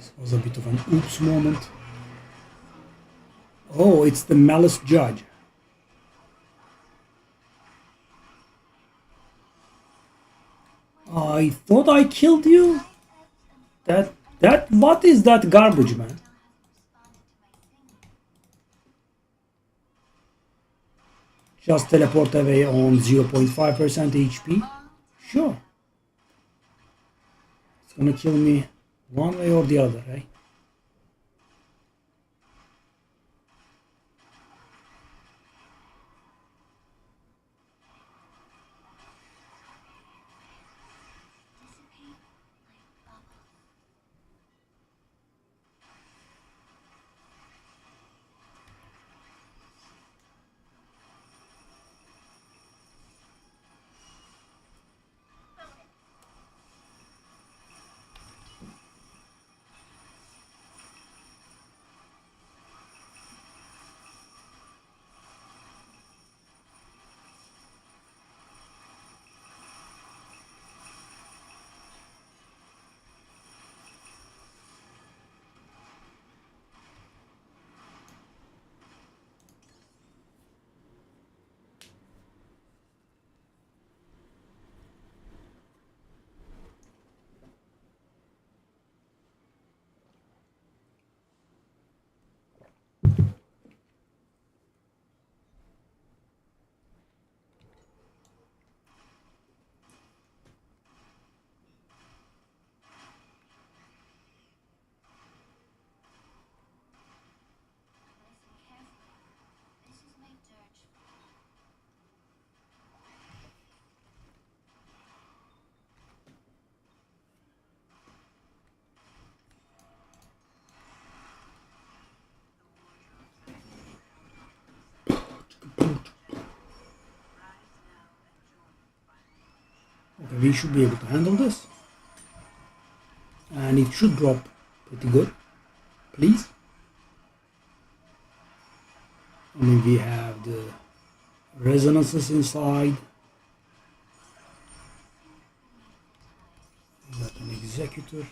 This was a bit of an oops moment. Oh, it's the malice judge. I thought I killed you? What is that garbage, man? Just teleport away on 0.5% HP? Sure. It's gonna kill me one way or the other, eh? Okay, we should be able to handle this. And it should drop pretty good. Please. I mean, we have the resonances inside. We got an executor.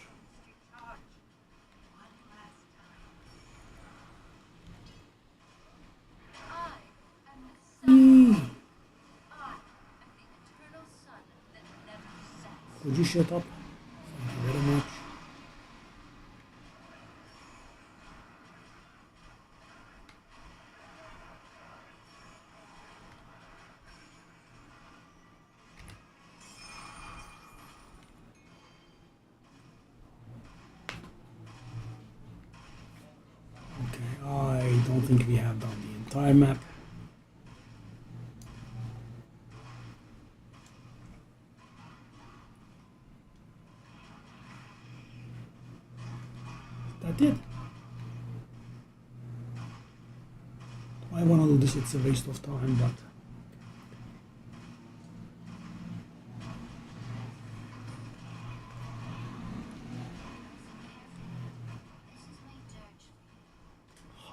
Could you shut up? Thank you very much. Okay, I don't think we have done the entire map. That did. I want to do this, it's a waste of time, but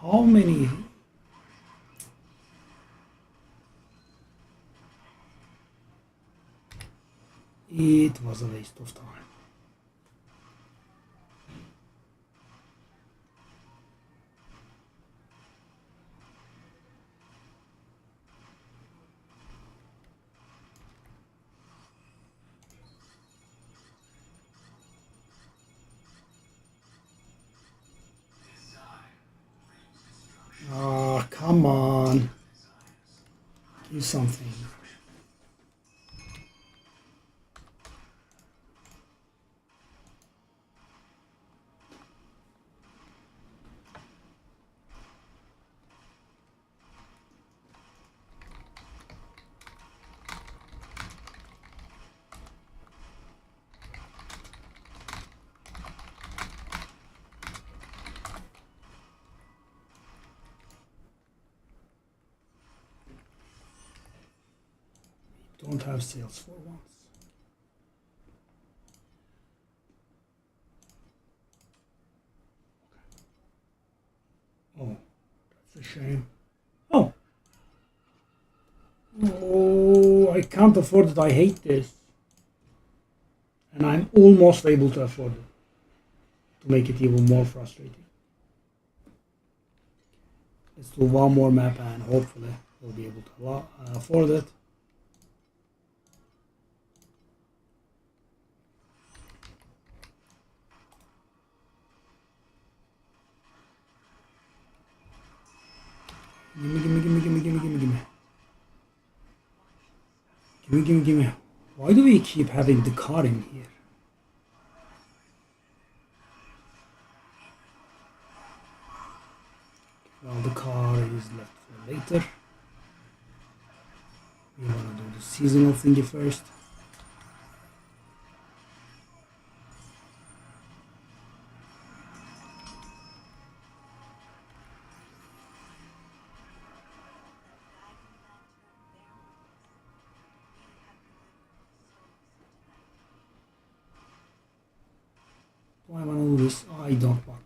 how many? It was a waste of time. Ah, come on. Do something. Don't have sales for once. Oh, that's a shame. Oh. Oh, I can't afford it. I hate this. And I'm almost able to afford it. to make it even more frustrating. Let's do one more map and hopefully we'll be able to afford it. Gimme. Why do we keep having the car in here? Well, the car is left for later. We wanna do the seasonal thingy first. Do I wanna do this? I don't want.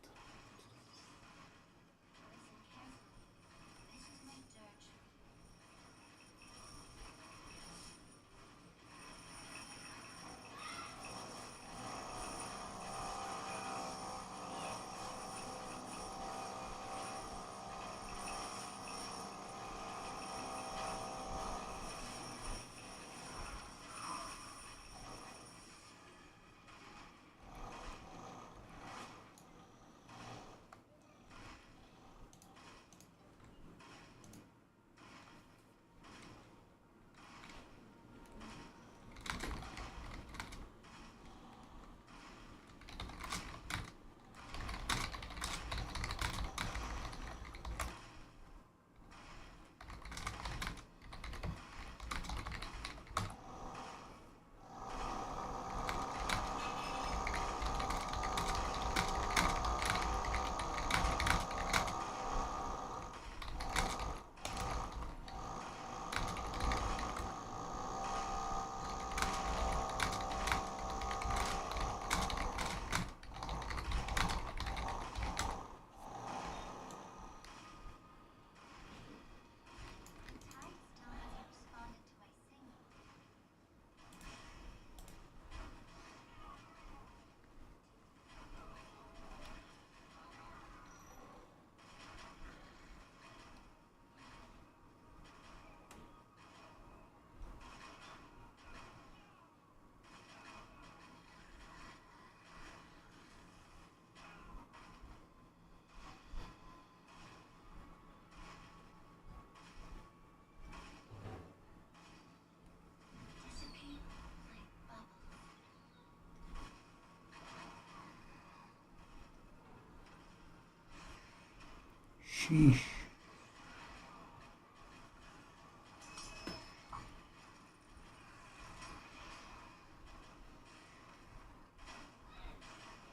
Sheesh.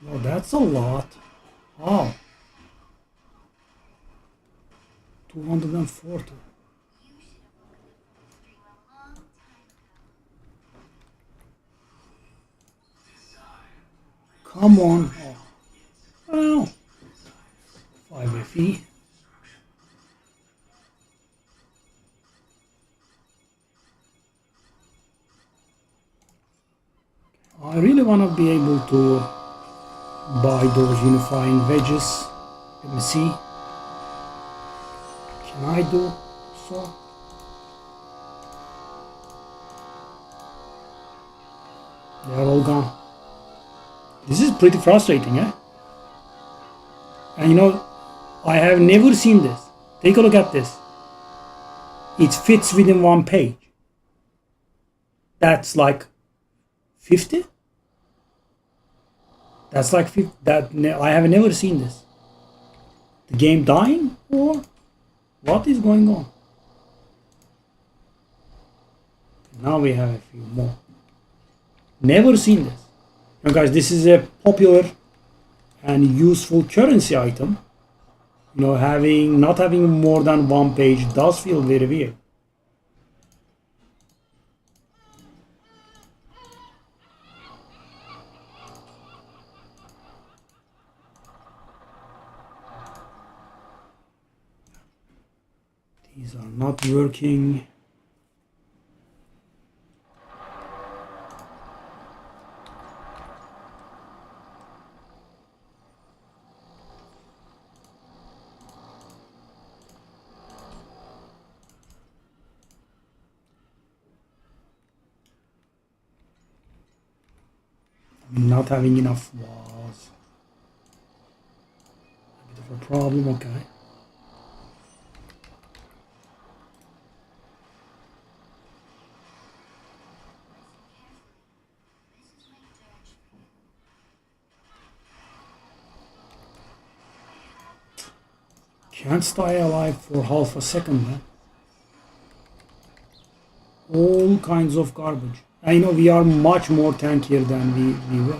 Oh, that's a lot. Oh. 240. Come on. Oh. Well, 5 FE. I really want to be able to buy those unifying wedges. Let me see. Can I do so? They're all gone. This is pretty frustrating, eh? And you know, I have never seen this. Take a look at this. It fits within one page. That's like 50? That's like 50. I have never seen this. The game dying or what is going on? Now we have a few more. Never seen this. Now guys, this is a popular and useful currency item. You know, not having more than one page does feel very weird. These are not working. I mean, not having enough was a bit of a problem. Okay. Can't stay alive for half a second, man. All kinds of garbage. I know we are much more tankier than we were.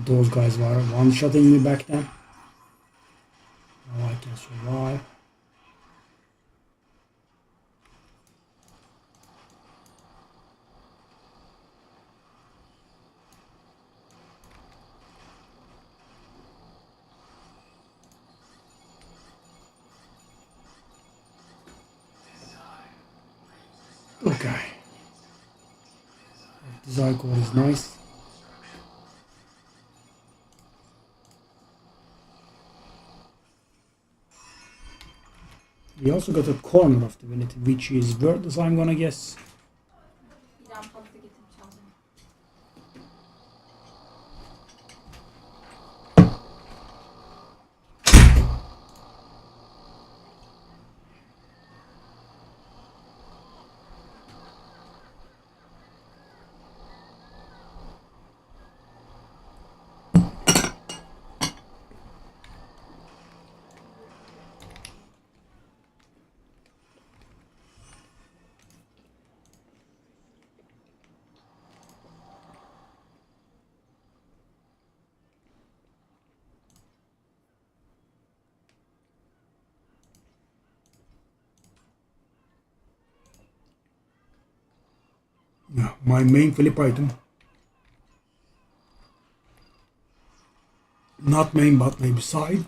Those guys were one-shotting me back then. Now I can survive. Okay. This icon is nice. We also got a corner of divinity, which is worthless, I'm gonna guess. İrem patlı getirip çalacağım. Yeah, my main flip item. Not main, but maybe side.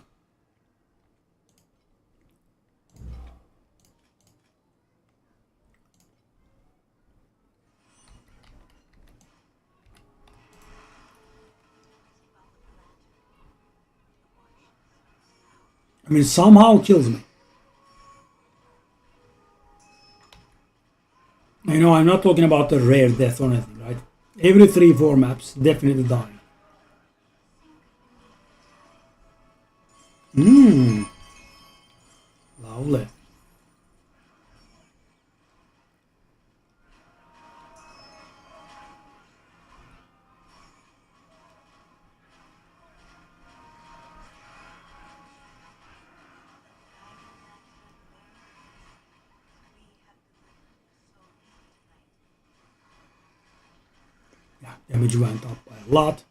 I mean, somehow kills me. I know I'm not talking about the rare death or anything, right? Every 3-4 maps, definitely dying. Lovely. Yeah, damage went up by a lot.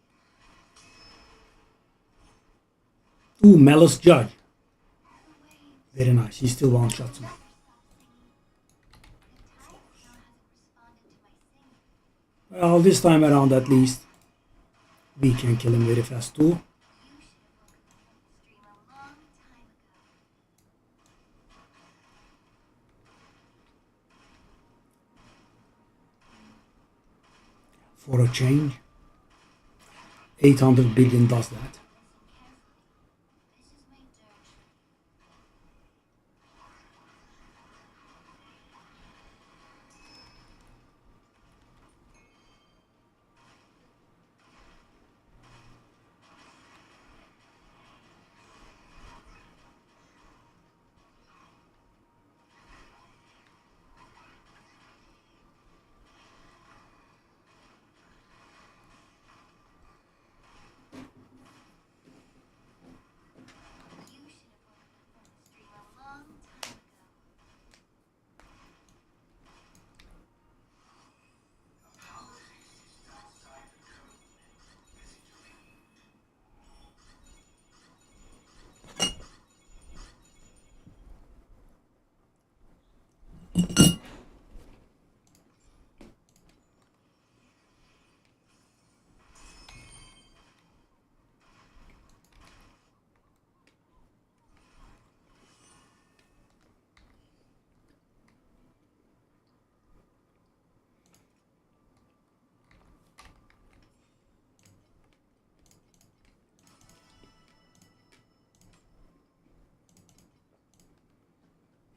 Ooh, Malice Judge. Very nice. He still one-shots me. Well, this time around at least, we can kill him very fast too. For a change, 800 billion does that.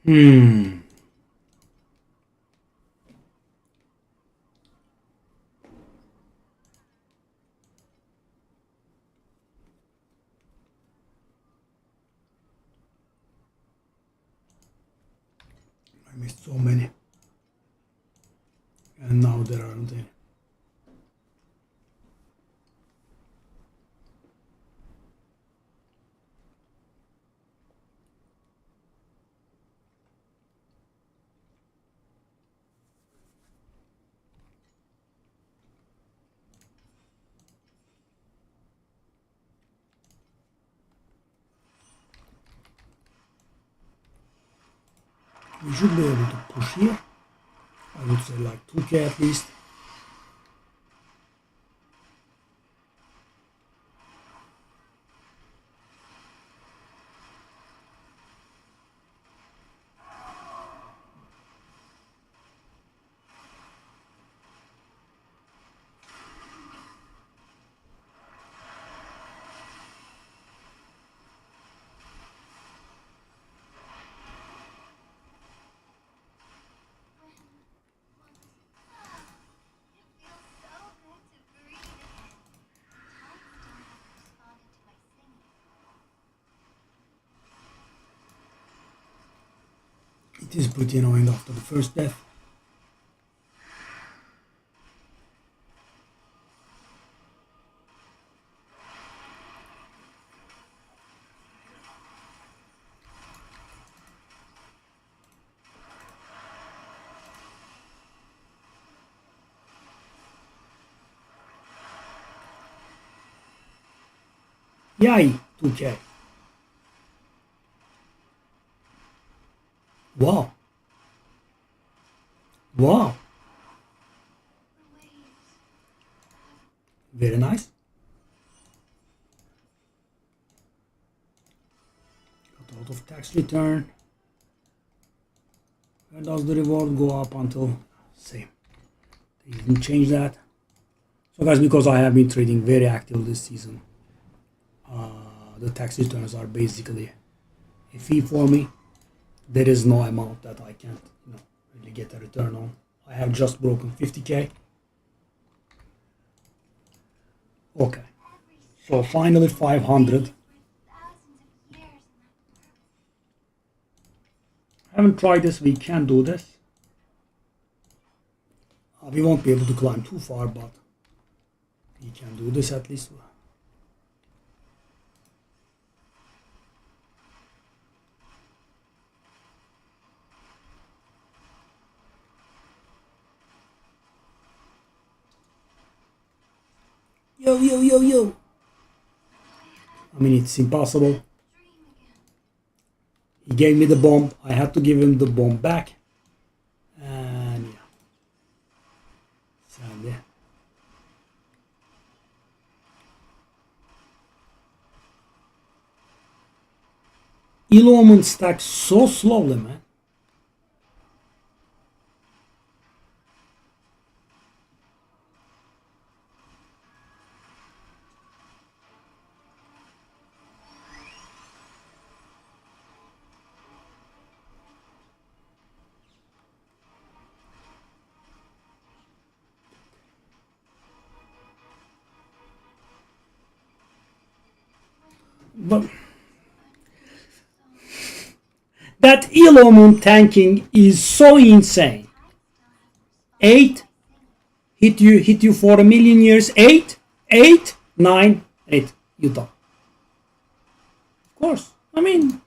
Hmm. I missed so many. And now there aren't any. We should be able to push here. I would say like 2k at least. It is pretty annoying after the first death. Yay, 2k. Wow. Wow. Very nice. Got out of tax return. Where does the reward go up until same? They didn't change that. So guys, because I have been trading very active this season, the tax returns are basically a fee for me. There is no amount that I can't, really get a return on. I have just broken 50k. Okay, so finally 500. I haven't tried this. We can do this. We won't be able to climb too far, but we can do this at least. Yo, yo, yo, yo. I mean, it's impossible. He gave me the bomb. I had to give him the bomb back. And yeah. Sadly. Eloman stacks so slowly, man. But that Eloman tanking is so insane. 8 hit you for a million years. 8, 8, 9, 8. You die. Of course. I mean,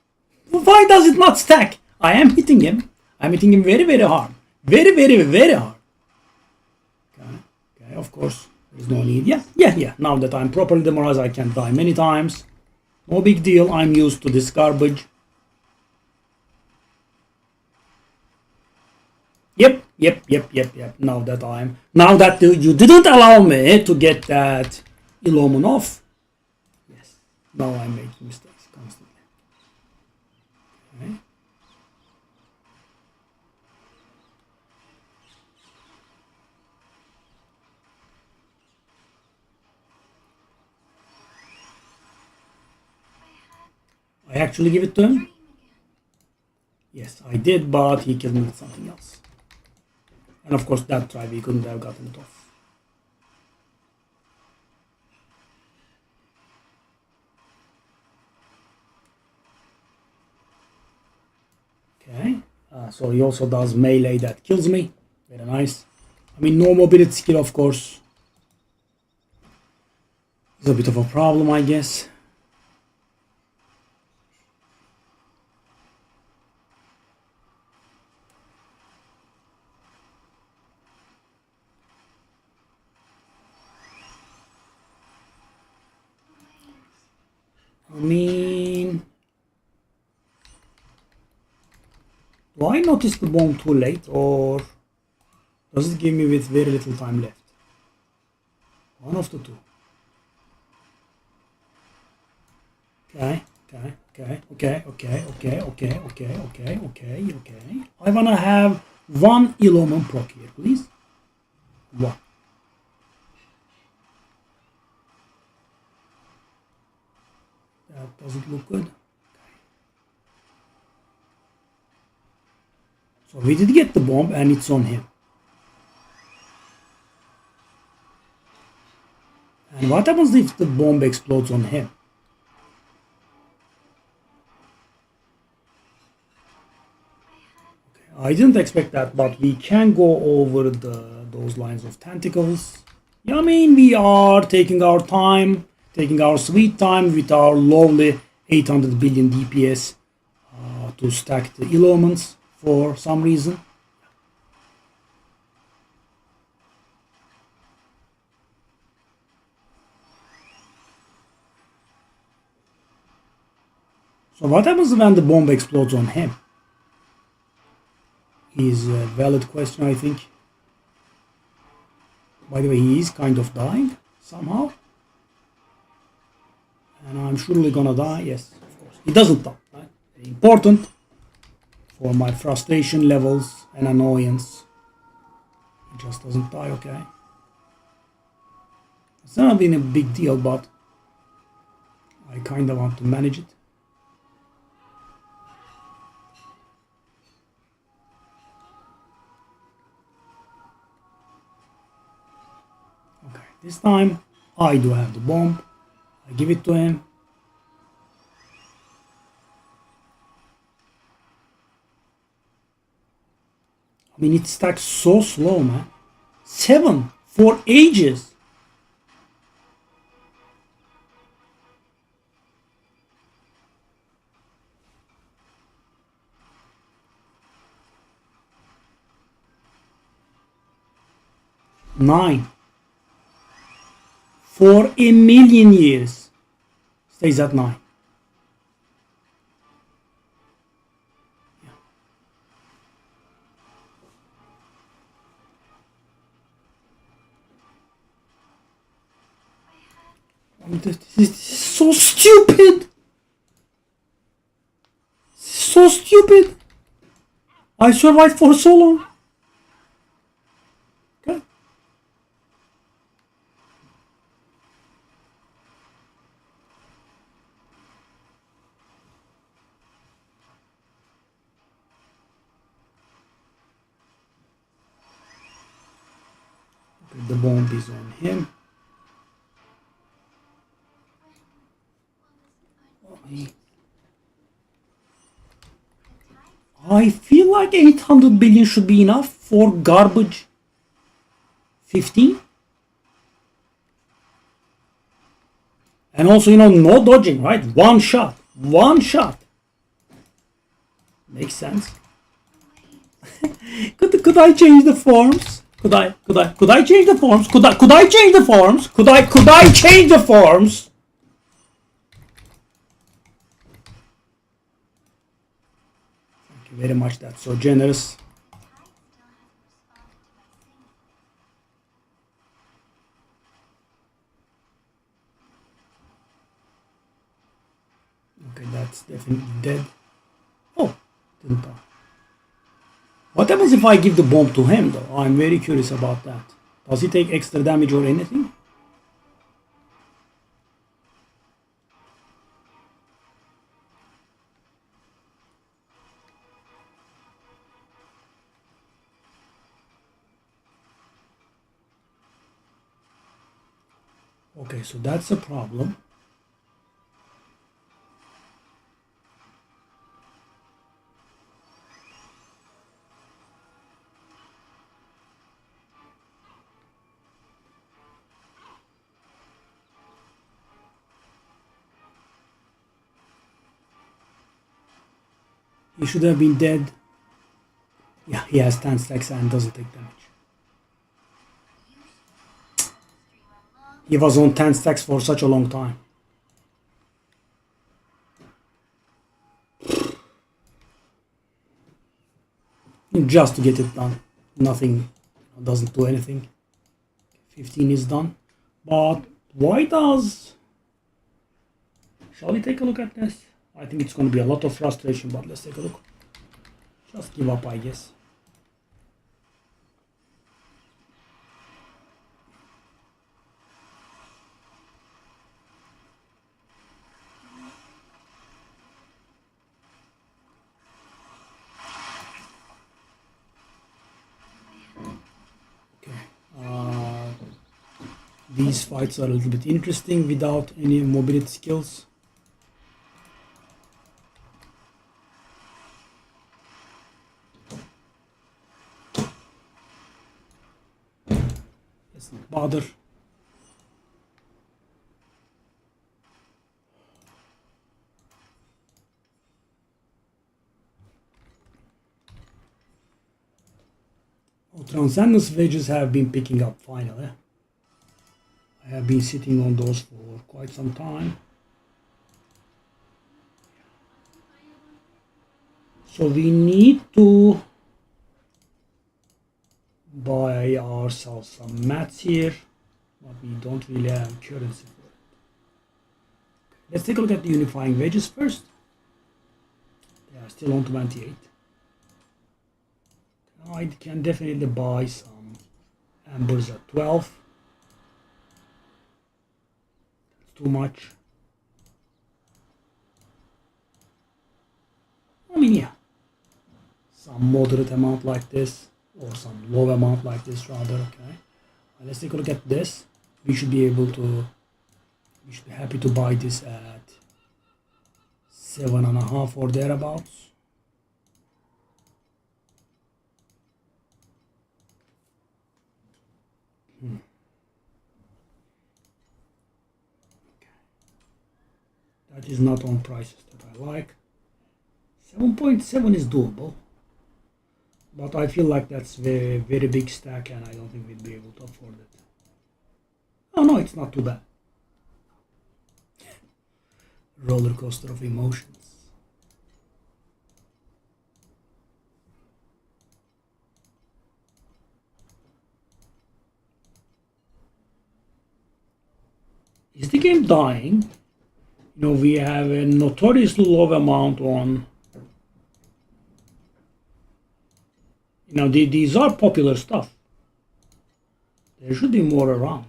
why does it not stack? I am hitting him. I'm hitting him very, very hard. Very, very, very hard. Okay, of course. There's no need. Yeah. Now that I'm properly demoralized, I can die many times. No big deal. I'm used to this garbage. Yep. Now that you didn't allow me to get that Eloman off. Yes. Now I'm making mistakes constantly. Okay. I actually give it to him. Yes. Yes, I did, but he killed me with something else. And of course, that try we couldn't have gotten it off. Okay, so he also does melee that kills me. Very nice. I mean, no mobility skill, of course. It's a bit of a problem, I guess. I mean, do I notice the bomb too late, or does it give me with very little time left? One of the two. Okay. I wanna have one Eloman proc here, please. One. That doesn't look good. So we did get the bomb and it's on him. And what happens if the bomb explodes on him? Okay, I didn't expect that, but we can go over those lines of tentacles. Yeah, I mean, we are taking our time, taking our sweet time with our lovely 800 billion DPS to stack the Elomans for some reason. So what happens when the bomb explodes on him? Is a valid question, I think. By the way, he is kind of dying somehow. And I'm surely gonna die. Yes, of course. He doesn't die. Right? Very important for my frustration levels and annoyance. He just doesn't die, okay? It's not been a big deal, but I kind of want to manage it. Okay, this time I do have the bomb. I give it to him. I mean, it stacks so slow, man. 7 for ages. Nine. For a million years. Stays at 9. This is so stupid. So stupid. I survived for so long. Okay. The bomb is on him. I feel like 800 billion should be enough for garbage 15. And also, no dodging, right? One shot. One shot. Makes sense. Could I change the forms? Could I change the forms? Could I change the forms? Could I change the forms? Thank you very much. That's so generous. Okay, that's definitely dead. Oh, didn't die. What happens if I give the bomb to him, though? I'm very curious about that. Does he take extra damage or anything? Okay, so that's a problem. He should have been dead. Yeah, he has 10 stacks and doesn't take damage. He was on 10 stacks for such a long time. Just to get it done. Nothing, doesn't do anything. 15 is done. But why does... Shall we take a look at this? I think it's going to be a lot of frustration, but let's take a look. Just give up, I guess. These fights are a little bit interesting without any mobility skills. Let's not bother. Oh, Transcendence wages have been picking up finally. I have been sitting on those for quite some time. So we need to buy ourselves some mats here, but we don't really have currency for it. Let's take a look at the unifying wages first. They are still on 28. I can definitely buy some ambers at 12. That's too much. I mean, yeah, some moderate amount like this, or some low amount like this rather. Okay, let's take a look at this. We should be happy to buy this at 7.5 or thereabouts. Okay. That is not on prices that I like. 7.7 is doable, but I feel like that's very, very big stack and I don't think we'd be able to afford it. Oh no, it's not too bad. Roller coaster of emotions. Is the game dying? You know, we have a notoriously low amount on... You know, these are popular stuff. There should be more around.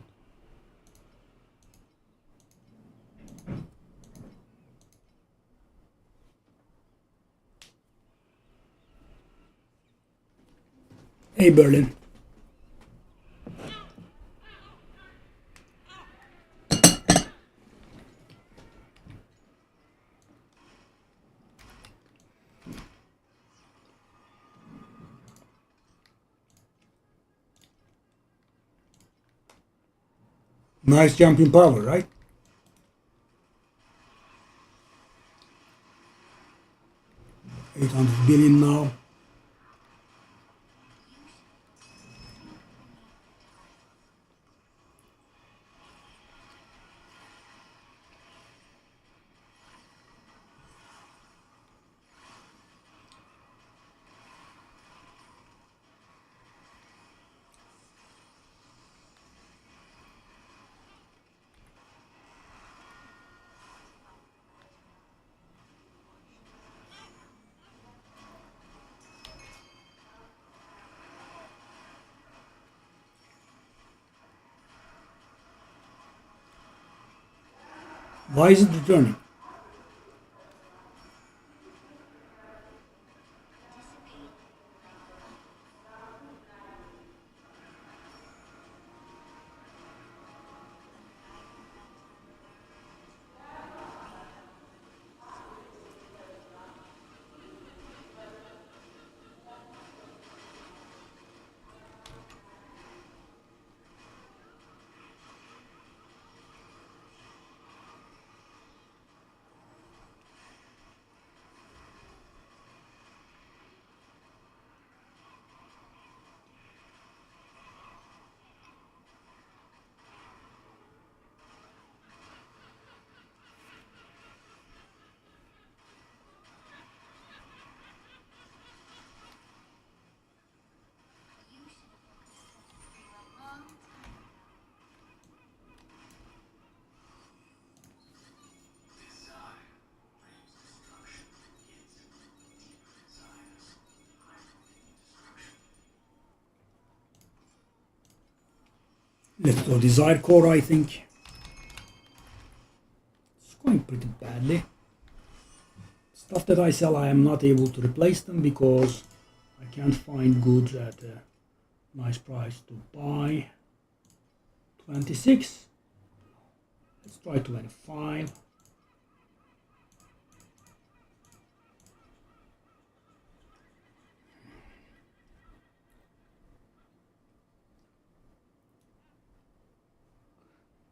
Hey, Berlin. Nice jumping power, right? $800 billion now. Why is it returning? Let's go Desire Core, I think. It's going pretty badly. Stuff that I sell, I am not able to replace them because I can't find goods at a nice price to buy. 26. Let's try 25.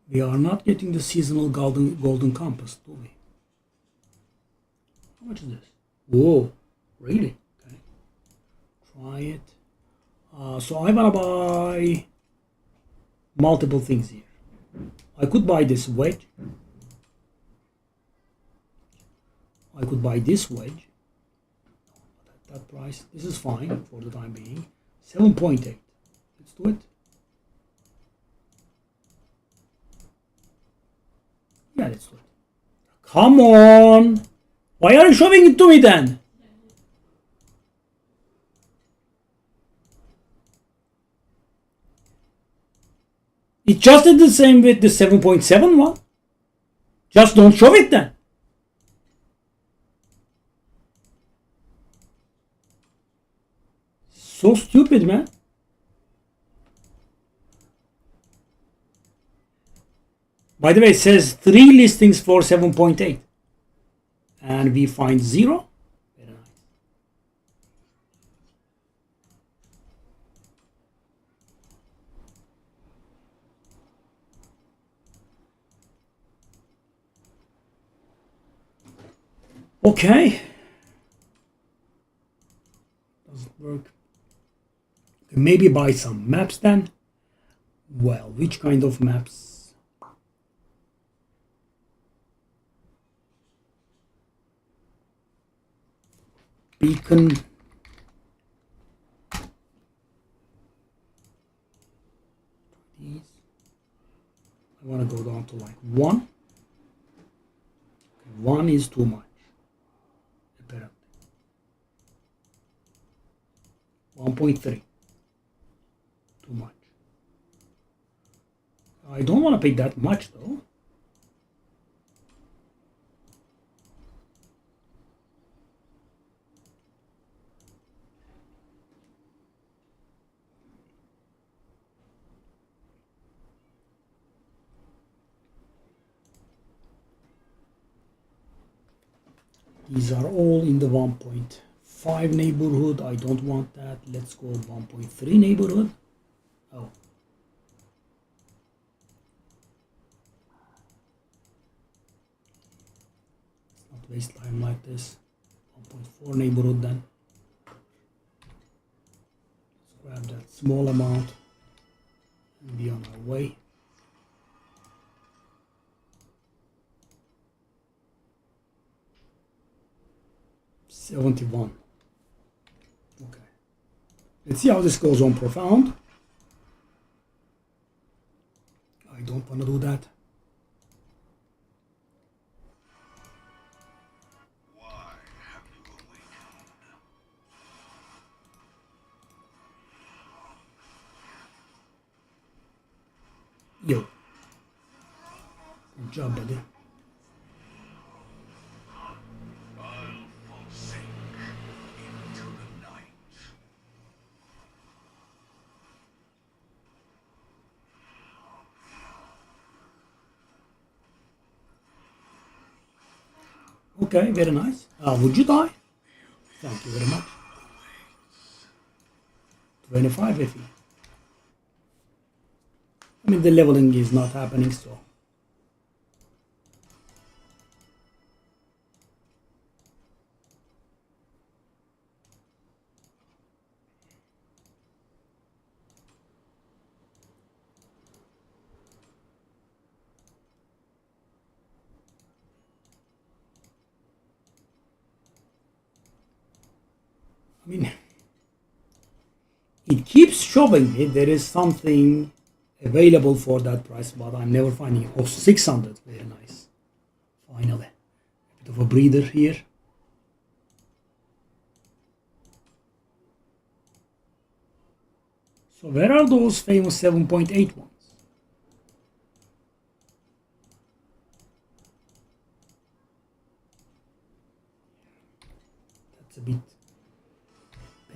We are not getting the seasonal golden compass, do we? How much is this? Whoa, really? Okay. Try it. So I wanna buy multiple things here. I could buy this wedge. I could buy this wedge. At that price, this is fine for the time being. 7.8. Let's do it. Yeah, let's do it. Come on! Why are you showing it to me then? It just did the same with the 7.7 one. Just don't show it then. So stupid, man. By the way, it says 3 listings for 7.8. And we find 0. Very nice. Okay. Doesn't work. Maybe buy some maps then. Well, which kind of maps? Beacon. These. I want to go down to like 1. 1 is too much. Apparently. 1.3. Too much. I don't want to pay that much though. These are all in the 1.5 neighborhood. I don't want that. Let's go 1.3 neighborhood. Oh. Let's not waste time like this. 1.4 neighborhood then. Let's grab that small amount and be on our way. 71. Okay. Let's see how this goes on profound. I don't want to do that. Why have you awakened? Yo. Good job, buddy. Okay, very nice. Would you die? Thank you very much. 25 FE. I mean, the leveling is not happening, so. I mean, it keeps showing me there is something available for that price, but I'm never finding it. Oh, 600, very nice. Finally, a bit of a breather here. So where are those famous 7.8 ones?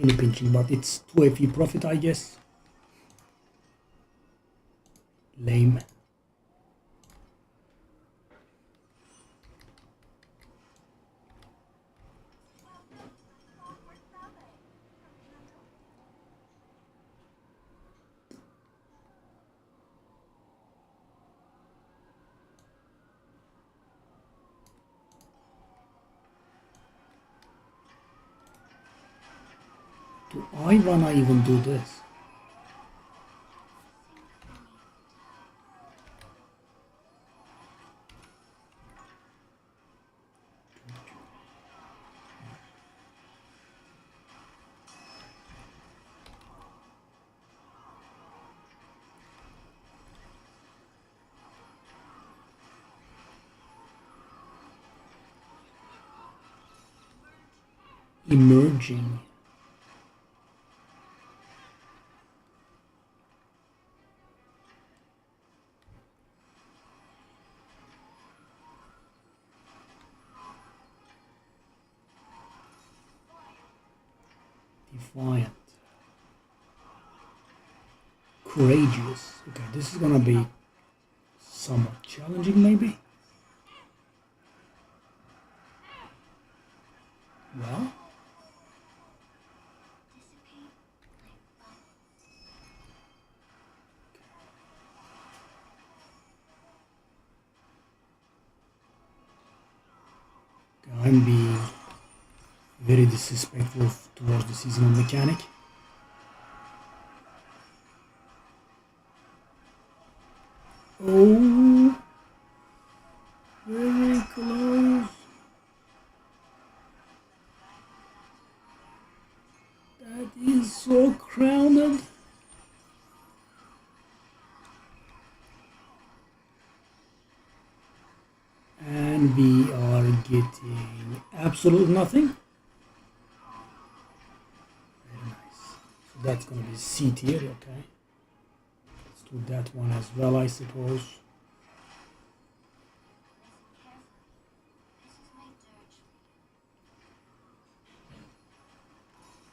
penny pinching, but it's 2 FE profit, I guess. Lame. Do I wanna even do this? Emerging. Defiant. Courageous. Okay, this is gonna be somewhat challenging, maybe. Well, I'm being very disrespectful towards the seasonal mechanic. Oh, very close. That is so crowded. And we are getting absolute nothing. Very nice. So that's going to be C tier, okay. Let's do that one as well, I suppose.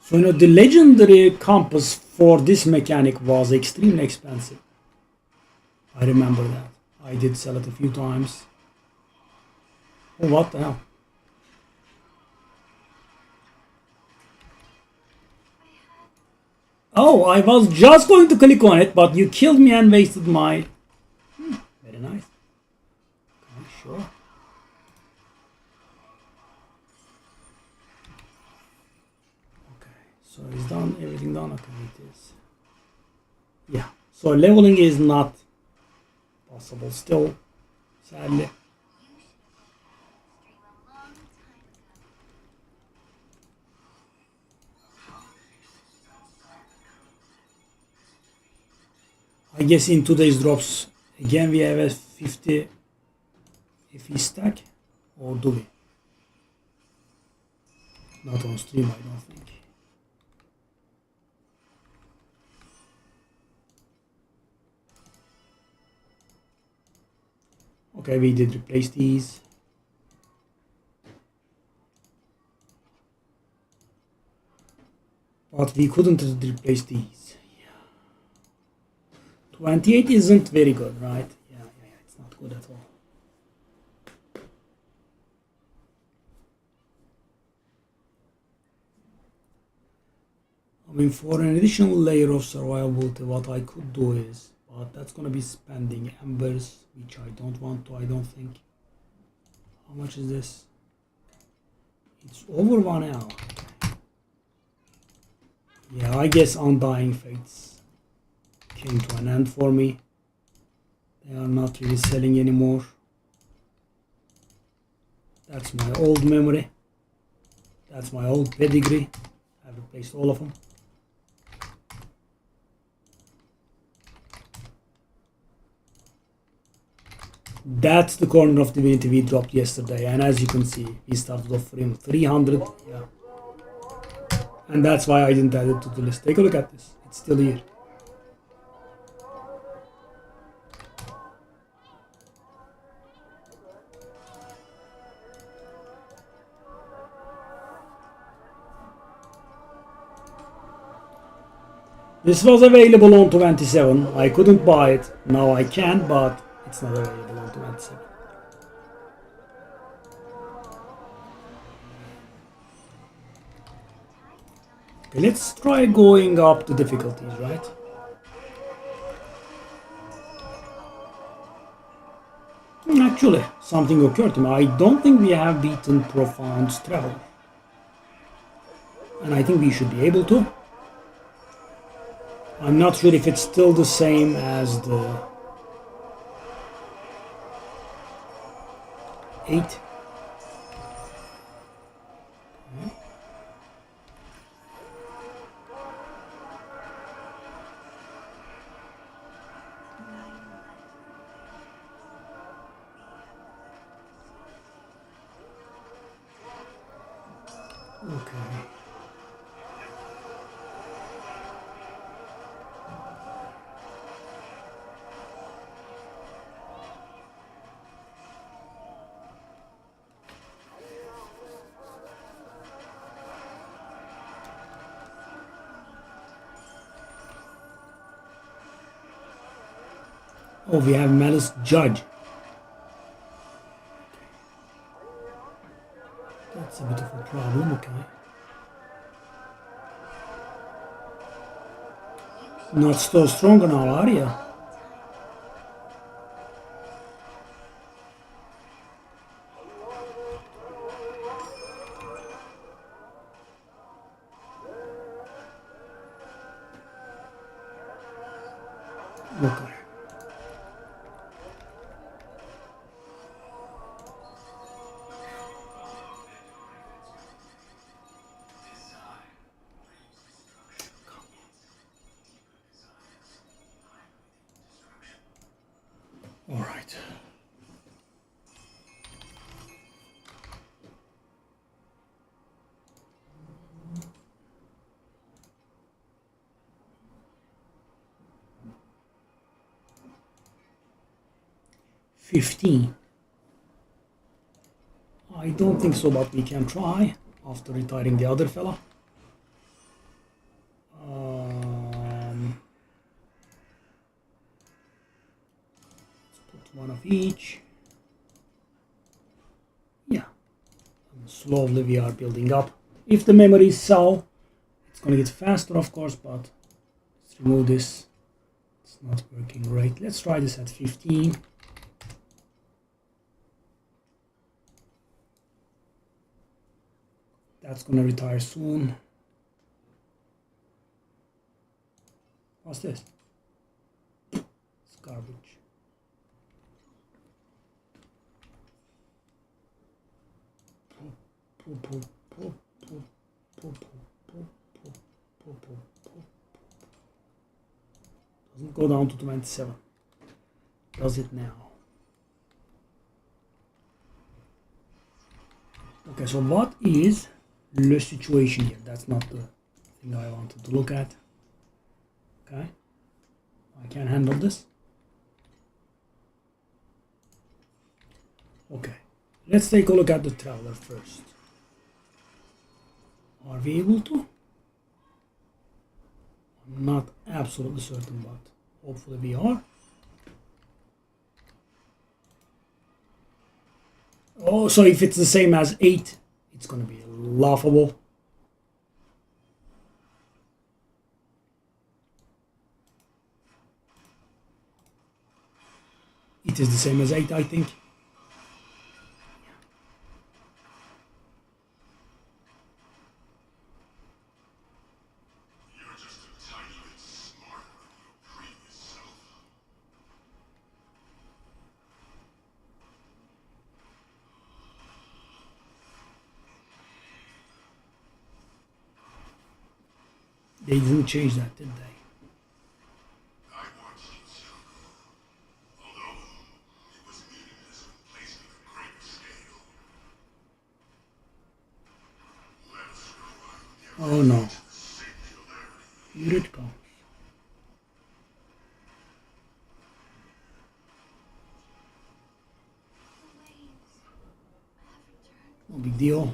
So, you know, the legendary compass for this mechanic was extremely expensive. I remember that. I did sell it a few times. Oh, what the hell? Oh, I was just going to click on it, but you killed me and wasted my... very nice. Okay, sure. Okay, so it's done, everything done? Okay, it is. Yeah, so leveling is not possible still, sadly. I guess in today's drops, again we have a 50 FE stack, or do we? Not on stream, I don't think. Okay, we did replace these. But we couldn't replace these. 28 isn't very good, right? Yeah, it's not good at all. I mean, for an additional layer of survivability, what I could do is, but that's gonna be spending embers, which I don't want to, I don't think. How much is this? It's over 1 hour. Yeah, I guess Undying Fates came to an end for me. They are not really selling anymore. That's my old memory. That's my old pedigree. I've replaced all of them. That's the corner of Divinity we dropped yesterday, and as you can see, we started off from 300. Yeah. And that's why I didn't add it to the list. Take a look at this. It's still here. This was available on 27. I couldn't buy it. Now I can, but it's not available on 27. Okay, let's try going up the difficulties, right? Actually, something occurred to me. I don't think we have beaten Profound Travel. And I think we should be able to. I'm not sure if it's still the same as the 8. Okay. Oh, we have Malice Judge. That's a bit of a problem, okay. Not so strong now, are you? Okay. All right. $15. I don't think so, but we can try after retiring the other fella. Let's put one of each. Yeah. And slowly we are building up. If the memory is so, it's gonna get faster, of course, but let's remove this. It's not working right. Let's try this at 15. That's gonna retire soon. What's this? It's garbage. Doesn't go down to 27. Does it now? Okay, so what is the situation here? That's not the thing I wanted to look at. Okay, I can handle this. Okay, let's take a look at the traveler first. Are we able to? I'm not absolutely certain, but hopefully we are. Oh, so if it's the same as 8, it's going to be laughable. It is the same as 8, I think. You're just a tiny bit smarter than your previous self. They didn't change that, did they? I want you to. Although it was meaningless when placed on a greater scale. Let's rewind Oh no. to the singularity. Here it comes. The waves have returned. No big deal.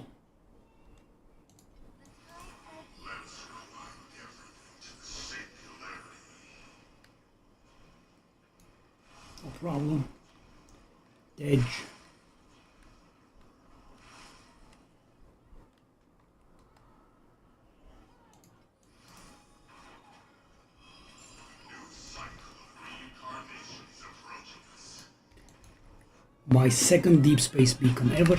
Let's rewind everything to the singularity. problem. The edge. New cycle of reincarnations approaching us. My second deep space beacon ever.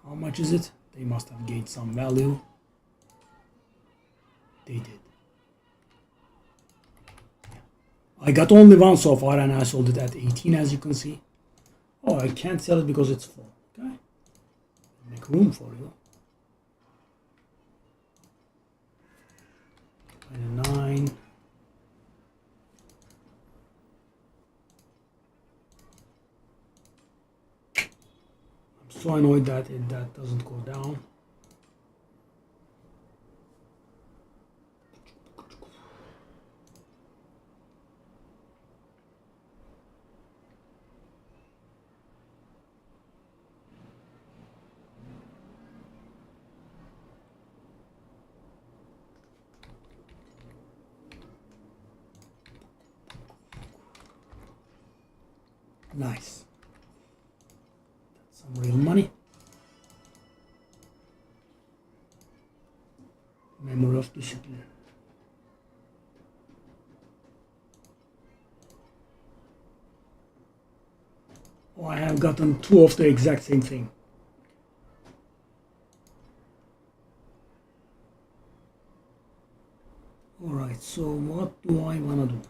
How much is it? They must have gained some value. They did. I got only one so far and I sold it at 18, as you can see. Oh, I can't sell it because it's full. Okay. Make room for you. 29. I'm so annoyed that that doesn't go down. Nice. That's some real money. Memory of discipline. Oh, I have gotten two of the exact same thing. Alright, so what do I wanna do?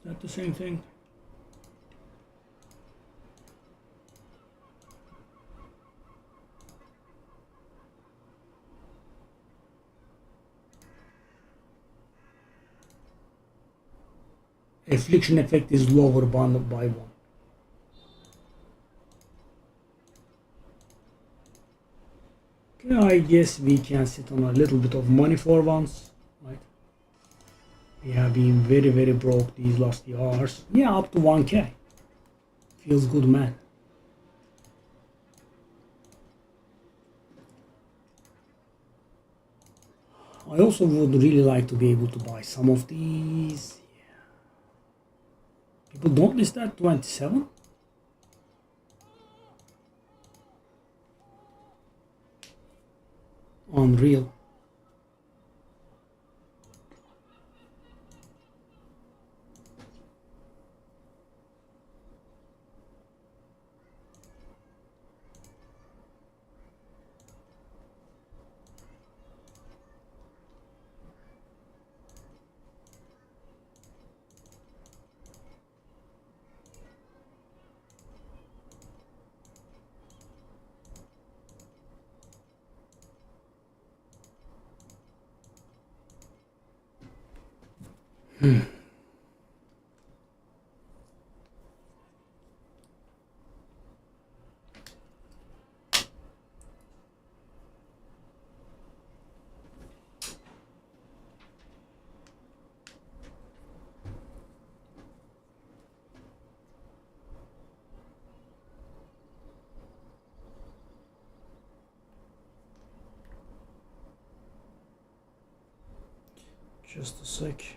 Is that the same thing? Affliction effect is lower by one. Okay, I guess we can sit on a little bit of money for once, right? We have been very broke these last years. Yeah, up to 1k. Feels good, man. I also would really like to be able to buy some of these. People don't list that 27. Unreal. Just a sec.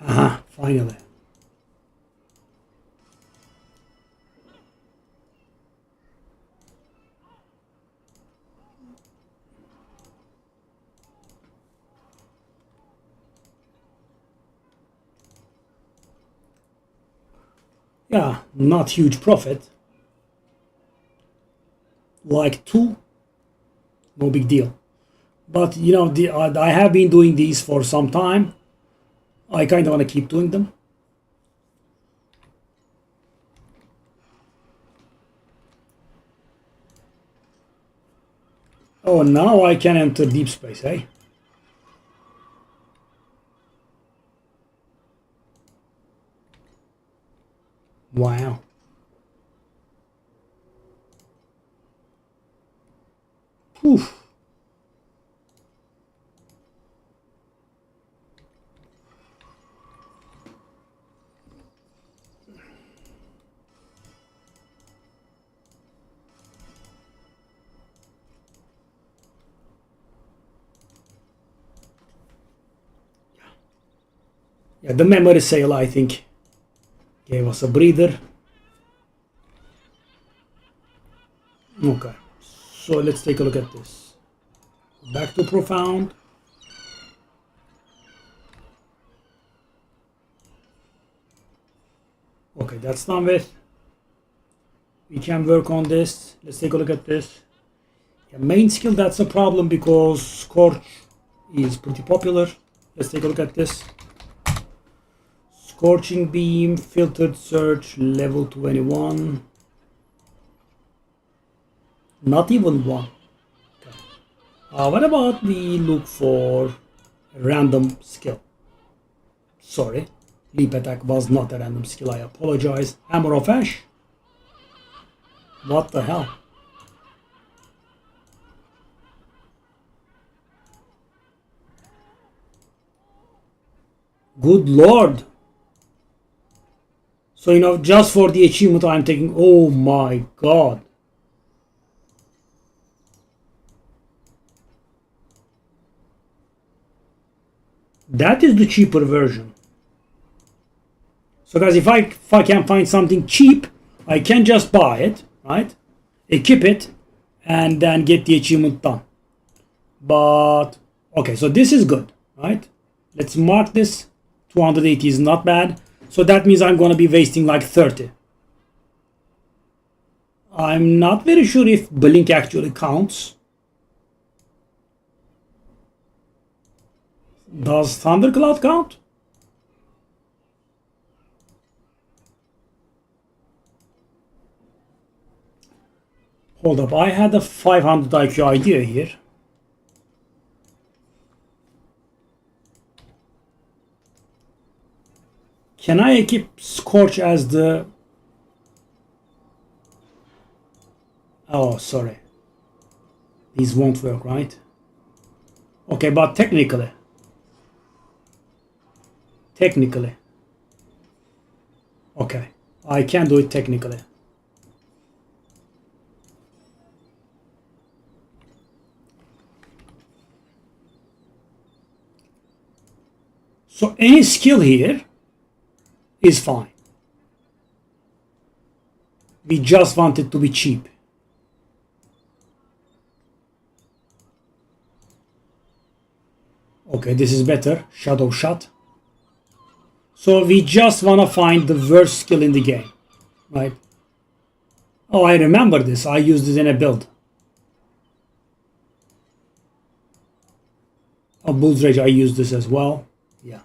Aha, finally. Yeah, not huge profit. Like 2, no big deal. But you know, I have been doing these for some time. I kind of want to keep doing them. Oh, now I can enter deep space, eh? Wow. Poof. Yeah, the memory sale, I think, gave us a breather. Okay, so let's take a look at this. Back to profound. Okay, that's done with. We can work on this. Let's take a look at this. Yeah, main skill, that's a problem because Scorch is pretty popular. Let's take a look at this. Scorching beam, filtered search, level 21. Not even 1. Okay. What about we look for random skill? Sorry, leap attack was not a random skill, I apologize. Hammer of Ash? What the hell? Good lord! So, you know, just for the achievement I'm taking, oh my god. That is the cheaper version. So guys, if I can find something cheap, I can just buy it, right? Equip it, and then get the achievement done. But, okay, so this is good, right? Let's mark this. 280 is not bad. So that means I'm going to be wasting like 30. I'm not very sure if blink actually counts. Does Thundercloud count? Hold up, I had a 500 IQ idea here. Can I equip Scorch as the... Oh, sorry. These won't work, right? Okay, but technically. Okay, I can do it technically. So any skill here is fine. We just want it to be cheap. Okay, this is better. Shadow Shot. So we just want to find the worst skill in the game, right? Oh, I remember this. I used it in a build. Oh, Bull's Rage, I used this as well. Yeah.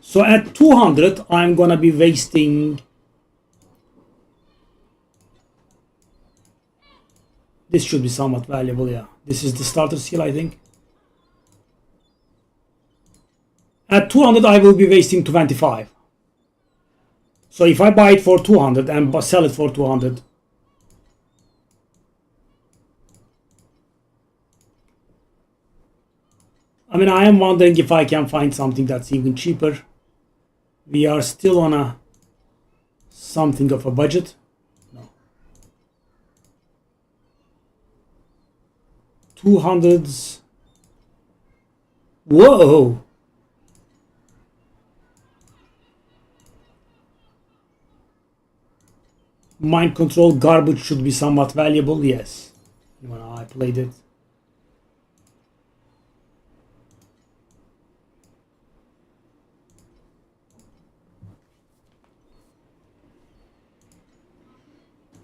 So at 200, I'm gonna be wasting... This should be somewhat valuable, yeah. This is the starter skill, I think. At 200, I will be wasting 25. So if I buy it for 200 and sell it for 200... I mean, I am wondering if I can find something that's even cheaper. We are still on a something of a budget. No. 200s. Whoa! Mind control garbage should be somewhat valuable, yes. When I played it.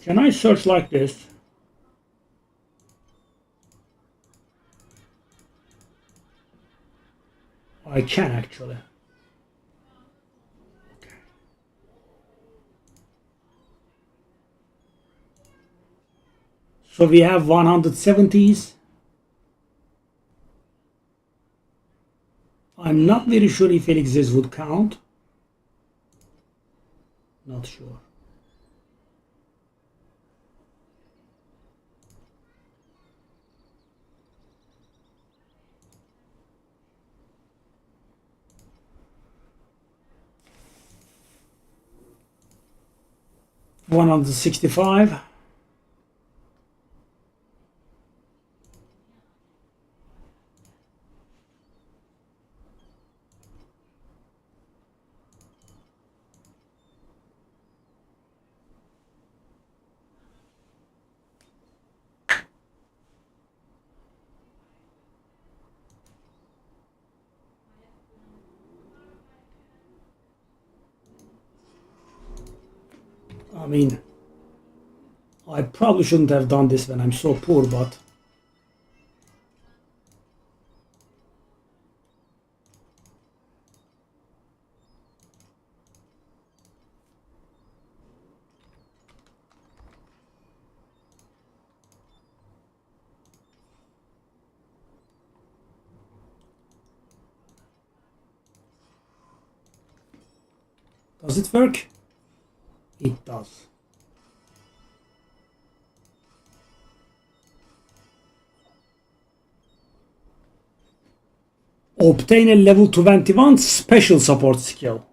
Can I search like this? I can actually. Okay. So we have 170s. I'm not very sure if Felix's would count. Not sure. $165. I mean, I probably shouldn't have done this when I'm so poor, but does it work? It does. Obtain a level 21 special support skill.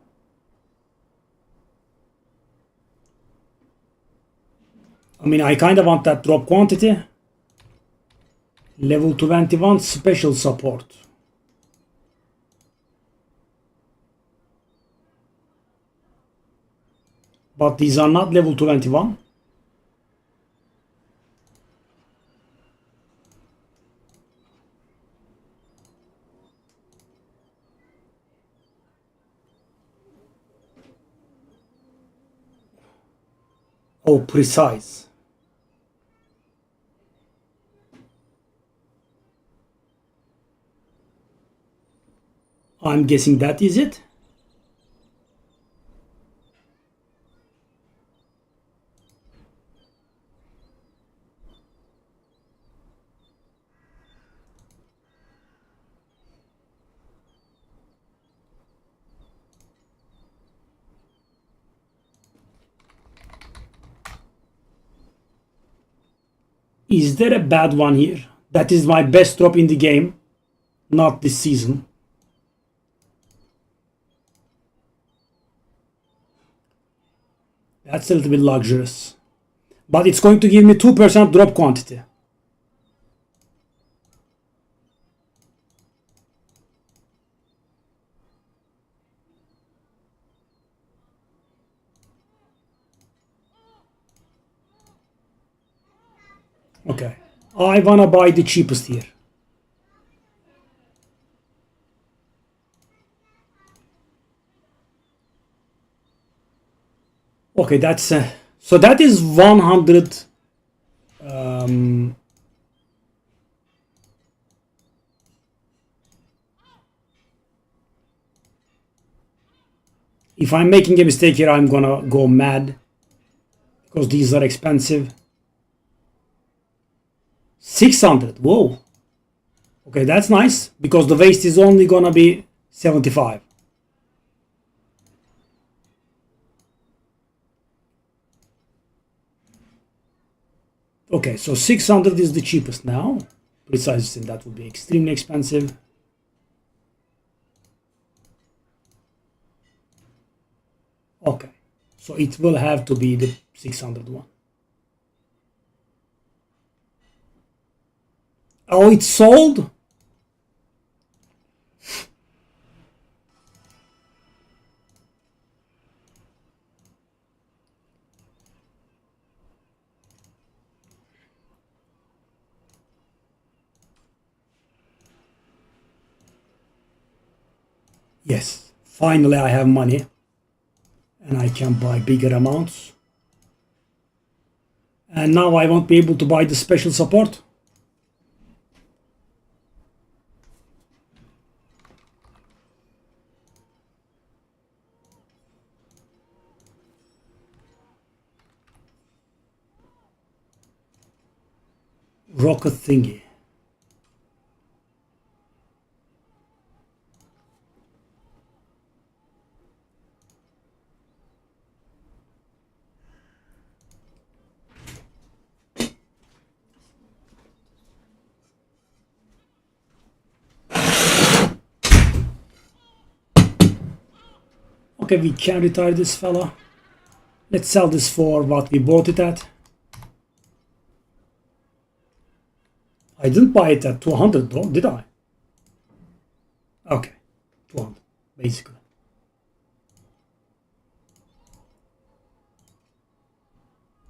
I mean, I kind of want that drop quantity. Level 21 special support. But these are not level 21. Oh, precise. I'm guessing that is it. Is there a bad one here? That is my best drop in the game. Not this season. That's a little bit luxurious. But it's going to give me 2% drop quantity. Okay. I wanna buy the cheapest here. Okay, that's so that is 100. If I'm making a mistake here, I'm gonna go mad because these are expensive. 600. Whoa. Okay, that's nice because the waist is only gonna be 75. Okay, so 600 is the cheapest now. Precisely, that would be extremely expensive. Okay, so it will have to be the 600 one. Oh, it's sold? Yes, finally I have money and I can buy bigger amounts. And now I won't be able to buy the special support. Rocket thingy. Okay, we can retire this fella. Let's sell this for what we bought it at. I didn't buy it at 200 though, did I? Okay, 200, basically.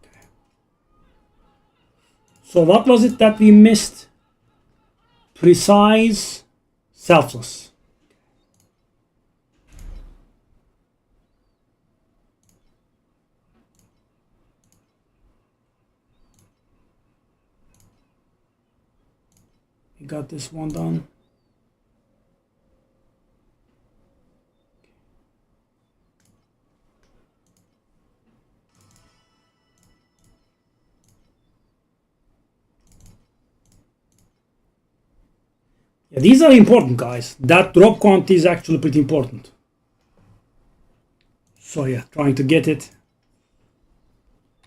Okay. So what was it that we missed? Precise, selfless. We got this one done. Yeah, these are important, guys. That drop quantity is actually pretty important. So yeah, trying to get it.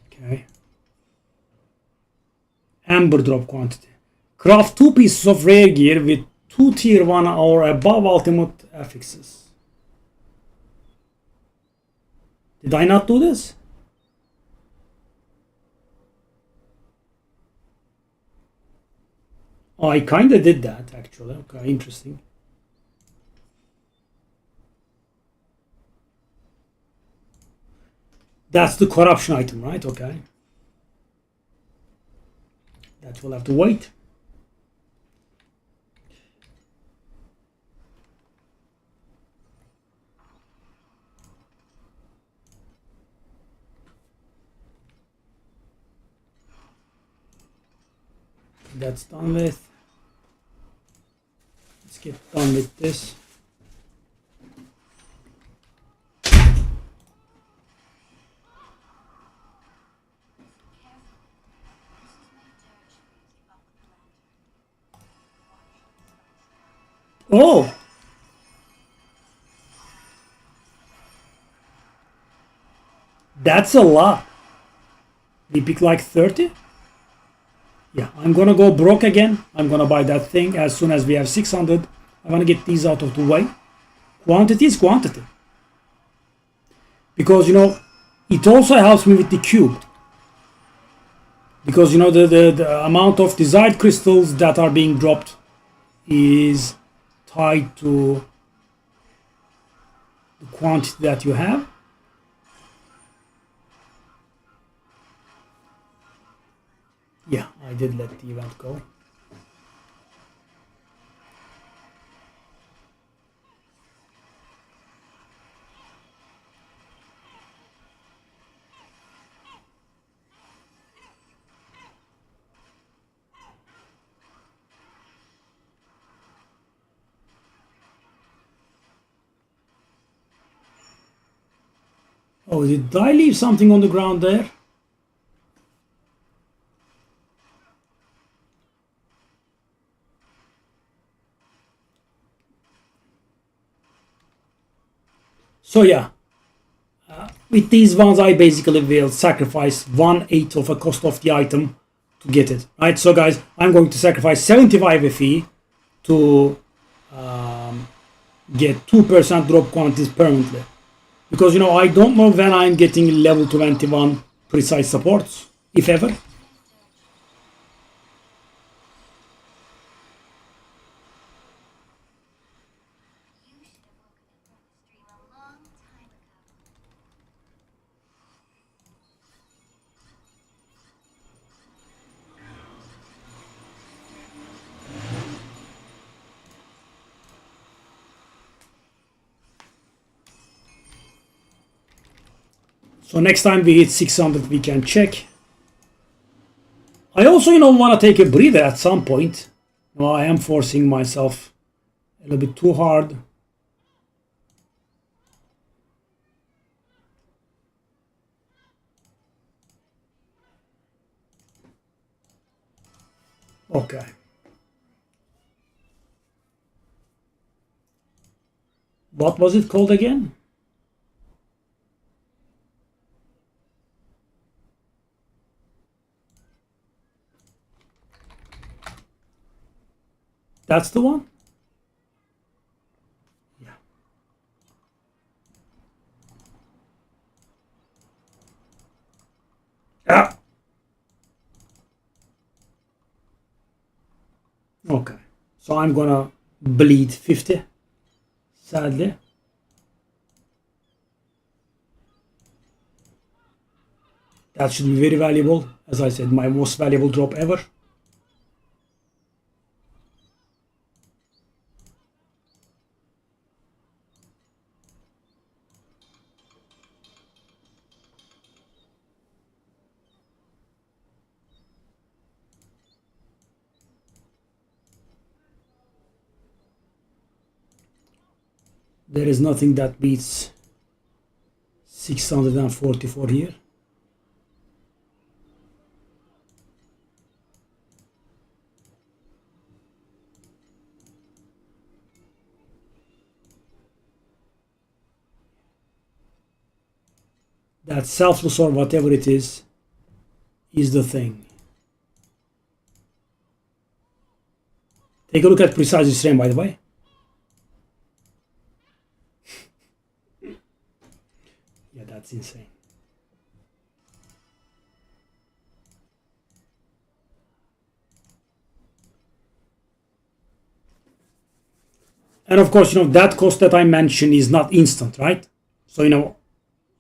Okay. Amber drop quantity. Craft 2 pieces of rare gear with 2 tier 1 or above ultimate affixes. Did I not do this? Oh, I kinda did that actually. Okay, interesting. That's the corruption item, right? Okay. That will have to wait. That's done with. Let's get done with this. Oh! That's a lot. We pick like 30? Yeah, I'm gonna go broke again. I'm gonna buy that thing as soon as we have 600. I wanna get these out of the way. Quantity is quantity. Because, you know, it also helps me with the cube. Because, you know, the amount of desired crystals that are being dropped is tied to the quantity that you have. Yeah, I did let the event go. Oh, did I leave something on the ground there? So yeah, with these ones I basically will sacrifice 1/8 of a cost of the item to get it. Right, so guys, I'm going to sacrifice 75 FE to get 2% drop quantities permanently. Because, you know, I don't know when I'm getting level 21 precise supports, if ever. So next time we hit 600 we can check. also, want to take a breather at some point. I am forcing myself a little bit too hard. Okay. What was it called again? That's the one? Yeah. Ah. Okay. So I'm gonna bleed 50, sadly. That should be very valuable. As I said, my most valuable drop ever. There is nothing that beats 644 here. That selfless or whatever it is the thing. Take a look at precise stream, by the way. Yeah, that's insane. And of course, that cost that I mentioned is not instant, right? So,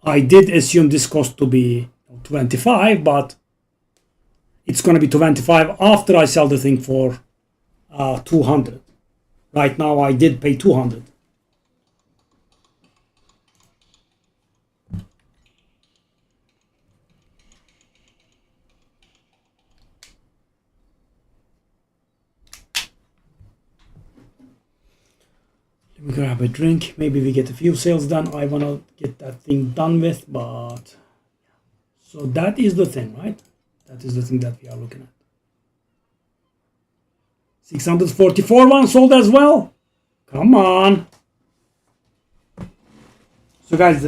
I did assume this cost to be 25, but it's going to be 25 after I sell the thing for 200. Right now, I did pay 200. Let me grab a drink. Maybe we get a few sales done. I want to get that thing done with, but so that is the thing, right? That is the thing that we are looking at. 644 one sold as well. Come on. So guys,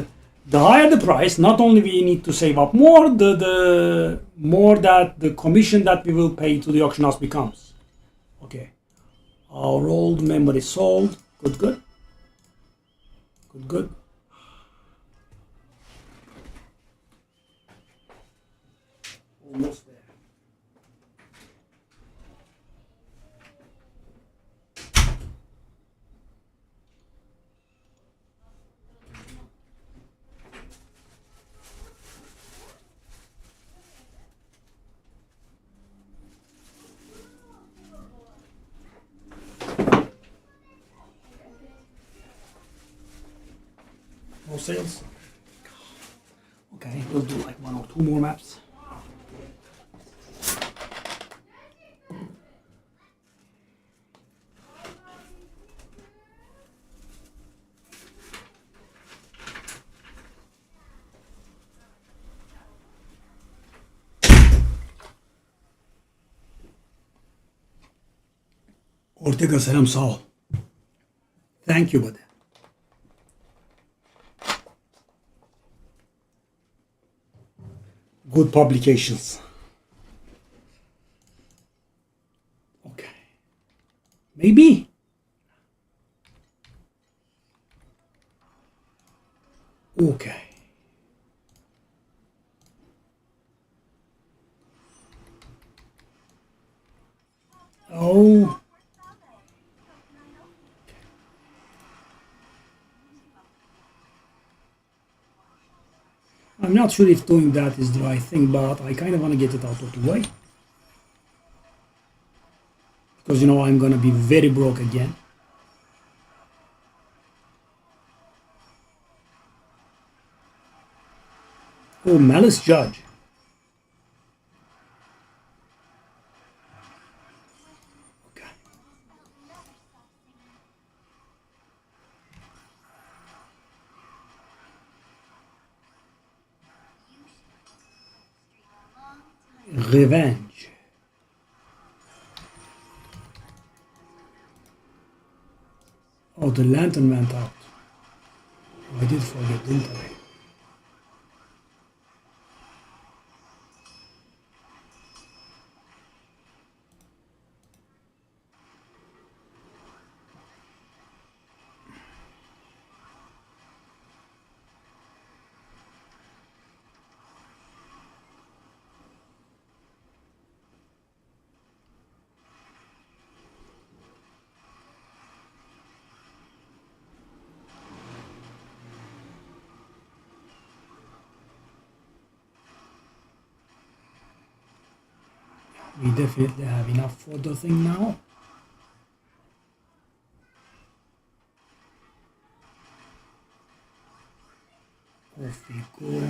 the higher the price, not only we need to save up more, the more that the commission that we will pay to the auction house becomes. Okay. Our old memory sold. Good, good. Good, good. Almost there. No sales. Okay, we'll do like one or two more maps. Ortega selam sağ ol. Thank you buddy. Good publications. Okay. Maybe. Okay. Oh. I'm not sure if doing that is the right thing, but I kind of want to get it out of the way. Because, I'm going to be very broke again. Oh, Malice Judge. Revenge. Oh, the lantern went out. I did forget, didn't I? We definitely have enough for the thing now. Off we go.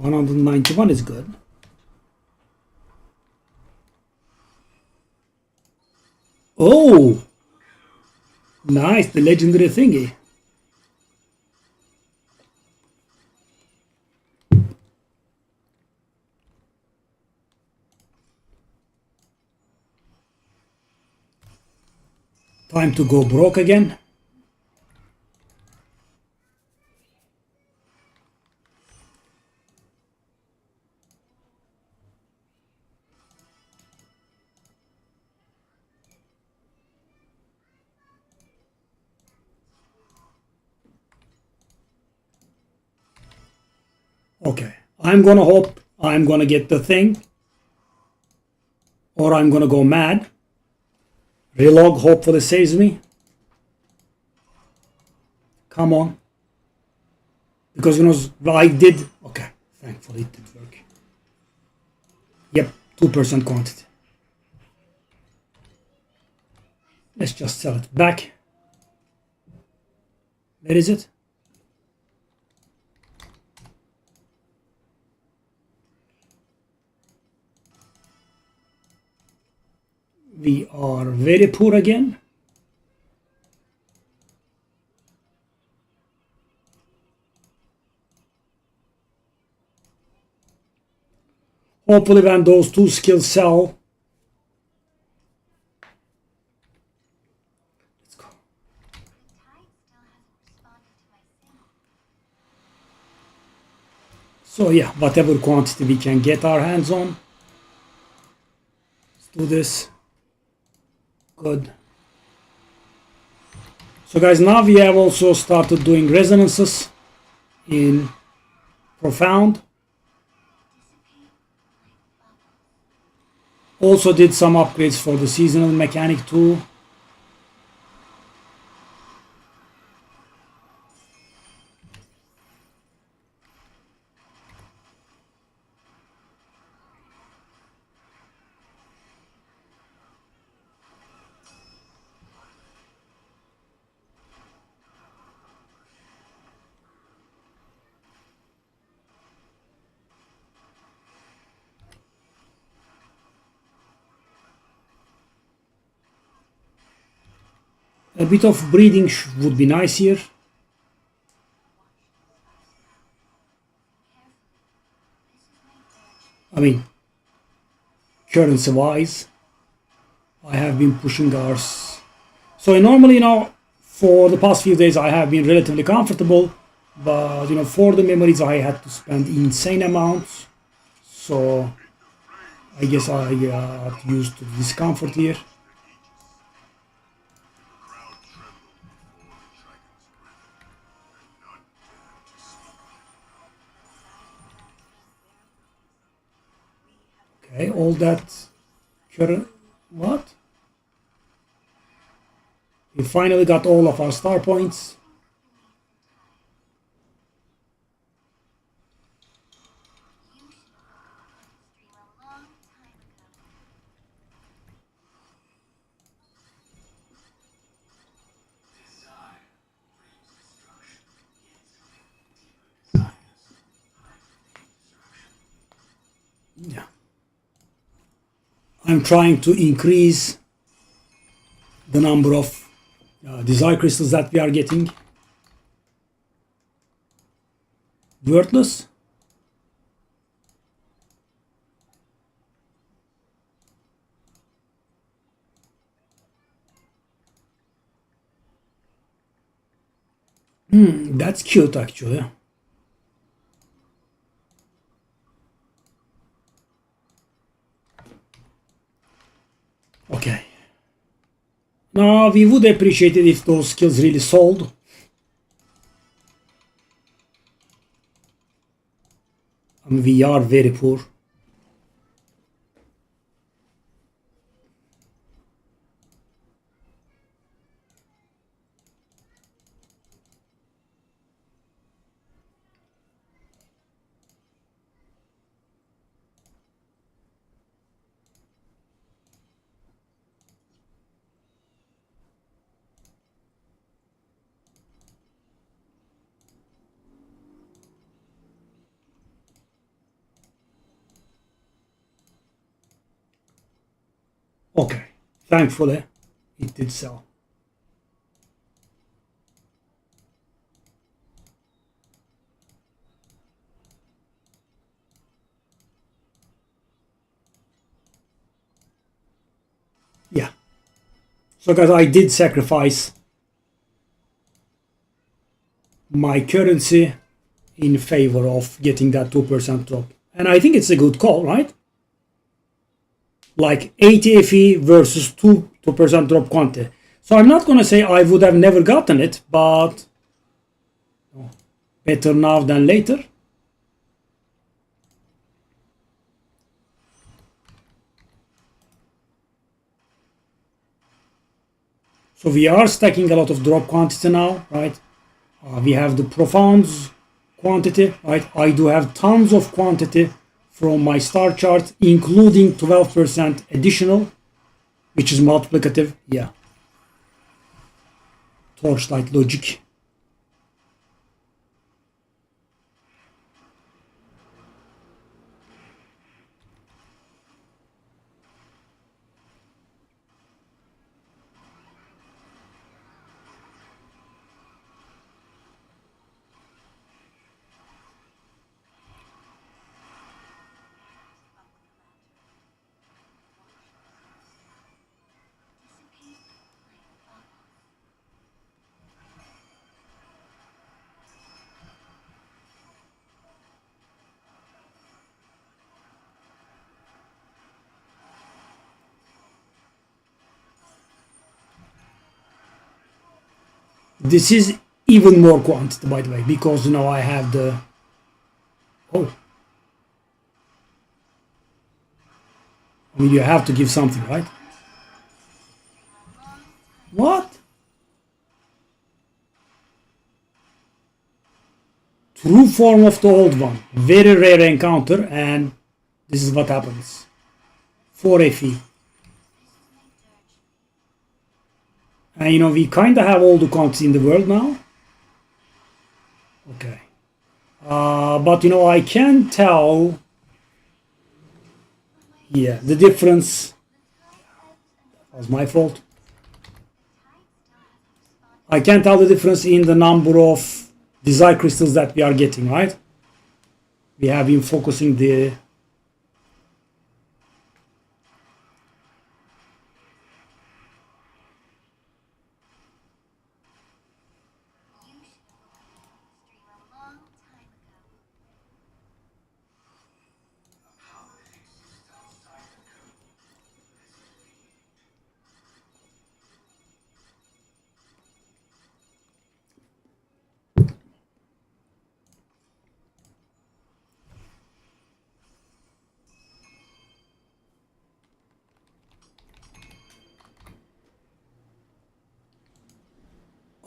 $191 is good. Oh! Nice, the legendary thingy. Time to go broke again. Okay, I'm gonna hope I'm gonna get the thing, or I'm gonna go mad. Relog hopefully saves me. Come on. Because you know, I did. Okay, thankfully it did work. Yep, 2% quantity. Let's just sell it back. Where is it? We are very poor again. Hopefully when those two skills sell. Let's go. The tide still hasn't responded to my signal. So yeah, whatever quantity we can get our hands on. Let's do this. Good. So guys, now we have also started doing resonances in Profound. Also did some upgrades for the seasonal mechanic too. A bit of breeding would be nice here. I mean, currency wise, I have been pushing ours. So normally, you know, for the past few days I have been relatively comfortable, but you know, for the memories I had to spend insane amounts. So I guess I got used to the discomfort here. Okay, all that current. What? We finally got all of our star points. Stream a long time ago. Yeah. I'm trying to increase the number of desire crystals that we are getting. Worthless. That's cute actually. Okay. Now we would appreciate it if those skills really sold. I mean, we are very poor. Okay, thankfully it did sell. Yeah. So guys, I did sacrifice my currency in favor of getting that 2% drop. And I think it's a good call, right? Like 80 FE versus 2% drop quantity. So I'm not going to say I would have never gotten it, but better now than later. So we are stacking a lot of drop quantity now, right? We have the profounds quantity, right? I do have tons of quantity from my star chart, including 12% additional, which is multiplicative. Yeah. Torchlight logic. This is even more quantity, by the way, because you know I have the I mean, you have to give something, right? What? True form of the old one. Very rare encounter, and this is what happens. 4 FE. And you know, we kind of have all the quantities in the world now. Okay. But you know, I can tell. Yeah, the difference. That was my fault. I can tell the difference in the number of desire crystals that we are getting, right? We have been focusing the stream a long time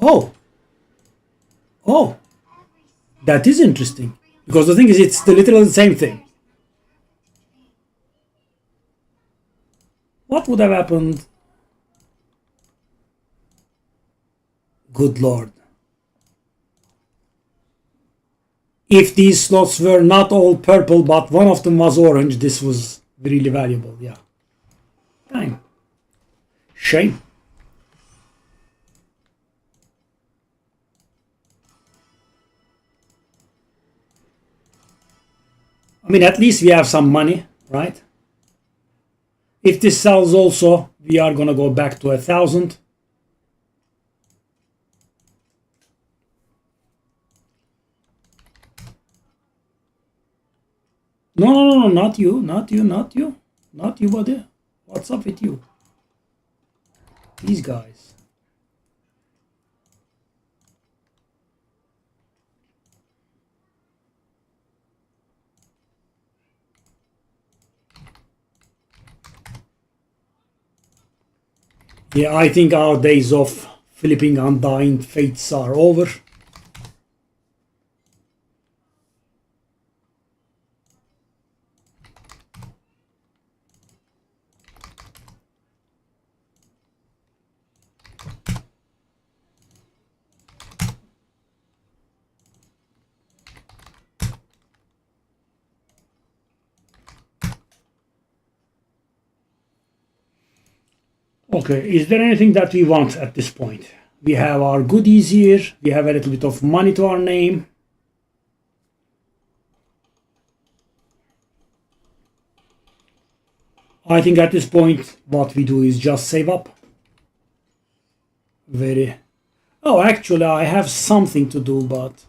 ago. oh, that is interesting because the thing is, it's the literally the same thing. What would have happened? Good lord. If these slots were not all purple, but one of them was orange, this was really valuable, yeah. Dang. Shame. I mean, at least we have some money, right? If this sells also, we are gonna go back to 1,000. No, no, no, no, not you, not you, not you. Not you, buddy. What's up with you? These guys. Yeah, I think our days of flipping undying fates are over. Okay, is there anything that we want at this point? We have our goodies here. We have a little bit of money to our name. I think at this point, what we do is just save up. Oh, actually, I have something to do, but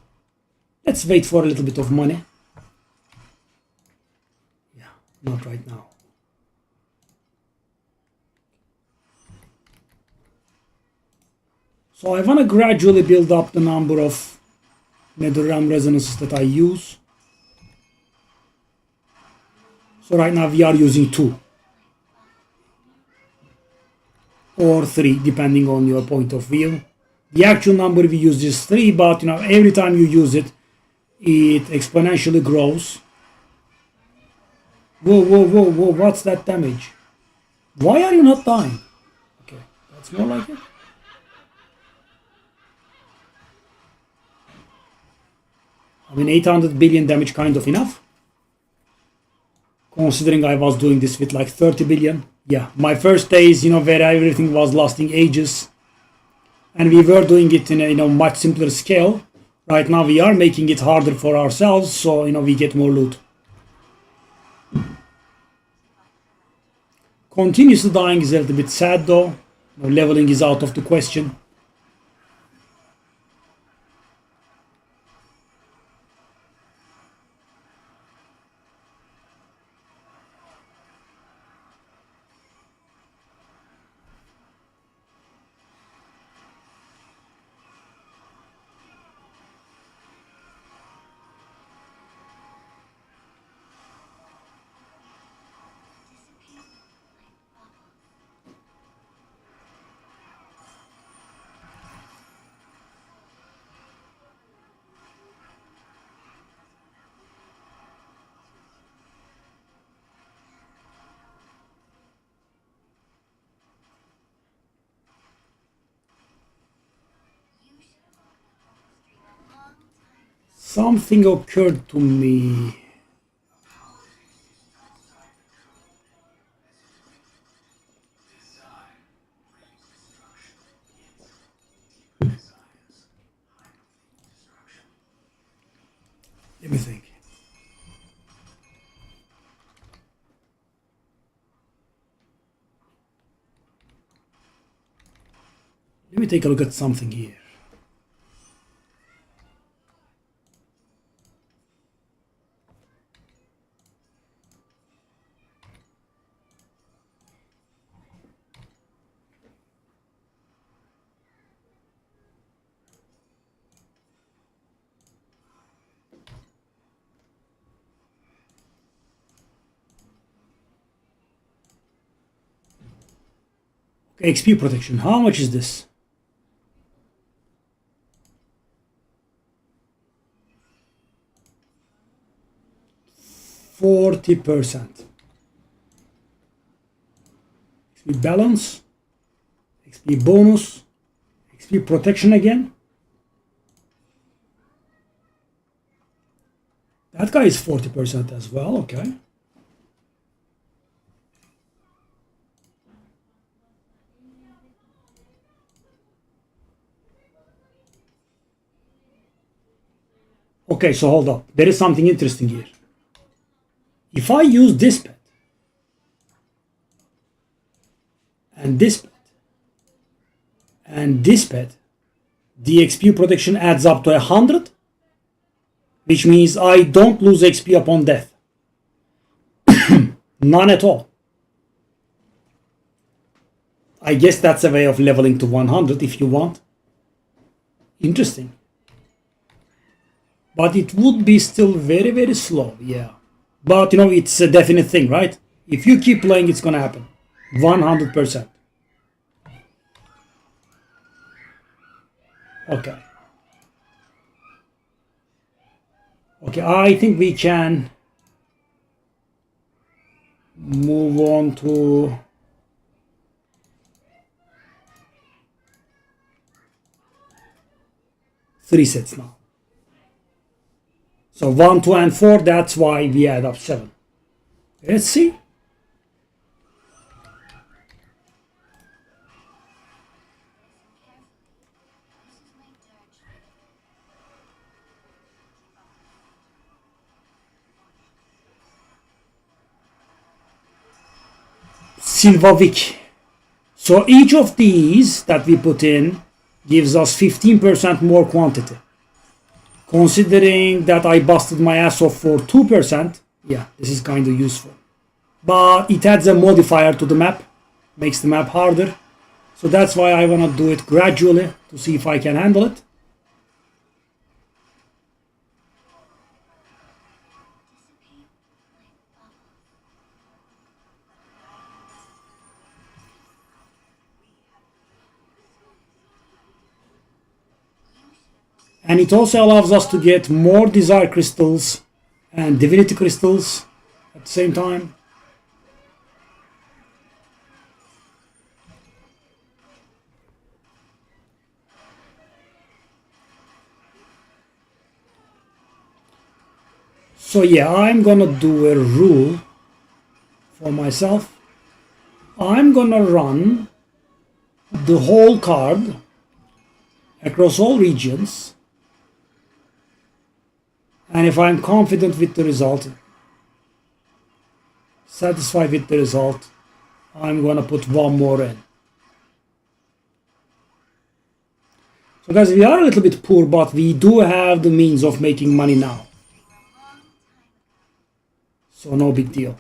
let's wait for a little bit of money. Yeah, not right now. So I want to gradually build up the number of NetherRealm resonances that I use. So right now we are using 2 or 3, depending on your point of view. The actual number we use is 3, but every time you use it, it exponentially grows. Whoa, whoa, whoa, whoa! What's that damage? Why are you not dying? Okay, that's more like it. I mean, 800 billion damage kind of enough. Considering I was doing this with like 30 billion. Yeah, my first days, where everything was lasting ages. And we were doing it in a much simpler scale. Right now we are making it harder for ourselves, so we get more loot. Continuously dying is a little bit sad though. Leveling is out of the question. Something occurred to me. Let me think. Let me take a look at something here. Okay, XP protection. How much is this? %40. XP balance. XP bonus. XP protection again. That guy is 40% as well, okay. Okay, so hold up. There is something interesting here. If I use this pet and this pet and this pet, the XP protection adds up to 100, which means I don't lose XP upon death. None at all. I guess that's a way of leveling to 100 if you want. Interesting. But it would be still very, very slow, yeah. But you know, it's a definite thing, right? If you keep playing, it's gonna happen. 100%. Okay. Okay, I think we can move on to three sets now. So 1, 2, and 4, that's why we add up 7. Let's see. Silvavic. So each of these that we put in gives us 15% more quantity. Considering that I busted my ass off for 2%, yeah, this is kind of useful. But it adds a modifier to the map, makes the map harder. So that's why I want to do it gradually to see if I can handle it. And it also allows us to get more desire crystals and divinity crystals at the same time. So yeah, I'm gonna do a rule for myself. I'm gonna run the whole card across all regions, and if I'm confident with the result, satisfied with the result, I'm gonna put one more in. So guys, we are a little bit poor, but we do have the means of making money now. So no big deal.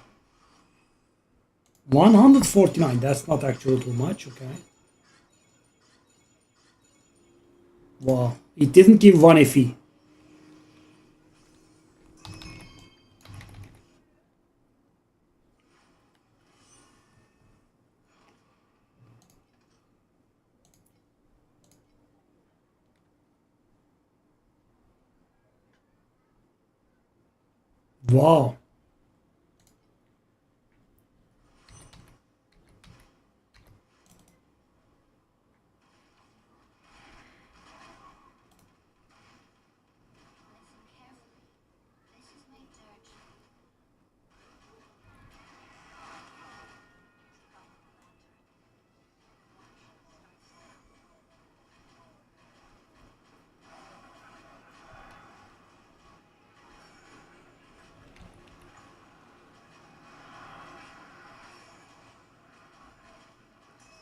149, that's not actually too much, okay. Wow, it didn't give 1 FE. Wow.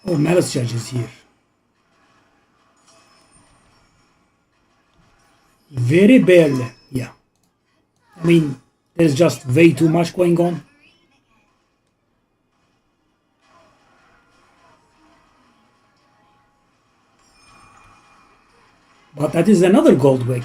Oh, Malice Judge is here. Very barely, yeah. I mean, there's just way too much going on. But that is another gold wig.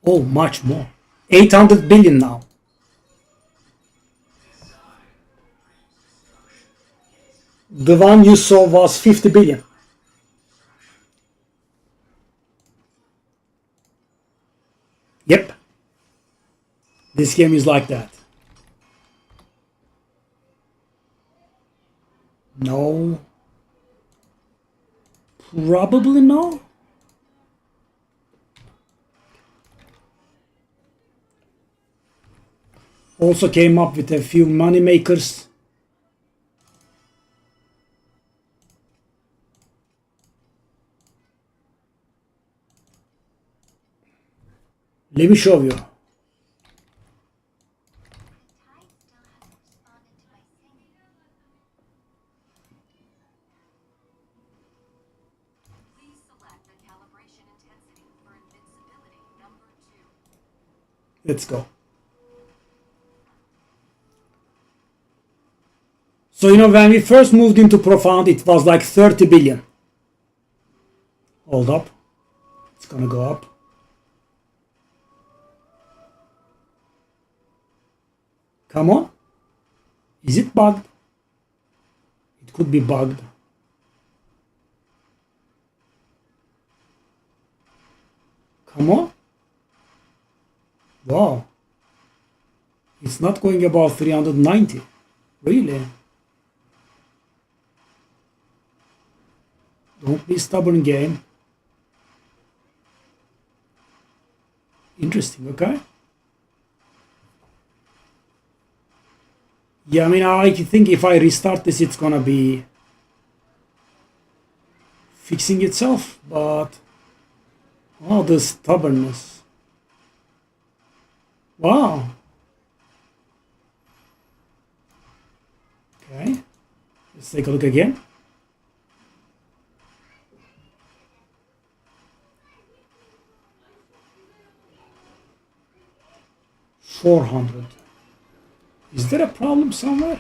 Oh, much more. 800 billion now. The one you saw was 50 billion. Yep. This game is like that. No. Probably no. Also came up with a few money makers. Let me show you. The tide still hasn't responded to my singing. Please select the calibration intensity for invincibility number 2. Let's go. So, when we first moved into Profound, it was like 30 billion. Hold up. It's gonna go up. Come on. Is it bugged? It could be bugged. Come on. Wow. It's not going above 390. Really? Don't be stubborn, game. Interesting, okay? Yeah, I mean, I think if I restart this, it's gonna be fixing itself, but oh, the stubbornness. Wow. Okay, let's take a look again. $400. Is there a problem somewhere?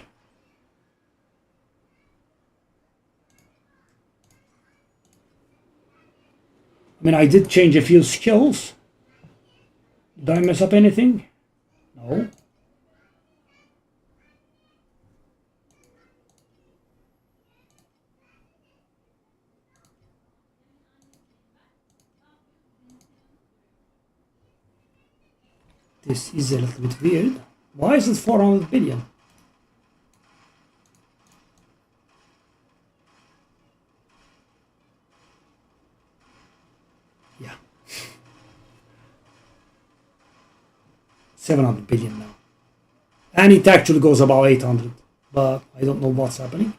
I mean, I did change a few skills. Did I mess up anything? No. This is a little bit weird. Why is it 400 billion? Yeah. 700 billion now. And it actually goes about 800. But I don't know what's happening.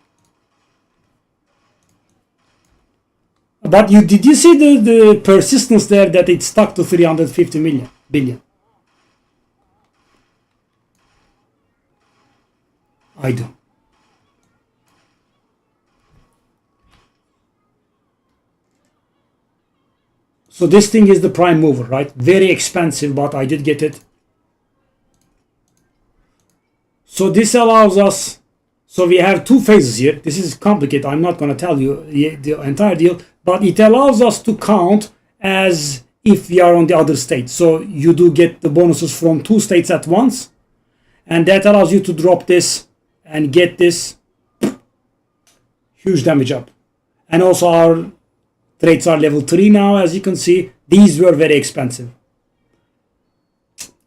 But did you see the persistence there that it stuck to 350 billion? I do. So this thing is the prime mover, right? Very expensive, but I did get it. So this allows us, so we have two phases here. This is complicated. I'm not going to tell you the entire deal, but it allows us to count as if we are on the other state. So you do get the bonuses from two states at once, and that allows you to drop this and get this huge damage up. And also our traits are level 3 now, as you can see. These were very expensive.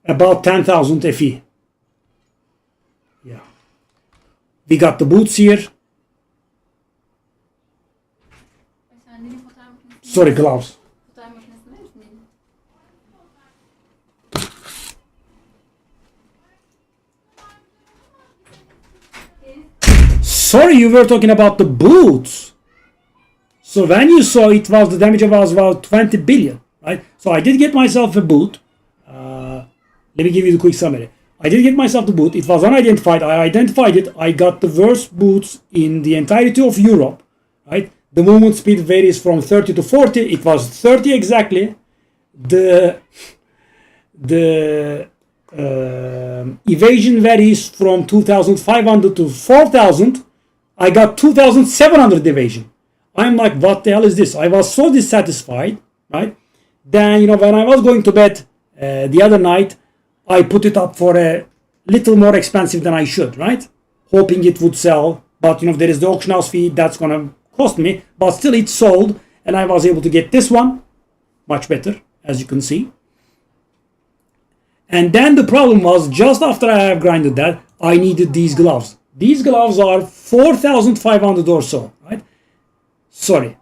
About 10,000 FE. Yeah. We got the boots here. Sorry, gloves. Sorry, you were talking about the boots. So when you saw it was the damage was about 20 billion, right? So I did get myself a boot. Let me give you the quick summary. I did get myself the boot. It was unidentified. I identified it. I got the worst boots in the entirety of Europe, right? The movement speed varies from 30 to 40. It was 30 exactly. The evasion varies from 2,500 to 4,000. I got 2,700 evasion. I'm like, what the hell is this? I was so dissatisfied, right? Then, when I was going to bed The other night, I put it up for a little more expensive than I should, right? Hoping it would sell, but there is the auction house fee that's gonna cost me, but still it sold, and I was able to get this one much better, as you can see. And then the problem was, just after I have grinded that, I needed these gloves. These gloves are 4,500 or so, right? Sorry,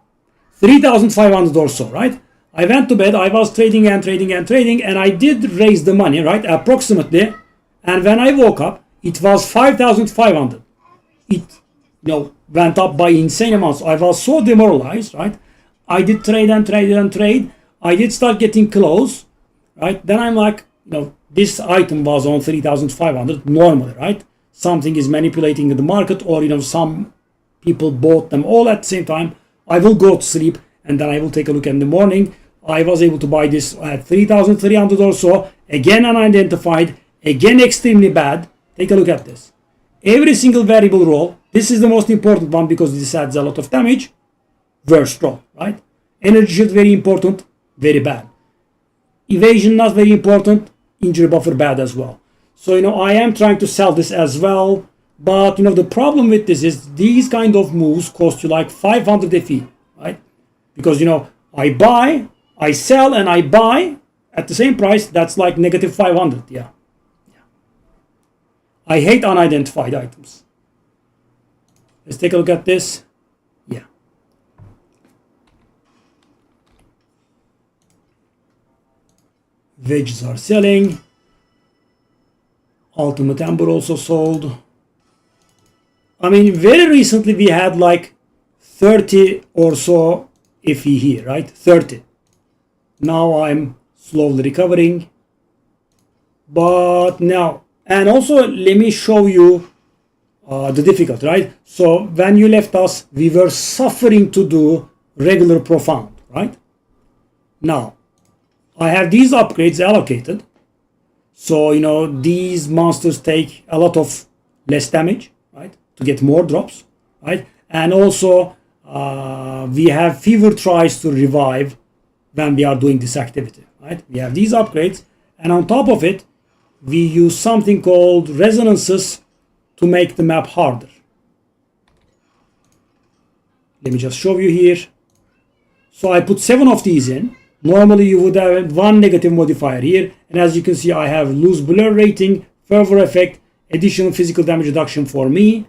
3,500 or so, right? I went to bed, I was trading and trading and trading, and I did raise the money, right, approximately. And when I woke up, it was 5,500. It went up by insane amounts. I was so demoralized, right? I did trade and trade and trade. I did start getting close, right? Then I'm like, this item was on 3,500 normally, right? Something is manipulating the market, or some people bought them all at the same time. I will go to sleep, and then I will take a look in the morning. I was able to buy this at 3,300 or so. Again unidentified. Again extremely bad. Take a look at this. Every single variable roll. This is the most important one because this adds a lot of damage. Worst roll, right? Energy shield very important. Very bad. Evasion not very important. Injury buffer bad as well. So I am trying to sell this as well. But the problem with this is these kind of moves cost you like 500 FE, right? Because I buy, I sell, and I buy at the same price. That's like negative 500. Yeah. I hate unidentified items. Let's take a look at this. Yeah. Wedges are selling. Ultimate Ember also sold. I mean, very recently we had like 30 or so FE here, right? 30. Now I'm slowly recovering. But now, and also let me show you the difficulty, right? So when you left us, we were suffering to do regular profound, right? Now, I have these upgrades allocated. So, these monsters take a lot of less damage, right? To get more drops, right? And also, we have fewer tries to revive when we are doing this activity, right? We have these upgrades, and on top of it, we use something called resonances to make the map harder. Let me just show you here. So I put 7 of these in. Normally you would have 1 negative modifier here, and as you can see I have loose blur rating, fervor effect, additional physical damage reduction for me.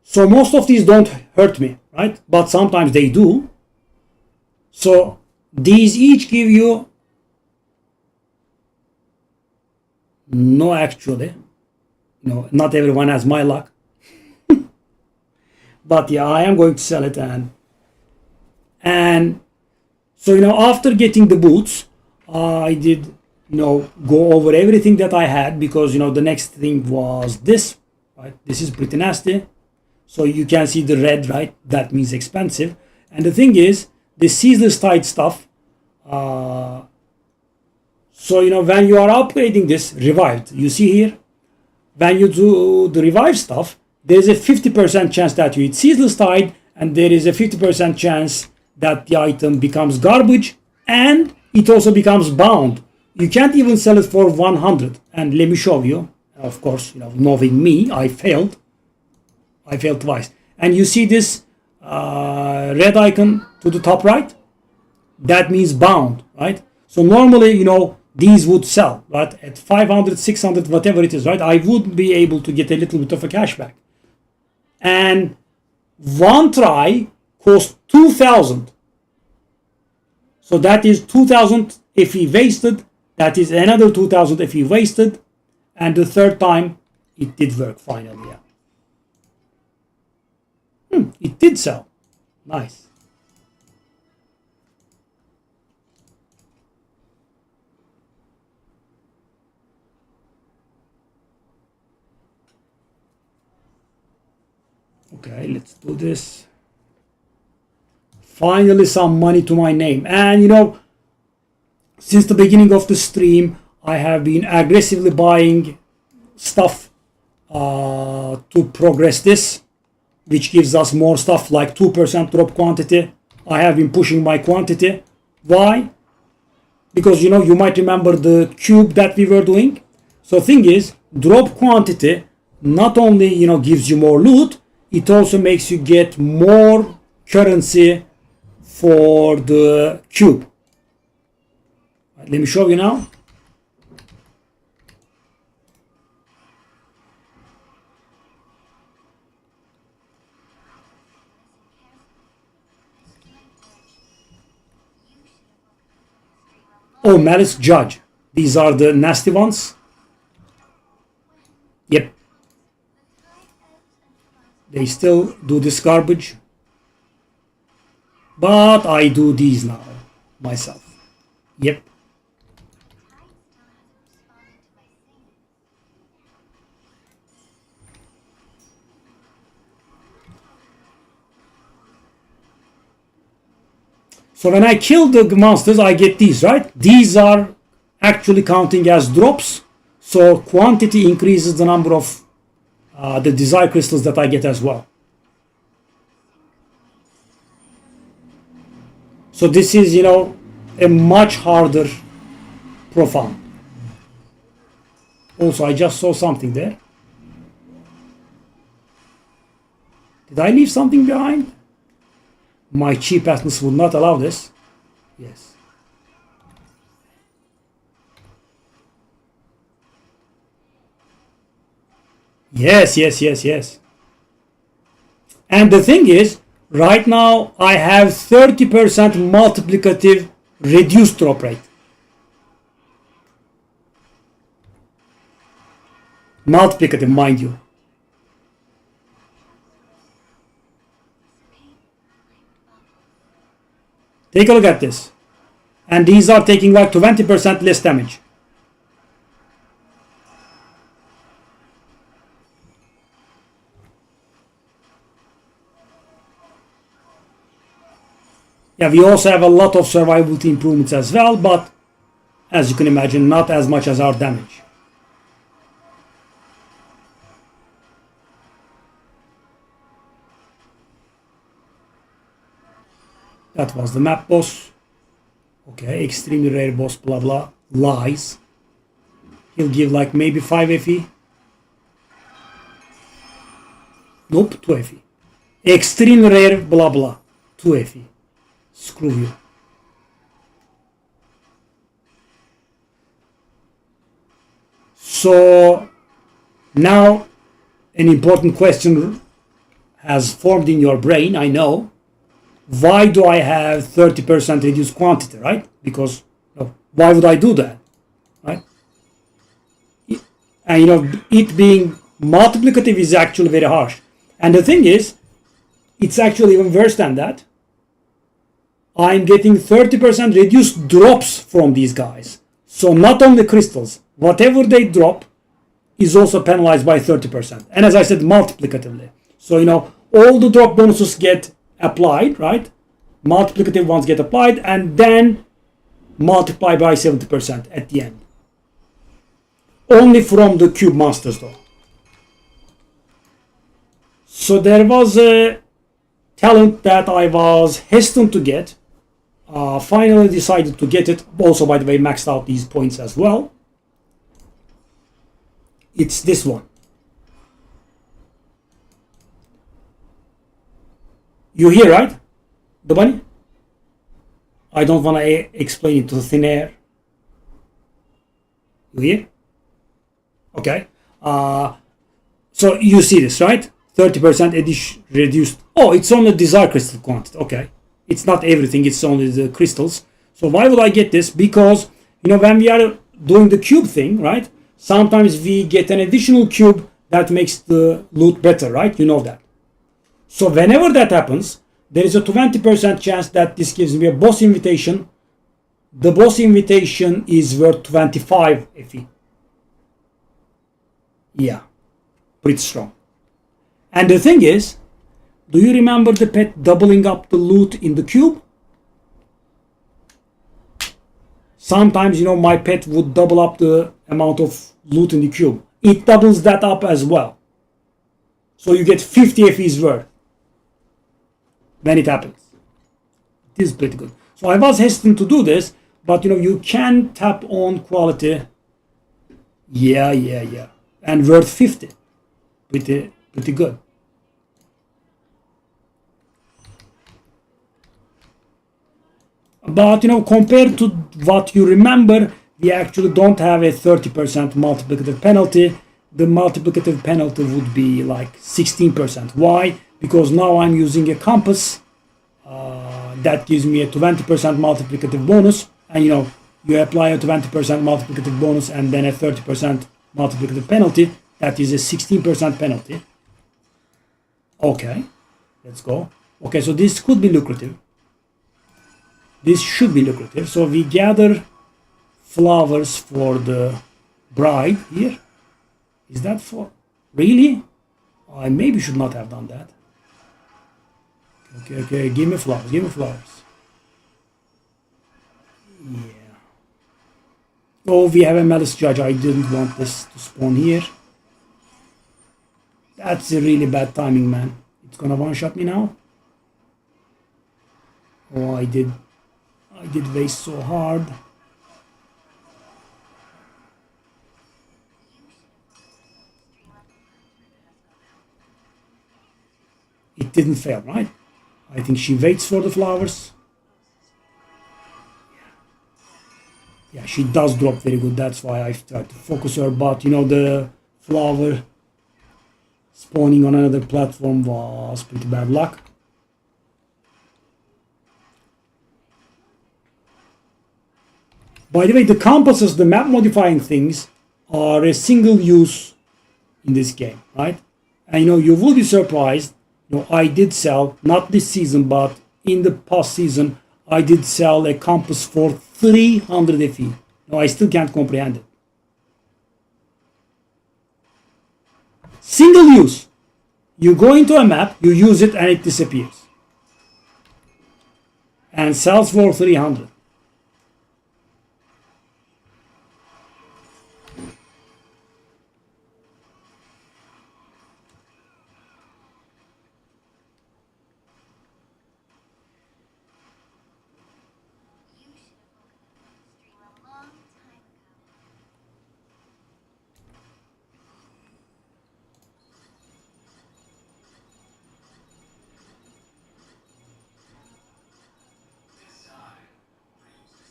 So most of these don't hurt me, right? But sometimes they do. So these each give you actually, not everyone has my luck. But yeah, I am going to sell it, and so after getting the boots, I did go over everything that I had, because the next thing was this, right? This is pretty nasty. So you can see the red, right? That means expensive. And the thing is, the ceaseless tide stuff. So when you are upgrading this revived, you see here, when you do the revive stuff, there is a 50% chance that you hit ceaseless tide, and there is a 50% chance that the item becomes garbage, and it also becomes bound. You can't even sell it for 100. And let me show you. Of course, knowing me, I failed. I failed twice. And you see this red icon to the top right? That means bound, right? So normally, these would sell, right? At 500, 600, whatever it is, right? I would be able to get a little bit of a cashback. And one try cost 2,000. So that is 2,000 FE wasted. That is another 2,000 FE wasted. And the third time, it did work finally. Yeah. It did sell. Nice. Okay, let's do this. Finally, some money to my name. And since the beginning of the stream, I have been aggressively buying stuff to progress this, which gives us more stuff like 2% drop quantity, I have been pushing my quantity. Why? Because you might remember the cube that we were doing. So thing is, drop quantity not only gives you more loot, it also makes you get more currency for the cube. Right, let me show you now. Oh, Malice Judge. These are the nasty ones. Yep. They still do this garbage. But I do these now myself. Yep. So when I kill the monsters, I get these, right? These are actually counting as drops. So quantity increases the number of the desire crystals that I get as well. So this is, a much harder profile. Also, I just saw something there. Did I leave something behind? My cheapness would not allow this. Yes. Yes. And the thing is, right now I have 30% multiplicative reduced drop rate. Multiplicative, mind you. Take a look at this. And these are taking like 20% less damage. Yeah, we also have a lot of survivability improvements as well, but as you can imagine, not as much as our damage. That was the map boss. Okay, extremely rare boss, blah blah. Lies. He'll give like maybe 5 FE. Nope, 2 FE. Extremely rare, blah blah. 2 FE. Screw you. So now an important question has formed in your brain, I know. Why do I have 30% reduced quantity, right? Because why would I do that, right? And it being multiplicative is actually very harsh. And the thing is, it's actually even worse than that. I'm getting 30% reduced drops from these guys. So not only crystals, whatever they drop is also penalized by 30%. And as I said, multiplicatively. So, all the drop bonuses get applied, right? Multiplicative ones get applied and then multiply by 70% at the end. Only from the cube monsters though. So there was a talent that I was hesitant to get. Finally decided to get it. Also, by the way, maxed out these points as well. It's this one. You hear, right? The bunny? I don't want to explain it to thin air. You hear? Okay. So you see this, right? 30% reduced. Oh, it's only desire crystal quantity. Okay. It's not everything. It's only the crystals. So why would I get this? Because, when we are doing the cube thing, right? Sometimes we get an additional cube that makes the loot better, right? You know that. So whenever that happens, there is a 20% chance that this gives me a boss invitation. The boss invitation is worth 25 FE. Yeah, pretty strong. And the thing is, do you remember the pet doubling up the loot in the cube? Sometimes, my pet would double up the amount of loot in the cube. It doubles that up as well. So you get 50 FE's worth when it happens. is pretty good. So I was hesitant to do this, but you know, you can tap on quality. Yeah. And worth 50. Pretty good. But you know, compared to what you remember, we actually don't have a 30% multiplicative penalty. The multiplicative penalty would be like 16%. Why? Because now I'm using a compass that gives me a 20% multiplicative bonus, and you know, you apply a 20% multiplicative bonus and then a 30% multiplicative penalty. That is a 16% penalty. Okay, let's go. Okay, so this could be lucrative. This should be lucrative. So we gather flowers for the bride here. Is that for really? I maybe should not have done that. Okay, give me flowers, Yeah. Oh, we have a malice judge. I didn't want this to spawn here. That's a really bad timing, man. It's gonna one-shot me now. Oh, I did waste so hard. It didn't fail, right? I think she waits for the flowers. Yeah, she does drop very good. That's why I tried to focus her. But you know, the flower spawning on another platform was pretty bad luck. By the way, the compasses, the map modifying things, are a single use in this game, right? And you know, you will be surprised. You know, I did sell, not this season, but in the past season, I did sell a compass for 300 FE. No, I still can't comprehend it. Single use. You go into a map, you use it, and it disappears. And sells for 300.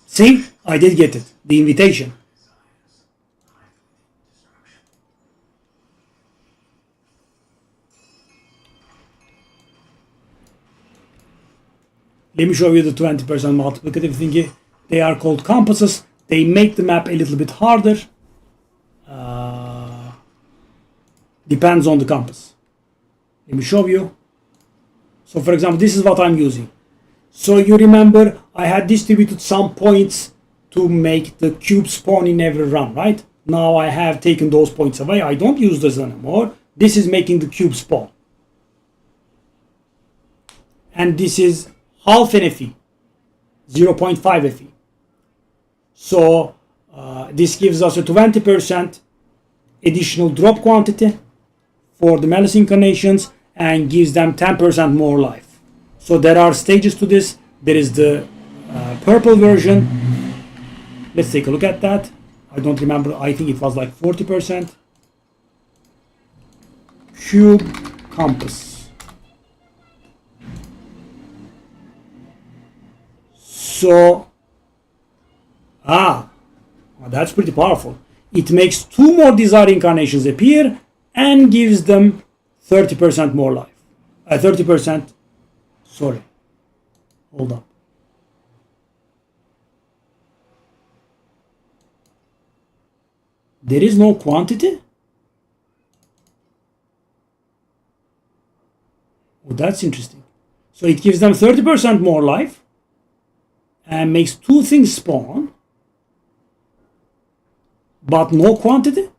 See, I did get it. The invitation. Let me show you the 20% multiplicative thingy. They are called compasses. They make the map a little bit harder. Depends on the compass. Let me show you. So for example, this is what I'm using. So you remember I had distributed some points to make the cube spawn in every run, right? Now I have taken those points away. I don't use this anymore. This is making the cube spawn. And this is half an FE, 0.5 FE. So this gives us a 20% additional drop quantity for the Malice incarnations and gives them 10% more life. So there are stages to this. There is the purple version. Let's take a look at that. I don't remember. I think it was like 40%. Cube compass. So, that's pretty powerful. It makes 2 more Desire incarnations appear and gives them 30% more life. 30%. Sorry. Hold on. There is no quantity? Oh, that's interesting. So it gives them 30% more life and makes 2 things spawn, but no quantity?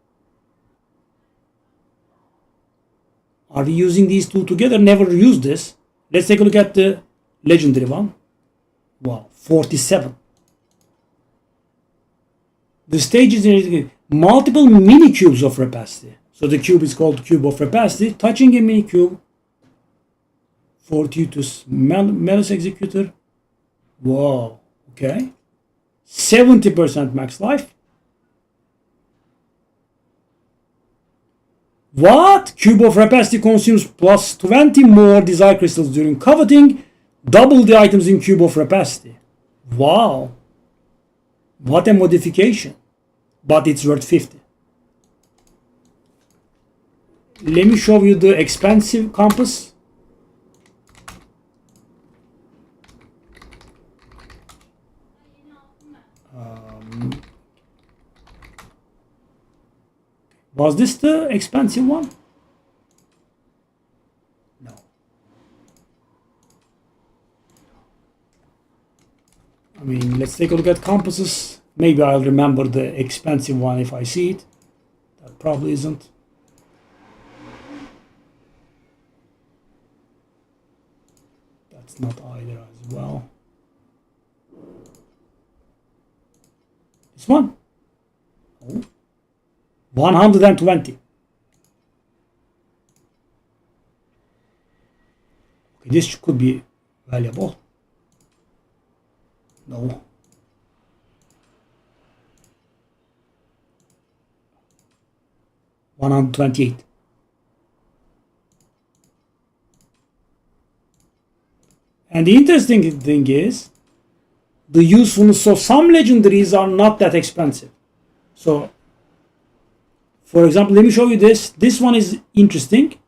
Are we using these 2 together? Never used this. Let's take a look at the legendary one. Wow, 47. The stage is multiple mini cubes of rapacity. So the cube is called cube of rapacity. Touching a mini cube, fortuitous malice executor. Whoa, okay. 70% max life. What? Cube of Rapacity consumes plus 20 more desire crystals during coveting. Double the items in Cube of Rapacity. Wow. What a modification. But it's worth 50. Let me show you the expensive compass. Was this the expensive one? No. I mean, let's take a look at compasses. Maybe I'll remember the expensive one if I see it. That probably isn't. That's not either as well. This one? Oh. 120. Okay, this could be valuable. No. $128. And the interesting thing is the usefulness. So some legendaries are not that expensive. So for example, let me show you this. This one is interesting.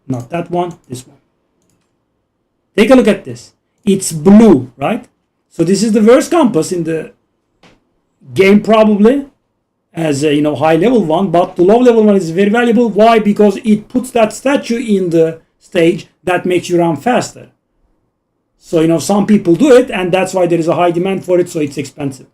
Not that one, this one. Take a look at this. It's blue, right? So this is the worst compass in the game probably as a high level one, but the low level one is very valuable. Why? Because it puts that statue in the stage that makes you run faster. So some people do it, and that's why there is a high demand for it, so it's expensive.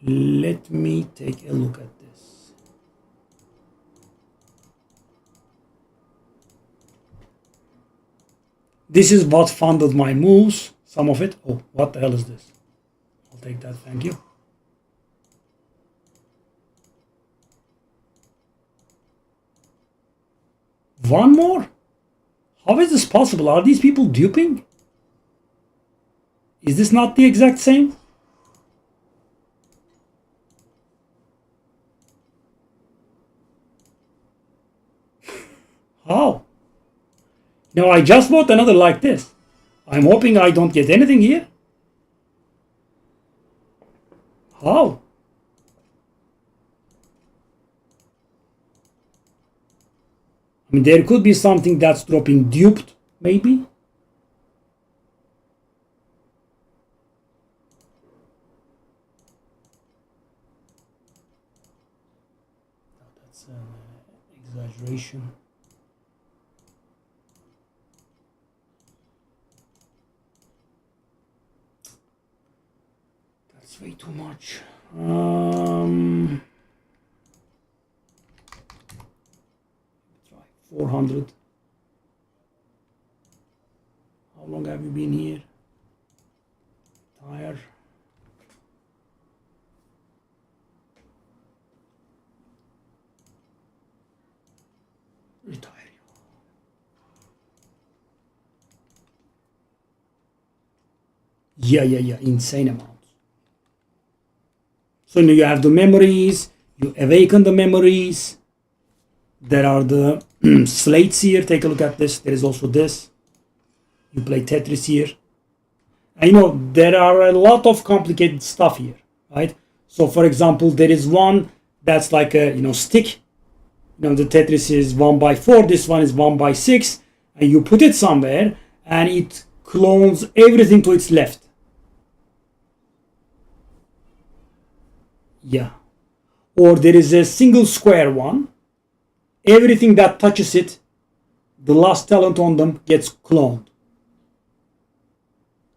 Let me take a look at this. This is what funded my moves. Some of it. Oh, what the hell is this? I'll take that, thank you. One more? How is this possible? Are these people duping? Is this not the exact same? How? Now I just bought another like this. I'm hoping I don't get anything here. How? I mean, there could be something that's dropping duped, maybe. That's an exaggeration. That's way too much. 400. How long have you been here? Tire. Retire. Yeah. Insane amounts. So now you have the memories. You awaken the memories. There are the slates here. Take a look at this. There is also this. You play Tetris here. And there are a lot of complicated stuff here, right? So for example, there is one that's like a stick. The Tetris is 1x4. This one is 1x6, and you put it somewhere, and it clones everything to its left. Yeah. Or there is a single square one. Everything that touches it, the last talent on them gets cloned.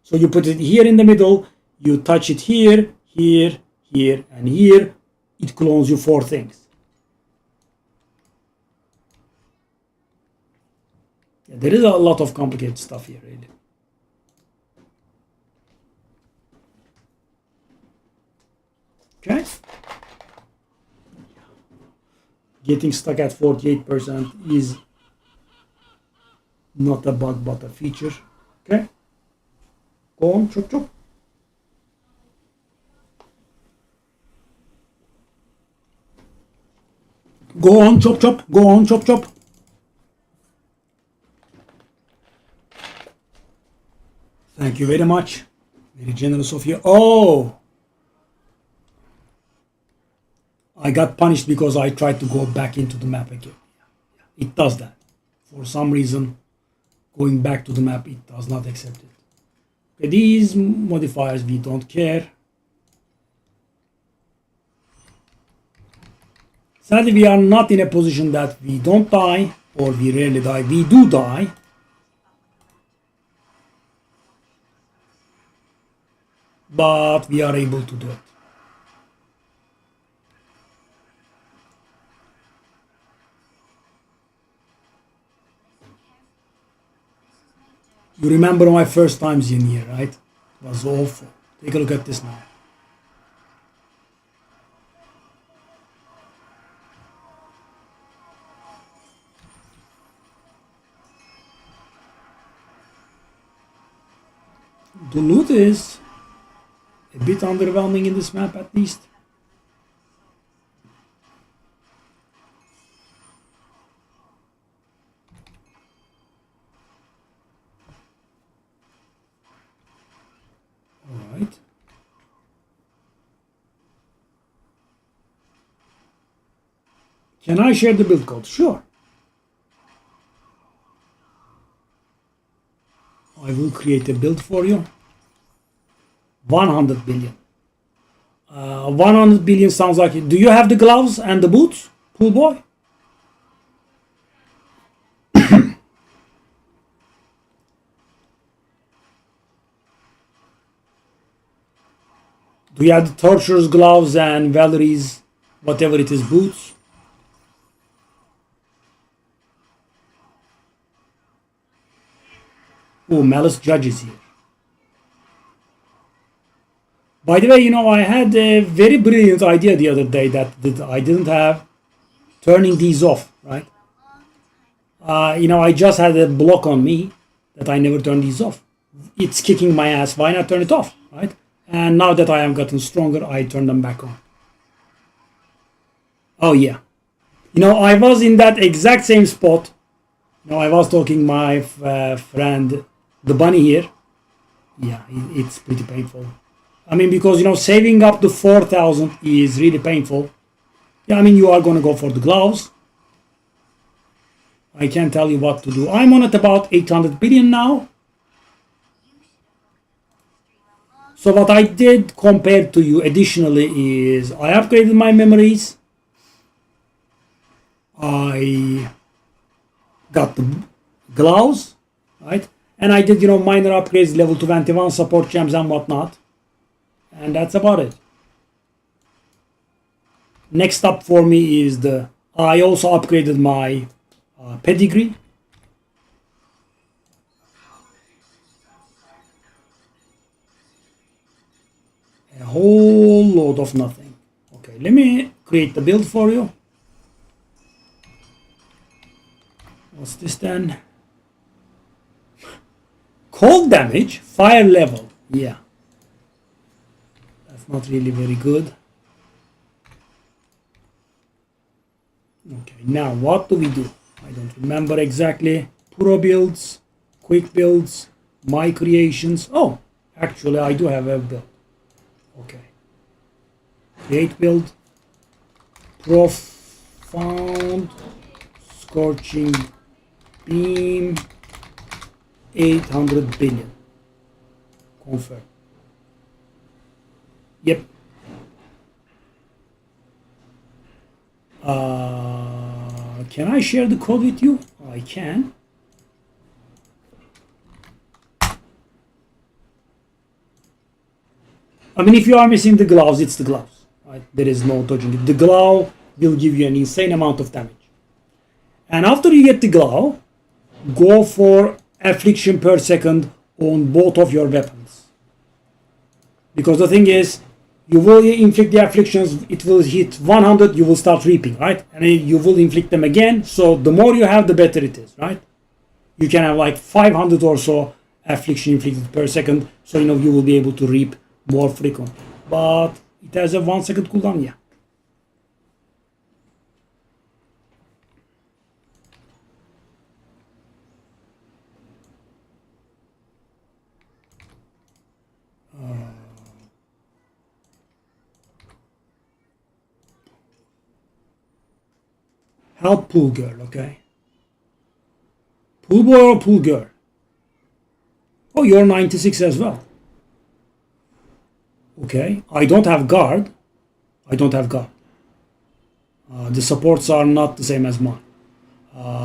So you put it here in the middle, you touch it here, here, here, and here. It clones you 4 things. Yeah, there is a lot of complicated stuff here, really. Getting stuck at 48% is not a bug but a feature. Okay, go on, chop chop. Go on, chop chop. Go on, chop chop. Thank you very much. Very generous of you. Oh, I got punished because I tried to go back into the map again. It does that. For some reason, going back to the map, it does not accept it. Okay, these modifiers, we don't care. Sadly, we are not in a position that we don't die, or we rarely die. We do die. But we are able to do it. You remember my first times in here, right? It was awful. Take a look at this now. The loot is a bit underwhelming in this map, at least. All right. Can I share the build code? Sure. I will create a build for you. 100 billion. 100 billion sounds like it. Do you have the gloves and the boots, pool boy? Do you have the torturer's gloves and Valerie's, whatever it is, boots? Oh, Malice Judge is here. By the way, you know, I had a very brilliant idea the other day that I didn't have turning these off, right? You know, I just had a block on me that I never turned these off. It's kicking my ass. Why not turn it off, right? And now that I have gotten stronger, I turn them back on. Oh, yeah. You know, I was in that exact same spot. You know, I was talking my friend, the bunny here. Yeah, it's pretty painful. I mean, because, you know, saving up to 4,000 is really painful. Yeah, I mean, you are going to go for the gloves. I can't tell you what to do. I'm on at about 800 billion now. So what I did compared to you additionally is I upgraded my memories. I got the gloves, right? And I did, you know, minor upgrades, level 21 support gems and whatnot. And that's about it. Next up for me is I also upgraded my pedigree. A whole load of nothing. Okay, let me create the build for you. What's this then? Cold damage, fire level. Yeah. That's not really very good. Okay, now what do we do? I don't remember exactly. Pro builds, quick builds, my creations. Oh, actually I do have a build. Okay. Create build. Profound. Scorching beam. 800 billion. Confirm. Yep. Can I share the code with you? I can. I mean, if you are missing the gloves, it's the gloves. Right? There is no dodging it. The glove will give you an insane amount of damage. And after you get the glove, go for affliction per second on both of your weapons. Because the thing is, You will inflict the afflictions, it will hit 100, you will start reaping, right? And then you will inflict them again. So the more you have, the better it is, right? You can have like 500 or so affliction inflicted per second. So, you know, you will be able to reap more frequently. But it has a 1 second cooldown, yeah. Help pool girl, okay? Pool boy or pool girl? Oh, you're 96 as well. Okay, I don't have guard. I don't have guard. The supports are not the same as mine.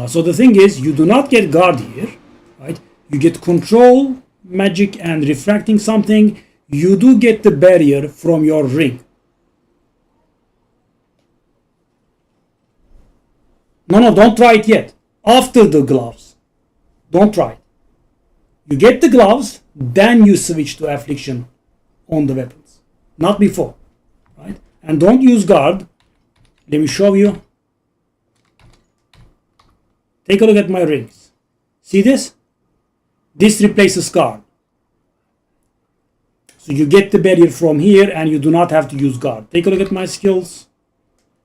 So the thing is, you do not get guard here, right? You get control, magic, and refracting something. You do get the barrier from your ring. No, don't try it yet. After the gloves. Don't try it. You get the gloves, then you switch to affliction on the weapons. Not before. Right? And don't use guard. Let me show you. Take a look at my rings. See this? This replaces guard. So you get the barrier from here and you do not have to use guard. Take a look at my skills.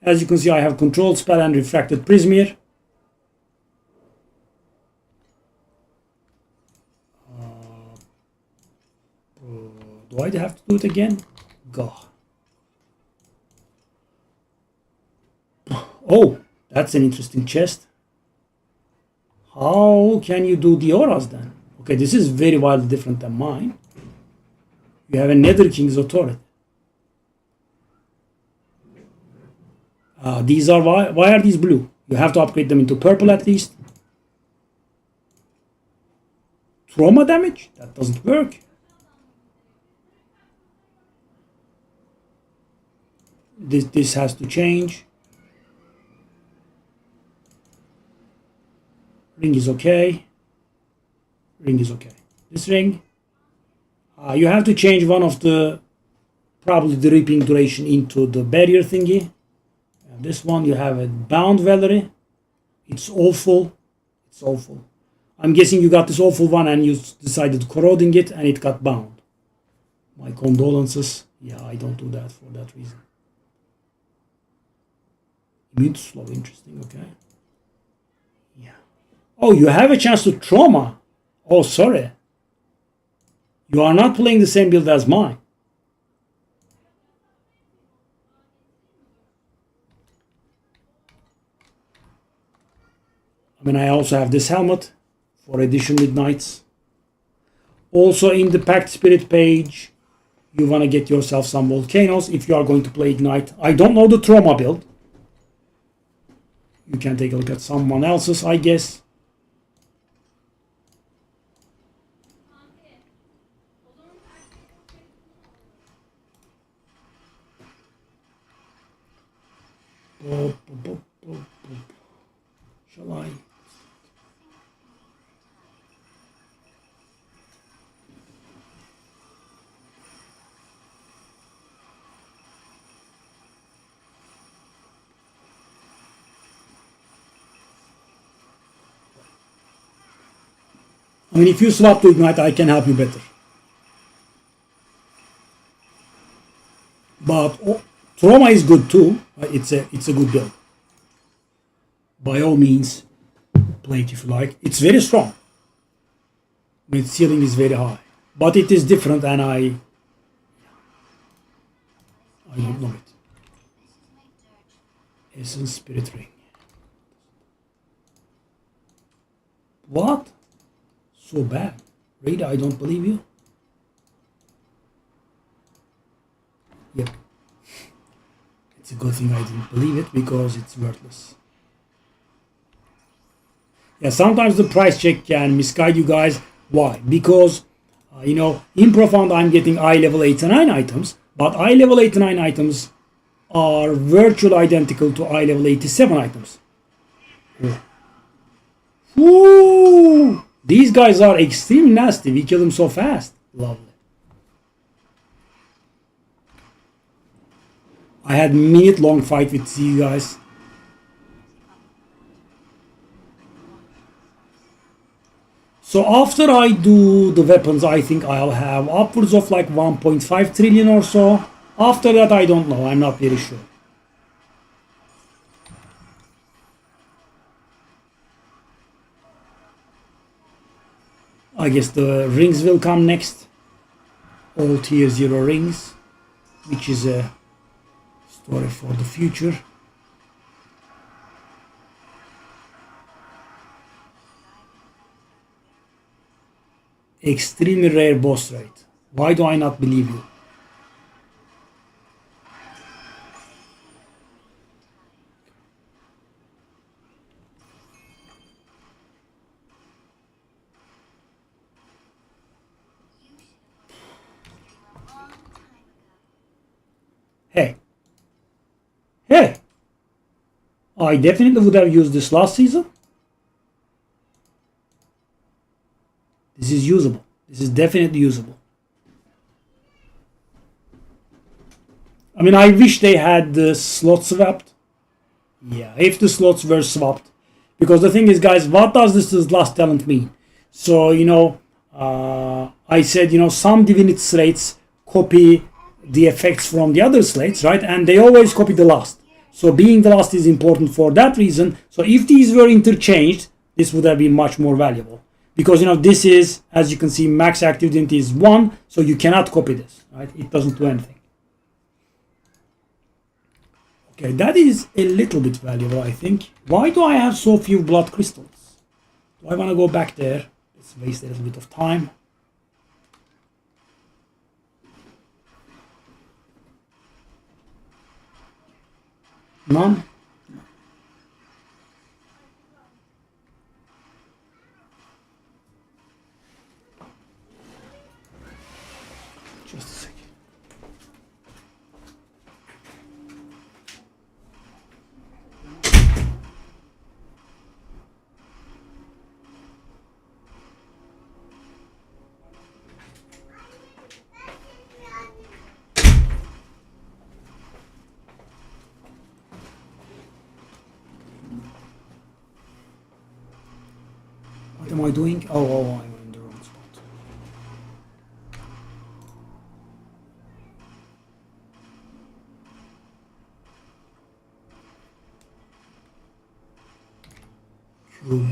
As you can see, I have control spell and refracted prism here. Do I have to do it again? God. Oh, that's an interesting chest. How can you do the auras then? Okay, this is very wildly different than mine. You have a Nether King's authority. These are why are these blue? You have to upgrade them into purple at least. Trauma damage? That doesn't work. This has to change. Ring is okay. Ring is okay. This ring, you have to change one of the, probably the reaping duration into the barrier thingy. And this one you have a bound Valerie. It's awful. It's awful. I'm guessing you got this awful one and you decided corroding it and it got bound. My condolences. Yeah, I don't do that for that reason. Immune to slow, interesting, okay. Yeah. Oh, you have a chance to trauma. Oh, sorry. You are not playing the same build as mine. I mean, I also have this helmet for Edition Midnights. Also in the Pact Spirit page, you want to get yourself some volcanoes if you are going to play Ignite. I don't know the trauma build. You can take a look at someone else's, I guess. Shall I? I mean, if you swap to Ignite, I can help you better. But Trauma is good too. It's a good build. By all means, play it if you like. It's very strong. Its ceiling is very high, but it is different, and I don't know it. Essence Spirit Ring. What? So bad. Rita, I don't believe you. Yep. It's a good thing I didn't believe it because it's worthless. Yeah, sometimes the price check can misguide you guys. Why? Because, in Profound I'm getting eye level 89 items, but eye level 89 items are virtually identical to eye level 87 items. Woo! These guys are extremely nasty. We kill them so fast. Lovely. I had minute-long fight with you guys. So after I do the weapons, I think I'll have upwards of like 1.5 trillion or so. After that, I don't know. I'm not very sure. I guess the rings will come next. All tier 0 rings, which is a story for the future. Extremely rare boss rate. Why do I not believe you? Hey. Hey! I definitely would have used this last season. This is usable. This is definitely usable. I mean, I wish they had the slot swapped. Yeah, if the slots were swapped. Because the thing is, guys, what does this last talent mean? So, I said, some divinity slates copy the effects from the other slates, right? And they always copy the last. So being the last is important for that reason. So if these were interchanged, this would have been much more valuable. Because, this is, as you can see, max active divinity is 1. So you cannot copy this, right? It doesn't do anything. Okay, that is a little bit valuable, I think. Why do I have so few blood crystals? Do I want to go back there? Let's waste a little bit of time. None? Just a second. What am I doing? Oh, I'm in the wrong spot. Cool.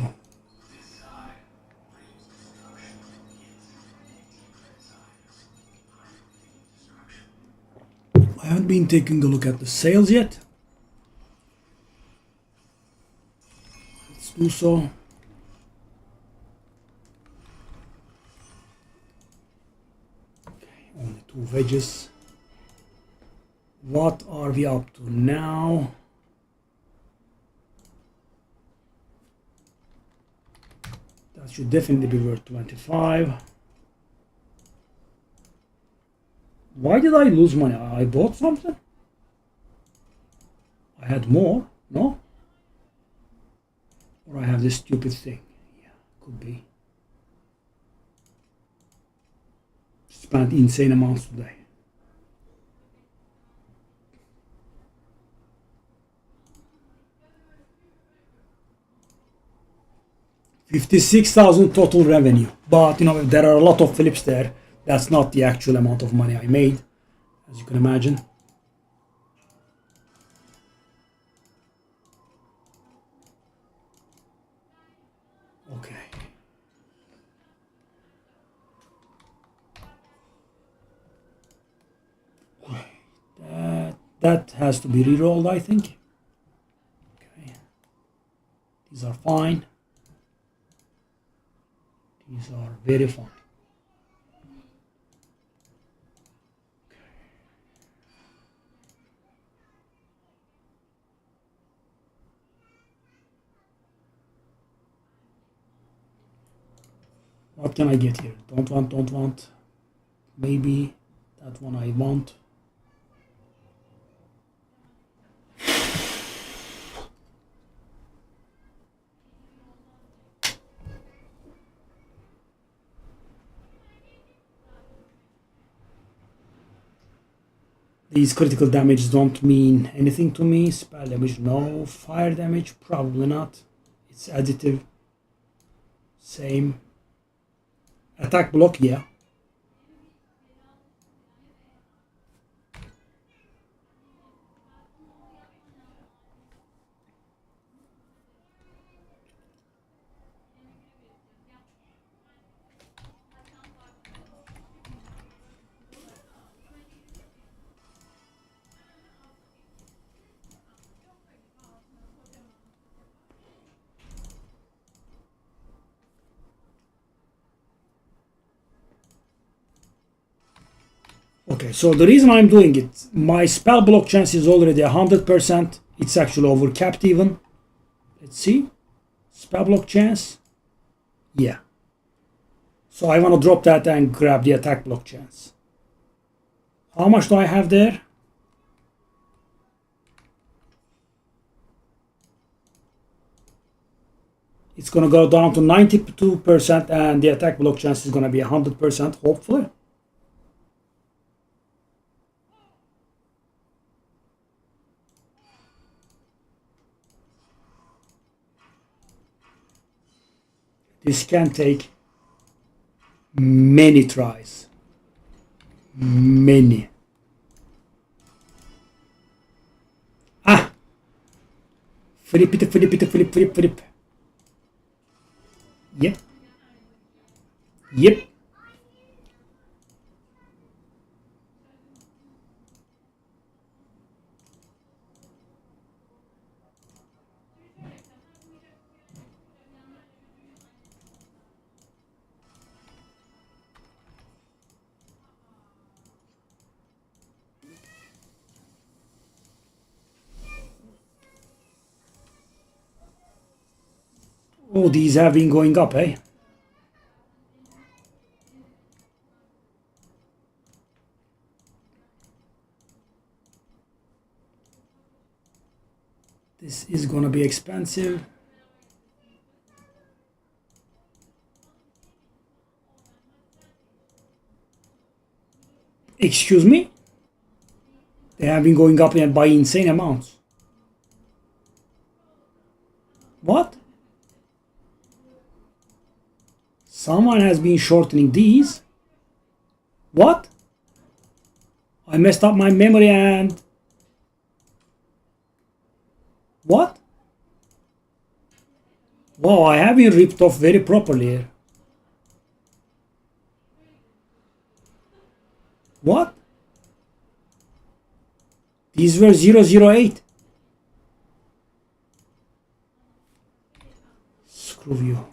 I haven't been taking a look at the sales yet. Let's do so. Only 2 wedges. What are we up to now? That should definitely be worth 25. Why did I lose money? I bought something? I had more, no? Or I have this stupid thing. Yeah, could be. Spent insane amounts today. $56,000 total revenue. But there are a lot of flips there. That's not the actual amount of money I made, as you can imagine. Okay. That has to be re-rolled, I think. Okay. These are fine. These are very fine. What can I get here? Don't want. Maybe that one I want. These critical damage don't mean anything to me. Spell damage, no. Fire damage, probably not. It's additive. Same. Attack block, yeah. Okay, so the reason I'm doing it, my spell block chance is already 100%. It's actually over capped even. Let's see. Spell block chance. Yeah. So I want to drop that and grab the attack block chance. How much do I have there? It's going to go down to 92% and the attack block chance is going to be 100%, hopefully. This can take many tries. Many. Ah! Flip it, flip it, flip, flip, flip. Yep. Yep. Oh, these have been going up, eh? This is gonna be expensive. Excuse me? They have been going up by insane amounts. What? Someone has been shortening these. What? I messed up my memory and... What? Wow, I have been ripped off very properly here. What? These were 008. Screw you.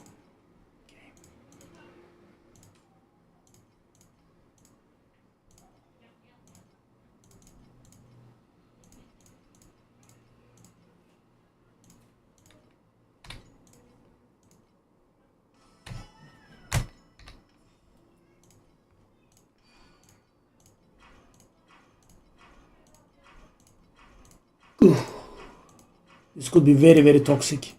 This could be very, very toxic.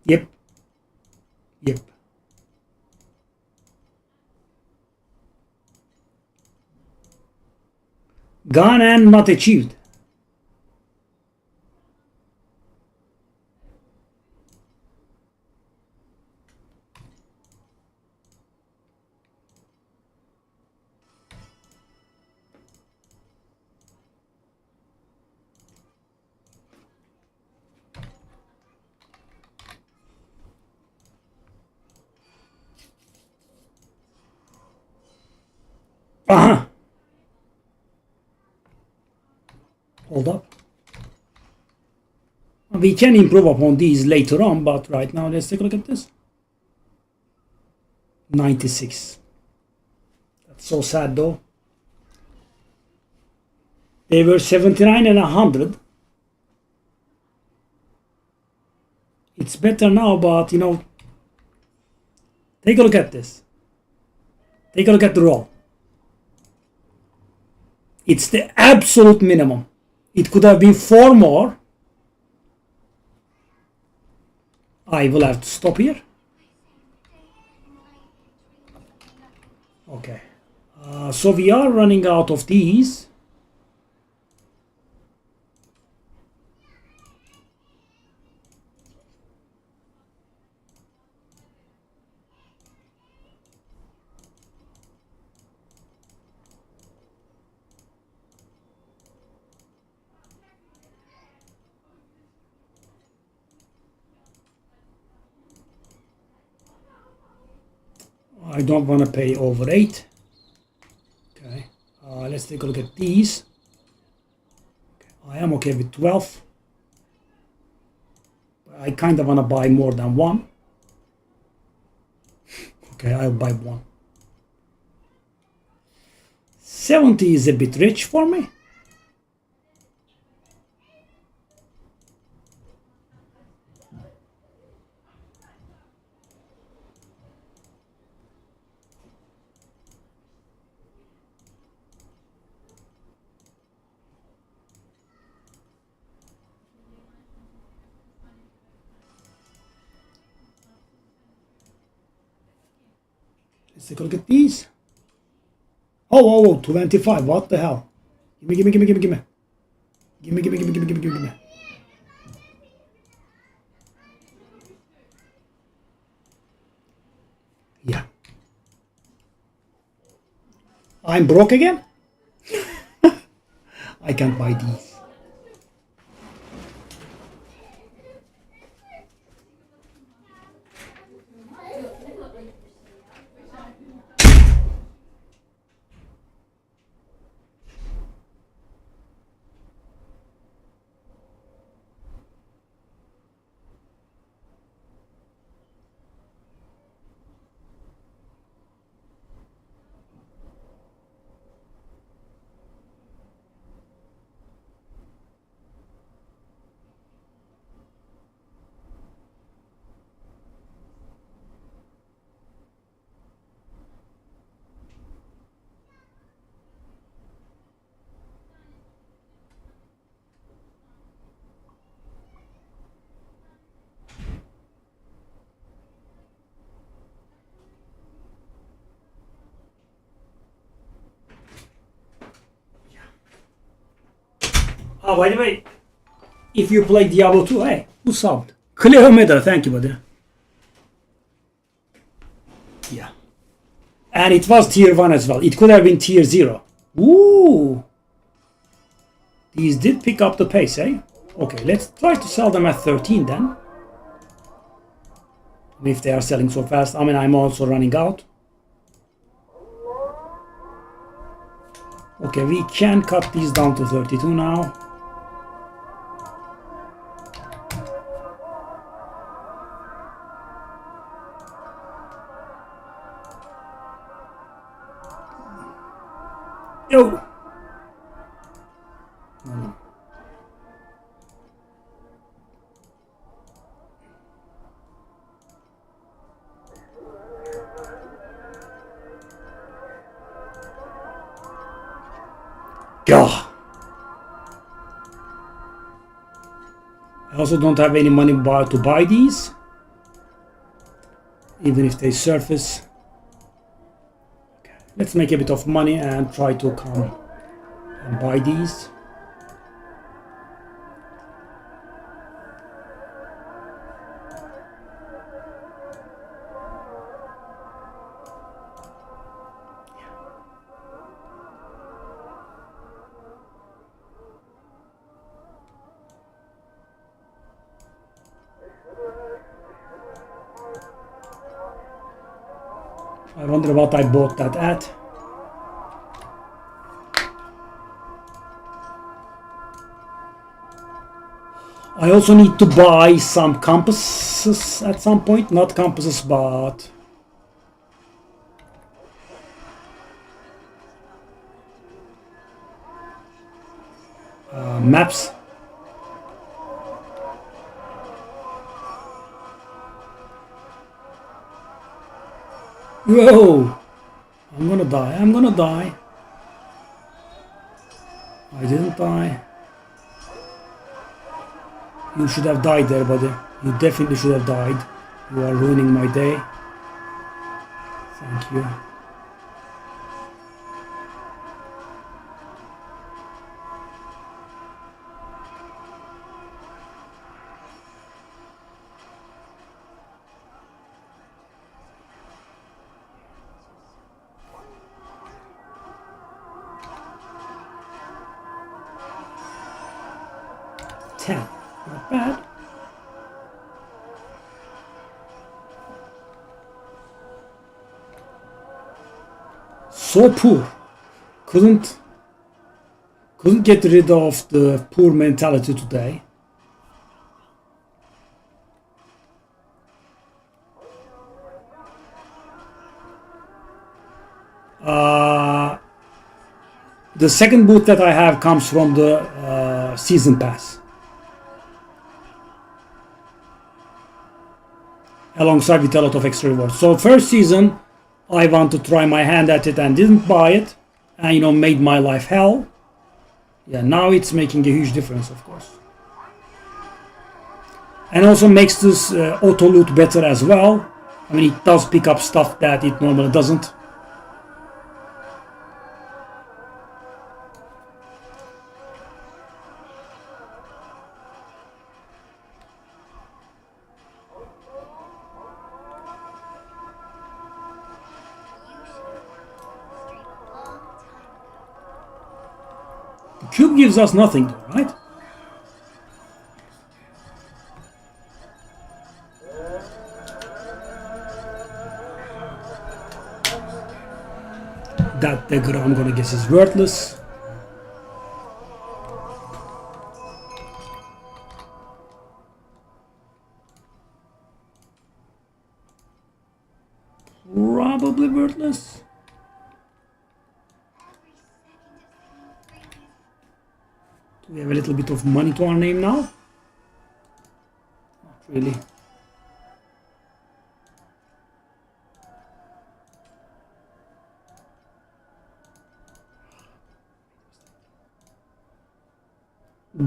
Yep. Yep. Gone and not achieved. Uh-huh. Hold up. We can improve upon these later on, but right now let's take a look at this. 96. That's so sad though. They were 79 and 100. It's better now, but you know, take a look at this. Take a look at the roll. It's the absolute minimum. It could have been 4 more. I will have to stop here. Okay. So we are running out of these. I don't want to pay over 8. Okay, let's take a look at these. Okay, I am okay with 12. I kind of want to buy more than 1. Okay, I'll buy 1. 70 is a bit rich for me. Let's take a look at these. Oh, 25. What the hell? Gimme. Gimme. Yeah. I'm broke again? I can't buy these. Oh, by the way, if you play Diablo 2, hey, who subbed? Clear medal, thank you, buddy. Yeah. And it was tier 1 as well. It could have been tier 0. Ooh. These did pick up the pace, eh? Okay, let's try to sell them at 13 then. If they are selling so fast. I mean, I'm also running out. Okay, we can cut these down to 32 now. Yo! God. I also don't have any money to buy these, even if they surface. Okay. Let's make a bit of money and try to come and buy these. I wonder what I bought that at. I also need to buy some compasses at some point. Not compasses, but maps. Whoa! I'm gonna die. I'm gonna die. I didn't die. You should have died there, buddy. You definitely should have died. You are ruining my day. Thank you. Not bad. So poor. Couldn't get rid of the poor mentality today. The second boot that I have comes from the season pass, alongside with a lot of extra rewards. So first season, I want to try my hand at it and didn't buy it, and made my life hell. Yeah, now it's making a huge difference, of course, and also makes this auto loot better as well. I mean, it does pick up stuff that it normally doesn't. Cube gives us nothing though, right? That dagger, I'm gonna guess, is worthless. Probably worthless. We have a little bit of money to our name now. Not really.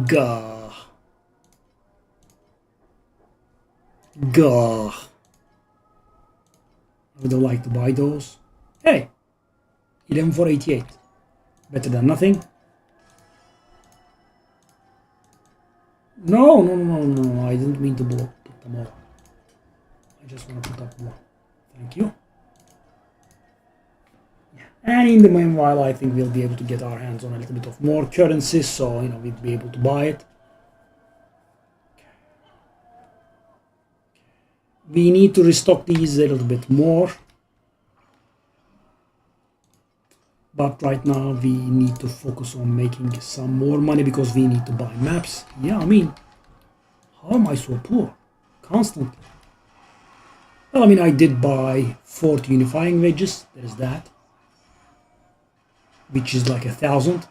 Gah. Gah. I would have liked to buy those. Hey, 11 for 88. Better than nothing. No, I didn't mean to put them all. I just want to put up one. Thank you. Yeah. And in the meanwhile, I think we'll be able to get our hands on a little bit of more currency, so we'll be able to buy it. We need to restock these a little bit more. But right now we need to focus on making some more money because we need to buy maps. Yeah, I mean, how am I so poor? Constantly. Well, I mean, I did buy 40 unifying wedges. There's that. Which is like 1,000.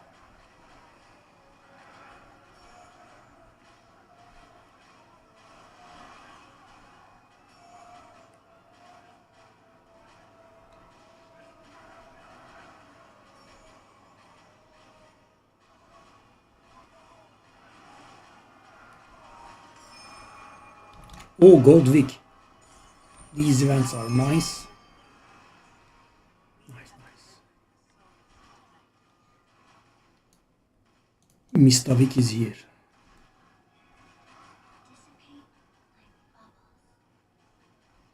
Oh, Gold Week. These events are nice. Nice. Mistavik is here. Dissipate like bubbles.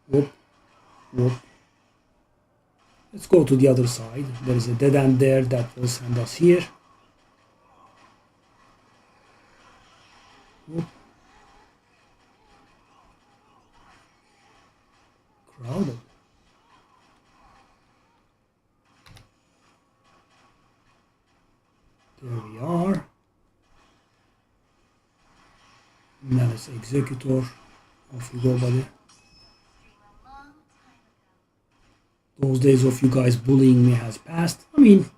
Whoop, whoop. Let's go to the other side. There is a dead end there that will send us here. Whoop. Crowded. There we are. Malice Executor. Off you go, buddy. Stream a long time ago. Those days of you guys bullying me has passed. I mean,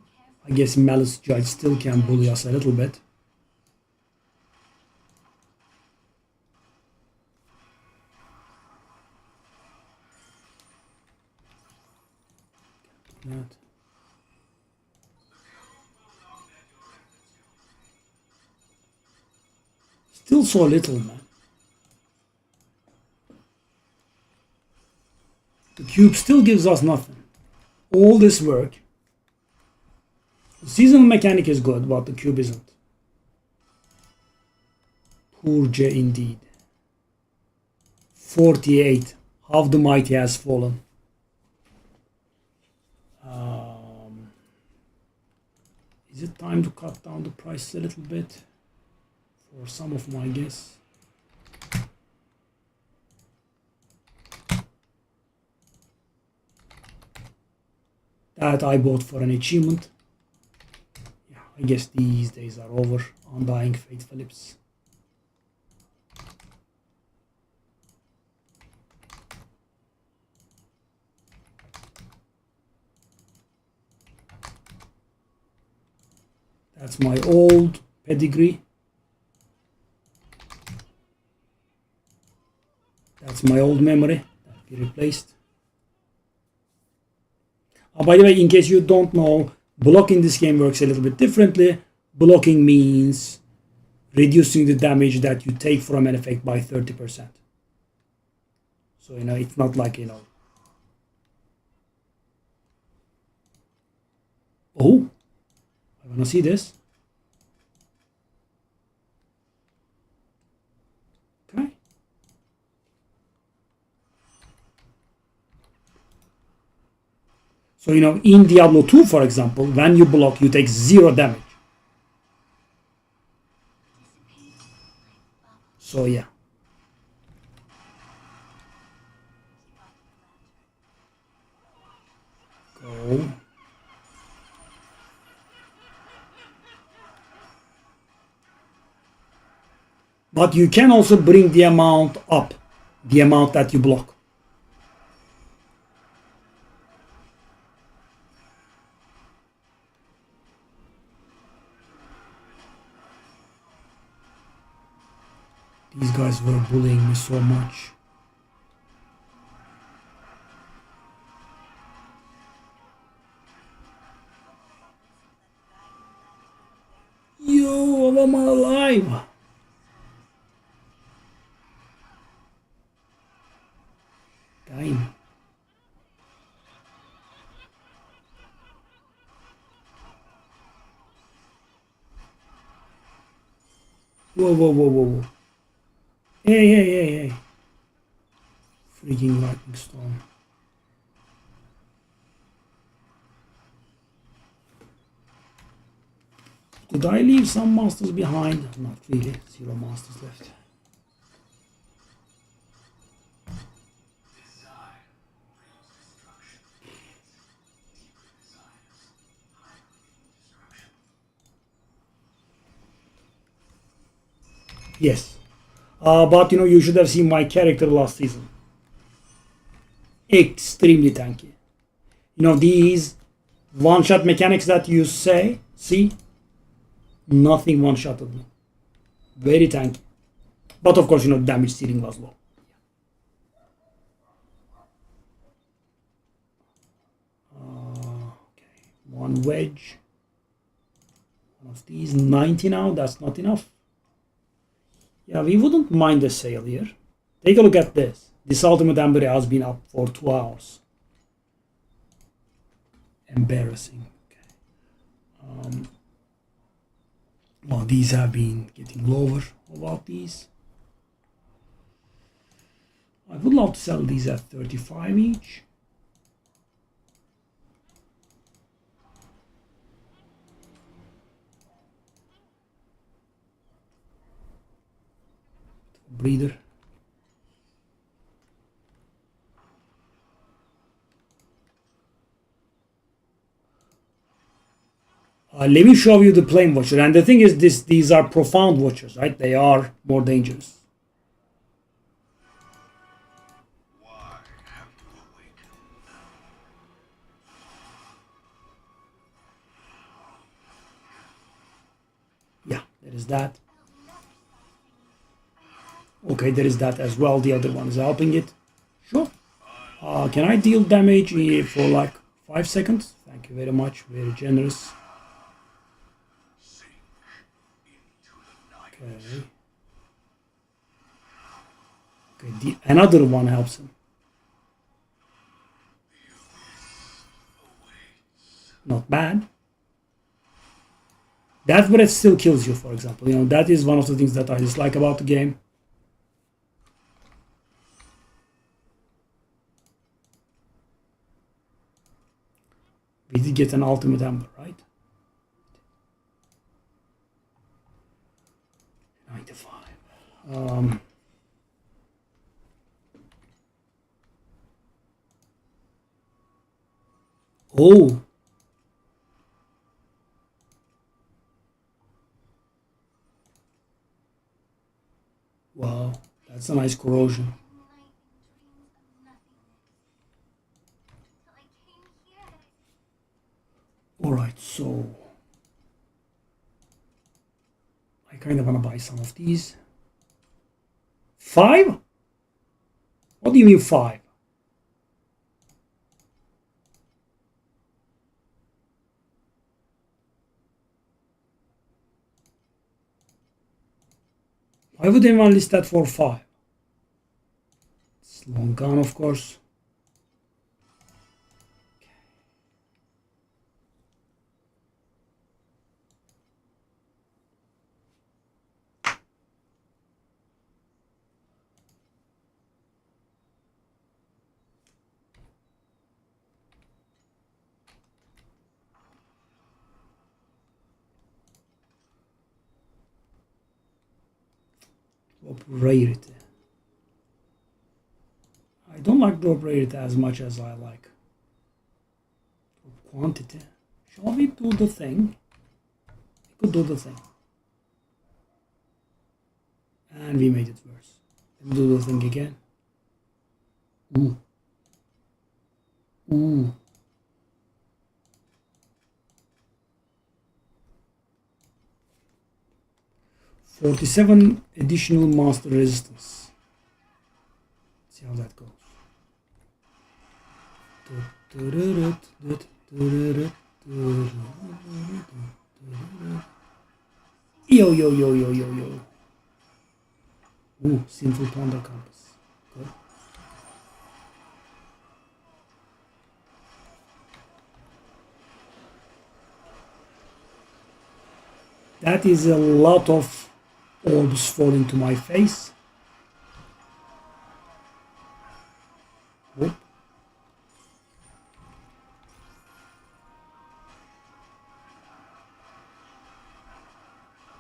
I guess Malice Judge still can bully us a little bit. That. Still so little, man. The cube still gives us nothing. All this work. The seasonal mechanic is good, but the cube isn't. Poor J indeed. 48. How the mighty has fallen. Is it time to cut down the price a little bit for some of my guess? That I bought for an achievement. Yeah, I guess these days are over. Undying Fate Phillips. That's my old pedigree. That's my old memory that we replaced. By the way, in case you don't know, blocking this game works a little bit differently. Blocking means reducing the damage that you take from an effect by 30%. So, it's not like, Oh, I want to see this. Okay. So, in Diablo 2, for example, when you block, you take 0 damage. So, yeah. Go. But you can also bring the amount up, the amount that you block. These guys were bullying me so much. Yo, I'm alive. Damn. Whoa, whoa, whoa, whoa, whoa. Hey. Freaking lightning storm. Could I leave some monsters behind? Not really. 0 monsters left. Yes. But you should have seen my character last season. Extremely tanky. These one-shot mechanics that you see, nothing one-shotted me. Very tanky. But of course, damage ceiling was low. Okay, one wedge. One of these, 90 now, that's not enough. Yeah, we wouldn't mind a sale here. Take a look at this. This Ultimate Ember has been up for 2 hours. Embarrassing. Okay. Well, these have been getting lower. About these, I would love to sell these at 35 each. Breeder. Let me show you the plain watcher. And the thing is, these are profound watchers, right? They are more dangerous. Why have you awakened? Yeah, there is that. Okay, there is that as well. The other one is helping it. Sure. Can I deal damage for like 5 seconds? Thank you very much. Very generous. Sink into the night. Okay. Okay, another one helps him. Not bad. That's but it still kills you, for example. You know, that is one of the things that I dislike about the game. We did get an ultimate ember, right? 95. Oh. Wow, that's a nice corrosion. Night in dreams of nothingness. Till I came here and Alright, so I kind of want to buy some of these. 5? What do you mean 5? Why would anyone list that for 5? It's long gone, of course. Drop rarity. I don't like drop rarity as much as I like drop quantity. Shall we do the thing? We could do the thing. And we made it worse. Let's do the thing again. Ooh. Ooh. $47 additional monster resistance. Let's see how that goes. Yo, yo, yo, yo, yo, yo. Ooh, Sinful Ponder Compass. Good. That is a lot of orbs falling to my face. Whoop.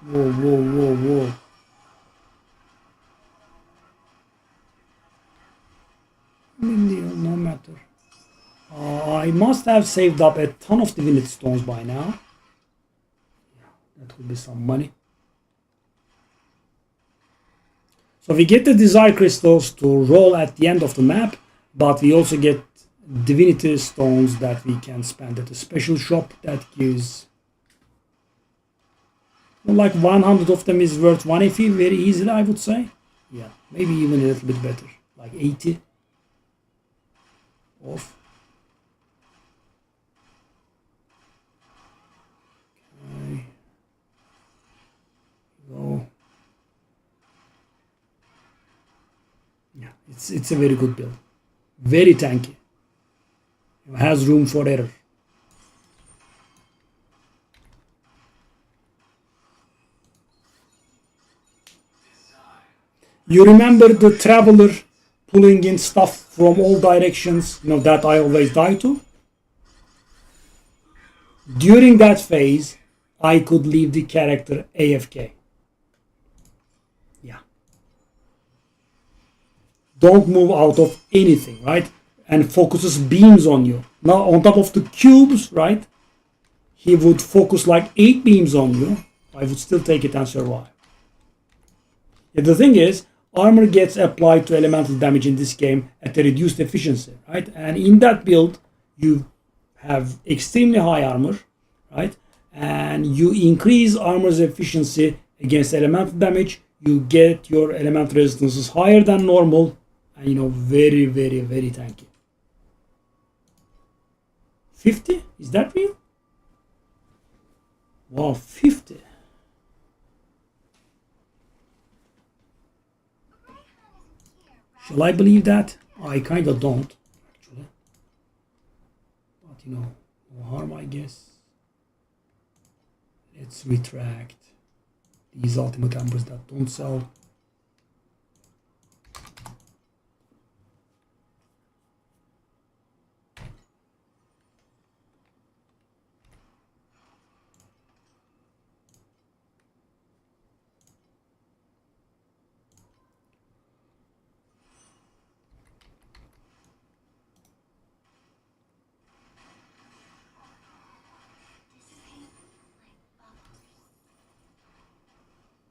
Whoa, whoa, whoa, whoa. No matter. I must have saved up a ton of divinity stones by now. That would be some money. So we get the desire crystals to roll at the end of the map, but we also get divinity stones that we can spend at a special shop that gives, well, like 100 of them is worth 1 FE very easily, I would say. Yeah, maybe even a little bit better, like 80 off. Okay. Go. Yeah, it's a very good build. Very tanky. It has room for error. You remember the traveler pulling in stuff from all directions, that I always die to? During that phase, I could leave the character AFK. Yeah. Don't move out of anything, right? And focuses beams on you. Now, on top of the cubes, right? He would focus like 8 beams on you. I would still take it and survive. Yeah, the thing is, armor gets applied to elemental damage in this game at a reduced efficiency, right? And in that build, you have extremely high armor, right? And you increase armor's efficiency against elemental damage. You get your elemental resistances higher than normal, and very, very, very tanky. 50? Is that real? Wow, 50. Shall I believe that? I kind of don't, actually. But, no harm, I guess. Let's retract these ultimate embers that don't sell.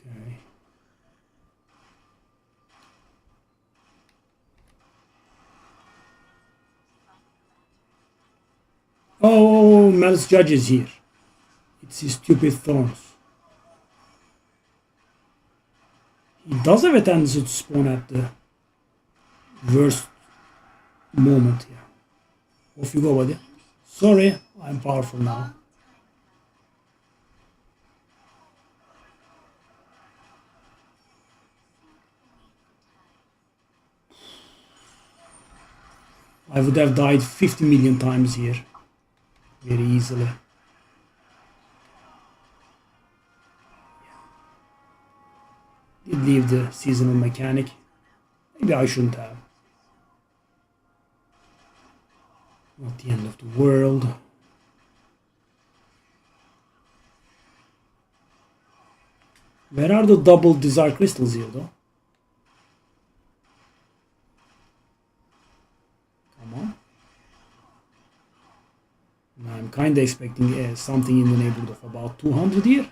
Okay. Oh, Mel's judge is here. It's his stupid thorns. He does have a tendency to spawn at the worst moment here. Off you go, buddy. Sorry, I'm powerful now. I would have died 50 million times here. Very easily. Did leave the seasonal mechanic. Maybe I shouldn't have. Not the end of the world. Where are the double desire crystals here, though? Come on. I'm kind of expecting something in the neighborhood of about 200 here.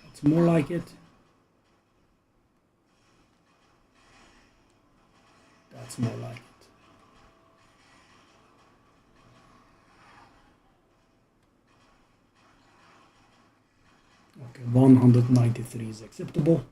That's more like it. That's more like it. Okay, 193 is acceptable.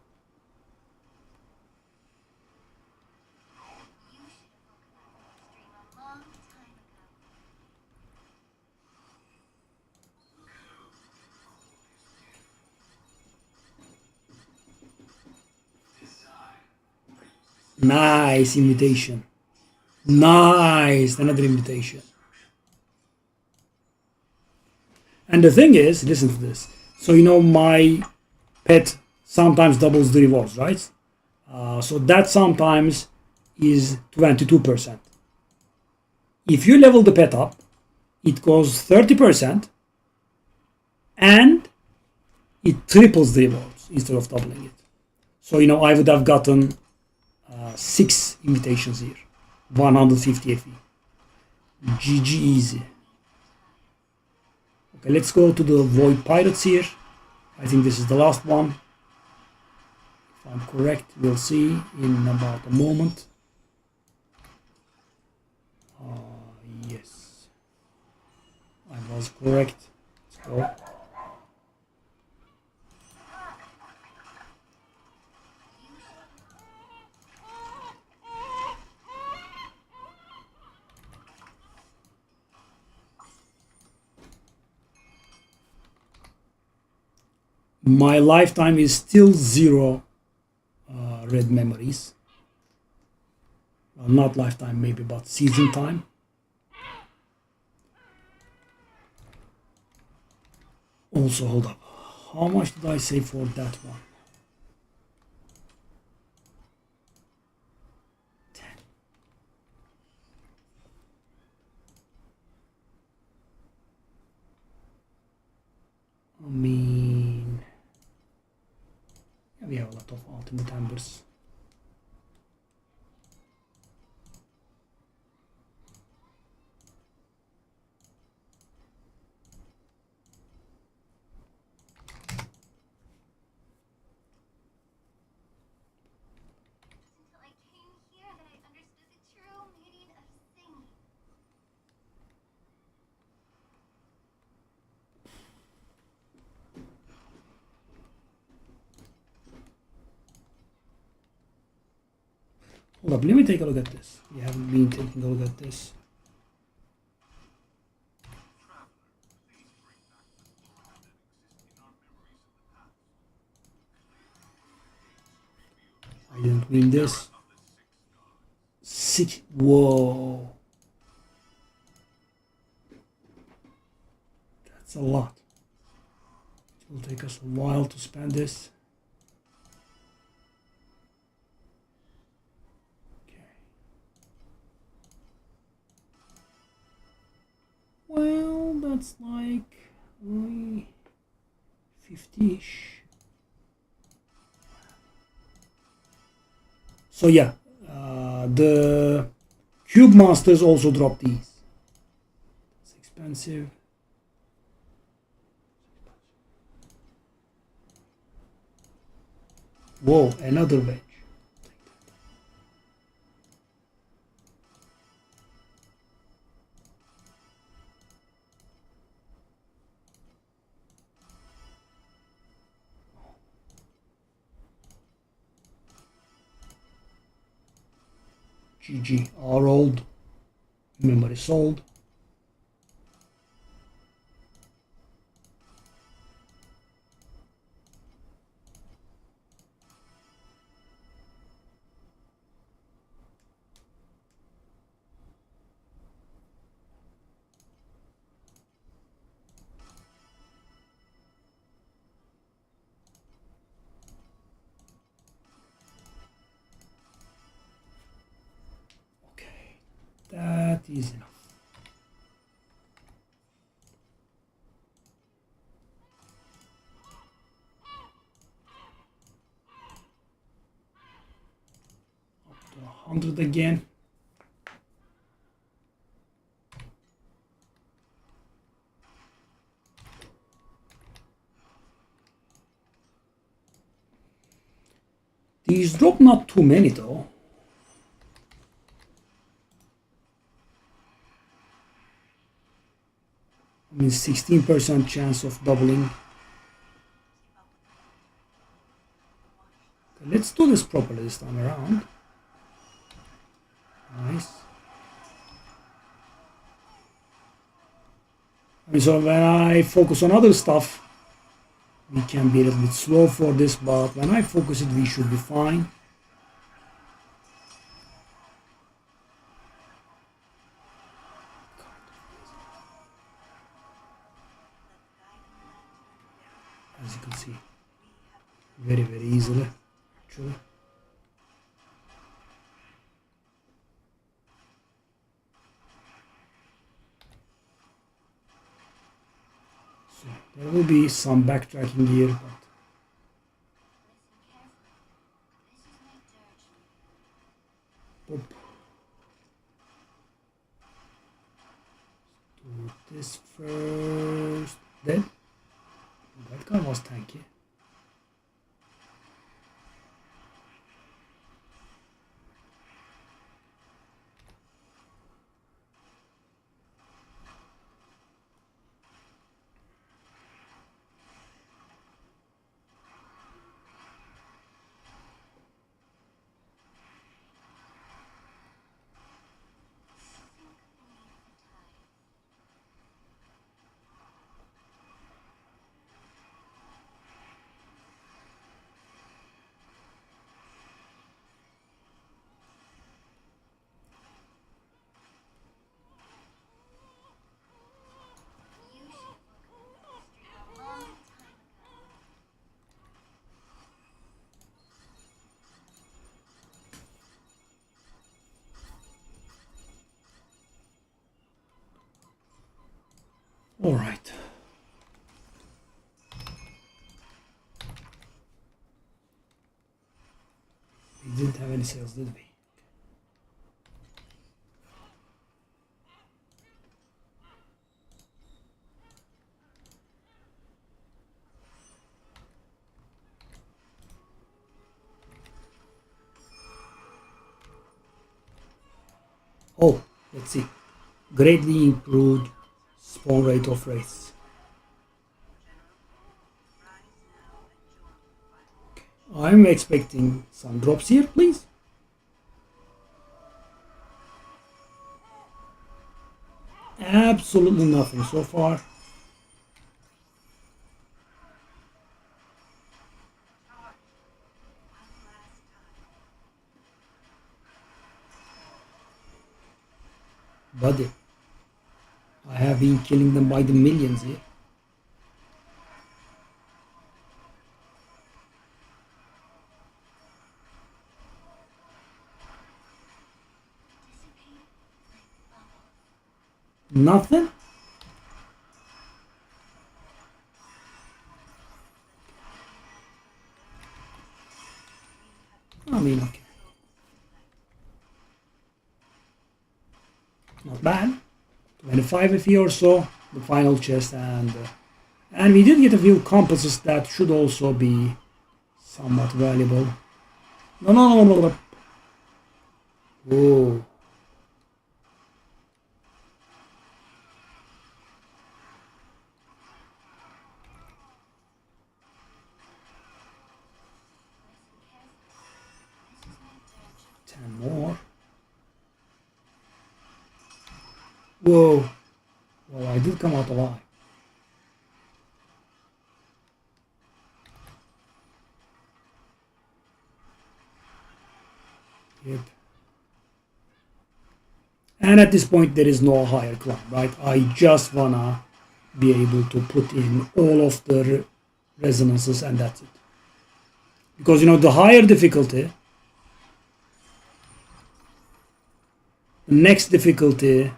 Nice invitation. Nice, another invitation. And the thing is, listen to this. So my pet sometimes doubles the rewards, right? So that sometimes is 22%. If you level the pet up, it goes 30%, and it triples the rewards instead of doubling it. So I would have gotten 6 invitations here, 150 FE. GG easy. Okay, let's go to the Void Pirates here. I think this is the last one. If I'm correct, we'll see in about a moment. Yes, I was correct. Let's go. My lifetime is still 0 red memories. Well, not lifetime maybe, but season time. Also, hold up. How much did I say for that one? 10. I mean, yeah, we have a lot of ultimate embers. Until I came here that I understood the true meaning of singing. Hold up, let me take a look at this. We haven't been taking a look at this. I didn't win this. Six. Whoa. That's a lot. It will take us a while to spend this. Okay. Well, that's like 50-ish. So yeah, the Cube Masters also drop these. It's expensive. Whoa, another wedge. GG, our old memory sold. Okay, that is enough. Up to 100 again. These drop not too many though. I mean 16% chance of doubling. Okay, let's do this properly this time around. Nice. I mean, so when I focus on other stuff, we can be a little bit slow for this, but when I focus it, we should be fine. As you can see, very, very easily, actually. So there will be some backtracking here, but Listen carefully. This is my dirge. Boop. Do this first. Then that guy was tanky. didn't have any sales, did we? Oh, let's see. Greatly improved spawn rate of wraiths. I'm expecting some drops here, please. Absolutely nothing so far. Buddy, I have been killing them by the millions here. Nothing? I mean, okay. Not bad. 25 FE or so, the final chest, and we did get a few compasses that should also be somewhat valuable. No. Whoa. More. Whoa. Well, I did come out alive. Yep. And at this point, there is no higher climb, right? I just wanna be able to put in all of the resonances and that's it. Because, you know, the higher difficulty, the next difficulty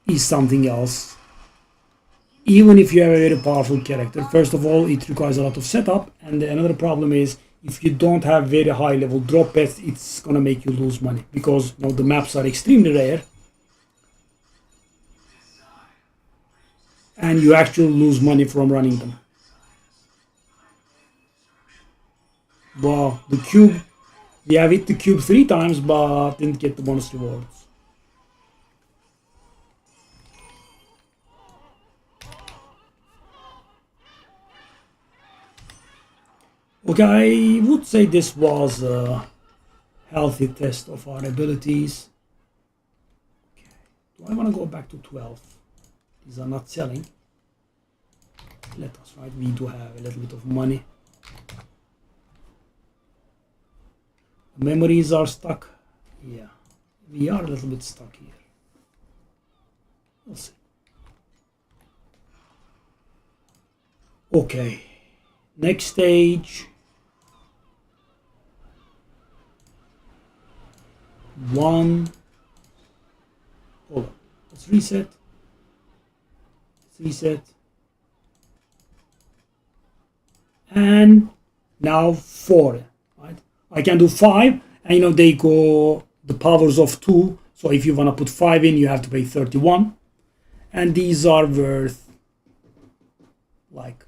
is something else. Even if you have a very powerful character, first of all, it requires a lot of setup, and another problem is if you don't have very high level drop pets, it's gonna make you lose money because, you know, the maps are extremely rare, and you actually lose money from running them. Wow, the cube. We have hit the cube 3 times, but didn't get the bonus rewards. Okay, I would say this was a healthy test of our abilities. Okay. Do I want to go back to 12? These are not selling. Let us, right? We do have a little bit of money. Memories are stuck. Yeah, we are a little bit stuck here. We'll see. Okay, next stage. 1. Hold on. Let's reset. And now 4. Right? I can do 5, and you know they go the powers of 2. So if you want to put 5 in, you have to pay 31. And these are worth like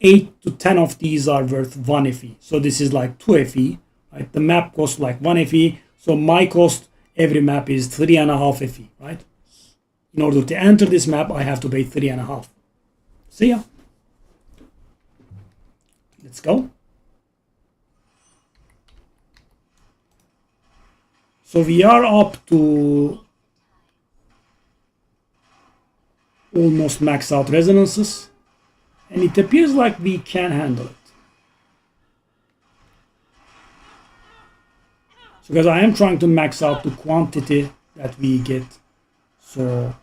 8 to 10 of these are worth 1 FE. So this is like 2 FE. Right? The map costs like 1 FE. So my cost every map is 3.5 FE. Right? In order to enter this map, I have to pay 3.5. See ya. Let's go. So we are up to almost max out resonances, and it appears like we can handle it. So because I am trying to max out the quantity that we get, so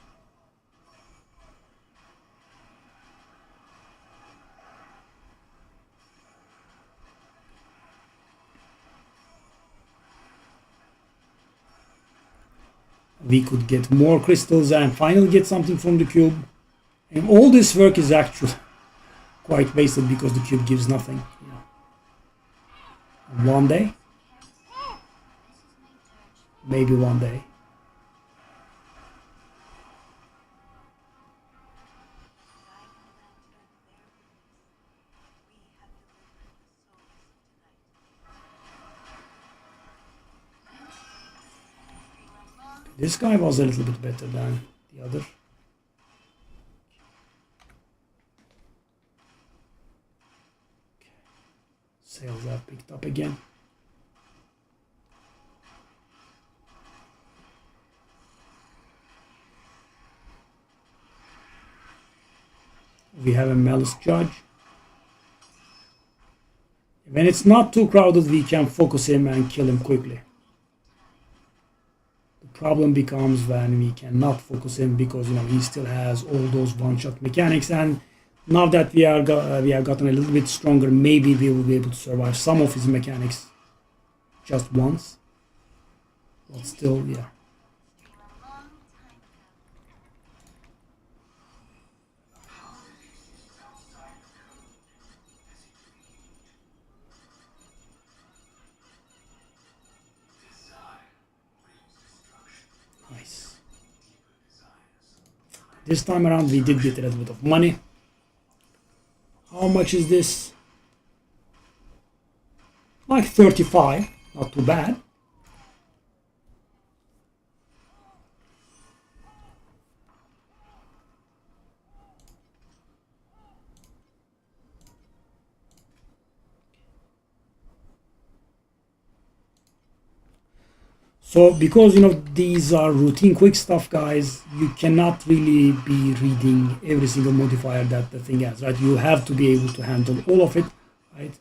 we could get more crystals and finally get something from the cube. And all this work is actually quite wasted because the cube gives nothing. Yeah. One day. maybe one day. This guy was a little bit better than the other. Sales have picked up again. We have a malice judge. When it's not too crowded, we can focus him and kill him quickly. The problem becomes when we cannot focus him because he still has all those one-shot mechanics, and now that we have gotten a little bit stronger, maybe we will be able to survive some of his mechanics just once. But still, yeah. Nice. This time around we did get a little bit of money. How much is this? Like 35, not too bad. So because these are routine quick stuff, guys, you cannot really be reading every single modifier that the thing has, right? You have to be able to handle all of it, right?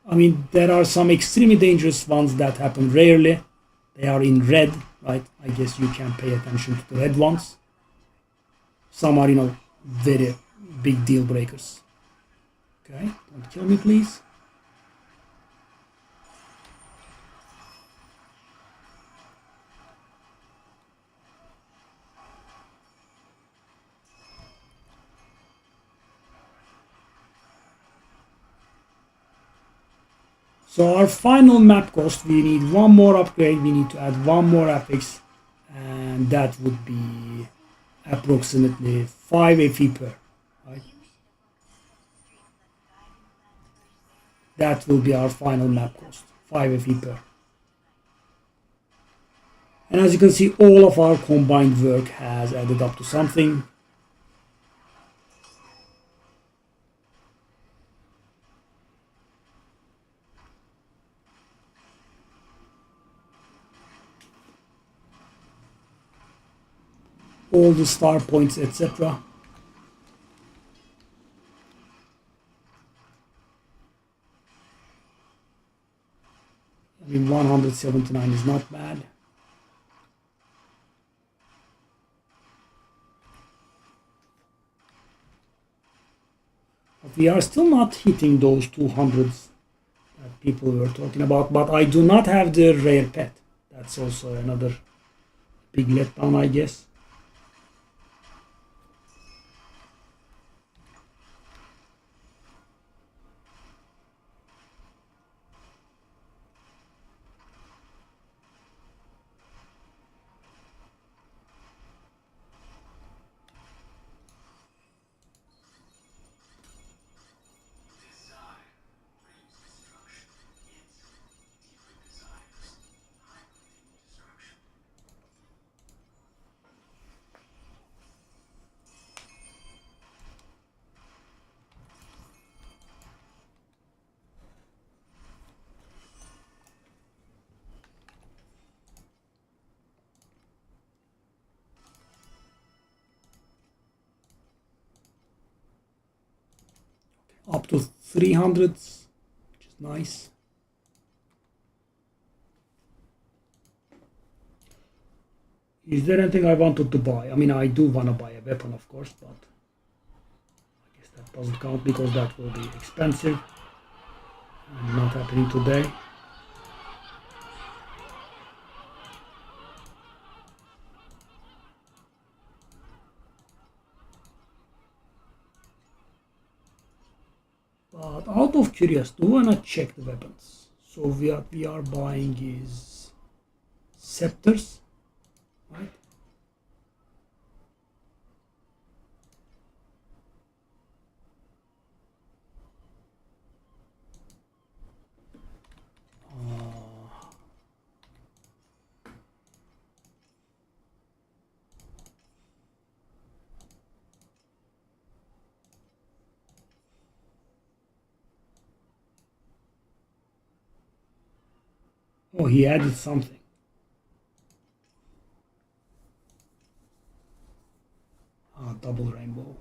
I mean, there are some extremely dangerous ones that happen rarely. They are in red, right? I guess you can pay attention to the red ones. Some are, very big deal breakers. Okay, don't kill me, please. So our final map cost, we need one more upgrade, we need to add one more affix, and that would be approximately 5 FE per, right? That will be our final map cost, 5 FE per. And as you can see, all of our combined work has added up to something. All the star points, etc. I mean, 179 is not bad. But we are still not hitting those 200s that people were talking about. But I do not have the rare pet. That's also another big letdown, I guess. Up to 300s, which is nice. Is there anything I wanted to buy? I mean, I do want to buy a weapon, of course, but I guess that doesn't count because that will be expensive and not happening today. But out of curiosity, do I not check the weapons? So what we are buying is scepters, right? Oh, he added something. Double rainbow.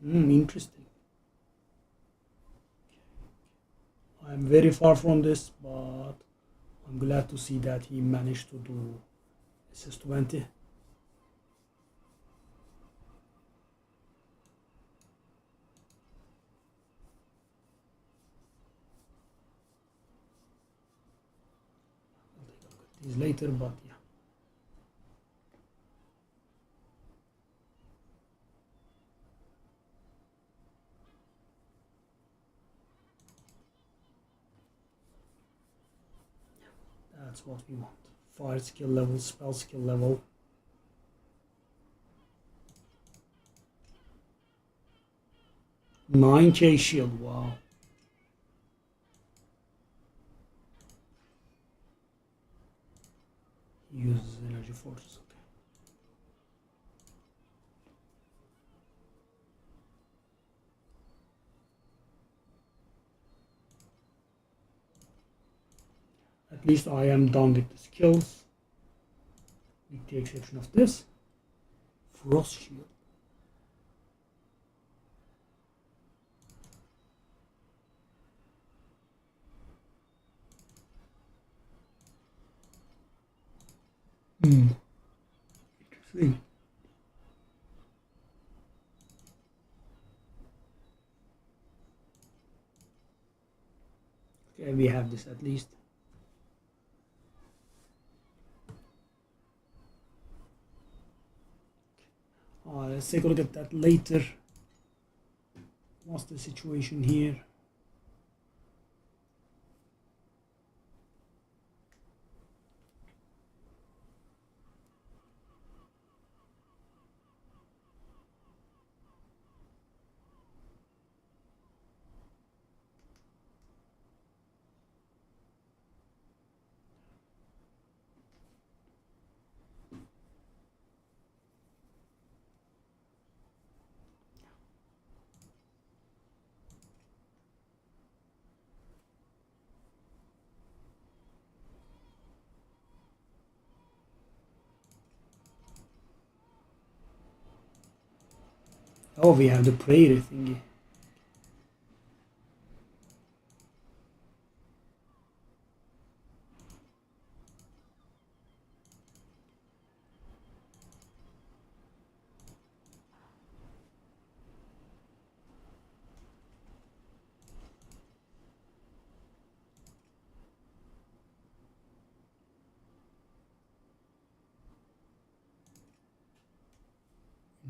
Interesting. I'm very far from this, but I'm glad to see that he managed to do SS20. I'll take a look at these later, but yeah. That's what we want. Fire skill level, spell skill level. Nine K shield, wow. He uses energy forces, okay. At least I am done with the skills, with the exception of this. Frost shield. Interesting. Okay, we have this at least. Let's take a look at that later. What's the situation here? Oh, we have the prayer thingy.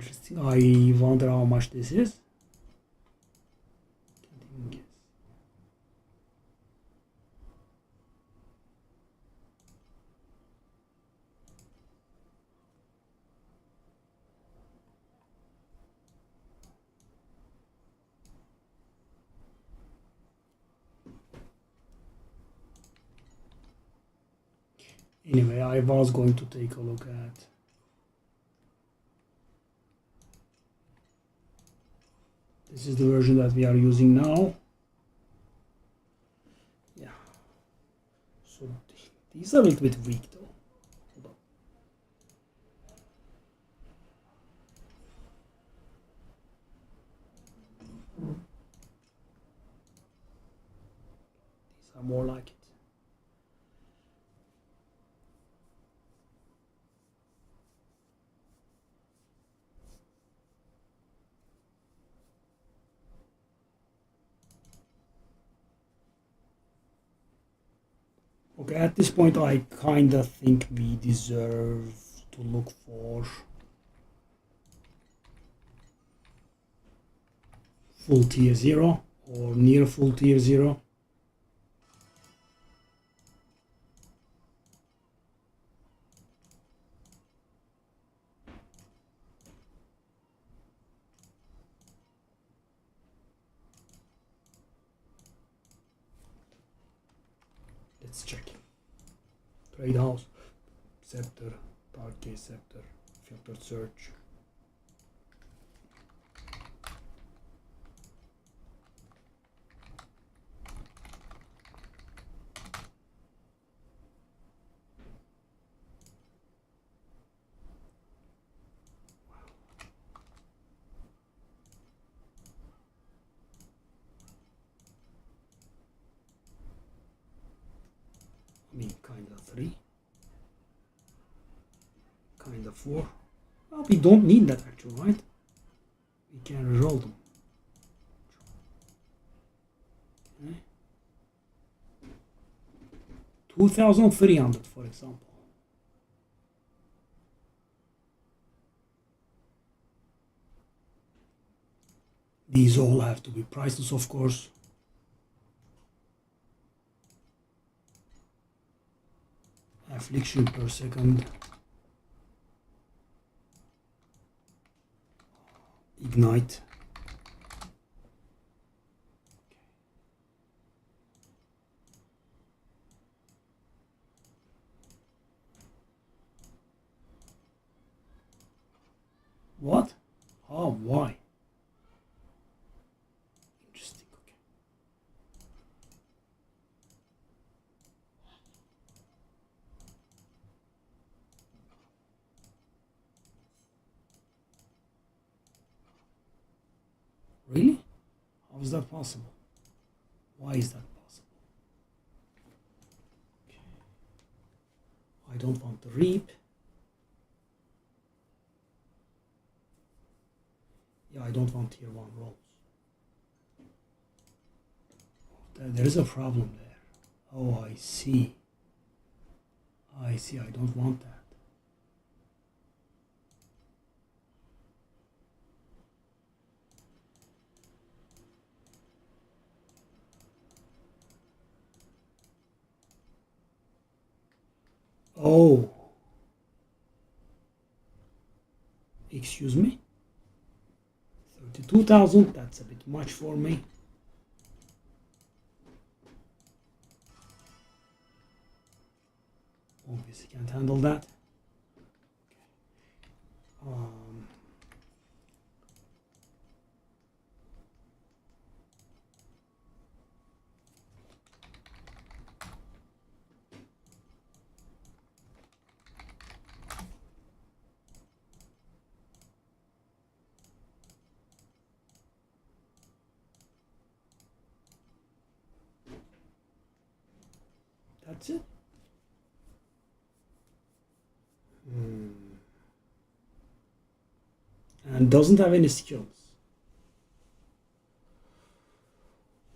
Interesting. I wonder how much this is. Can't even guess. Anyway, I was going to take a look at this is the version that we are using now. Yeah. So these are a little bit weak though. Hold on. These are more like it. Okay, at this point I kinda think we deserve to look for full tier 0 or near full tier 0. Let's check. Trade house, scepter, dark case scepter, filtered search. I mean, kind of 3, kind of 4. Well, we don't need that actually, right? We can roll them. Okay. 2,300, for example. These all have to be priceless, of course. Affliction per second. Ignite. What? Oh, why? Interesting. Okay. Really? How is that possible? Why is that possible? Okay. I don't want to reap. Yeah, I don't want tier 1 rolls. There is a problem there. Oh, I see. I see, I don't want that. Oh. Excuse me? 32,000, that's a bit much for me. Obviously can't handle that. That's it. And doesn't have any skills.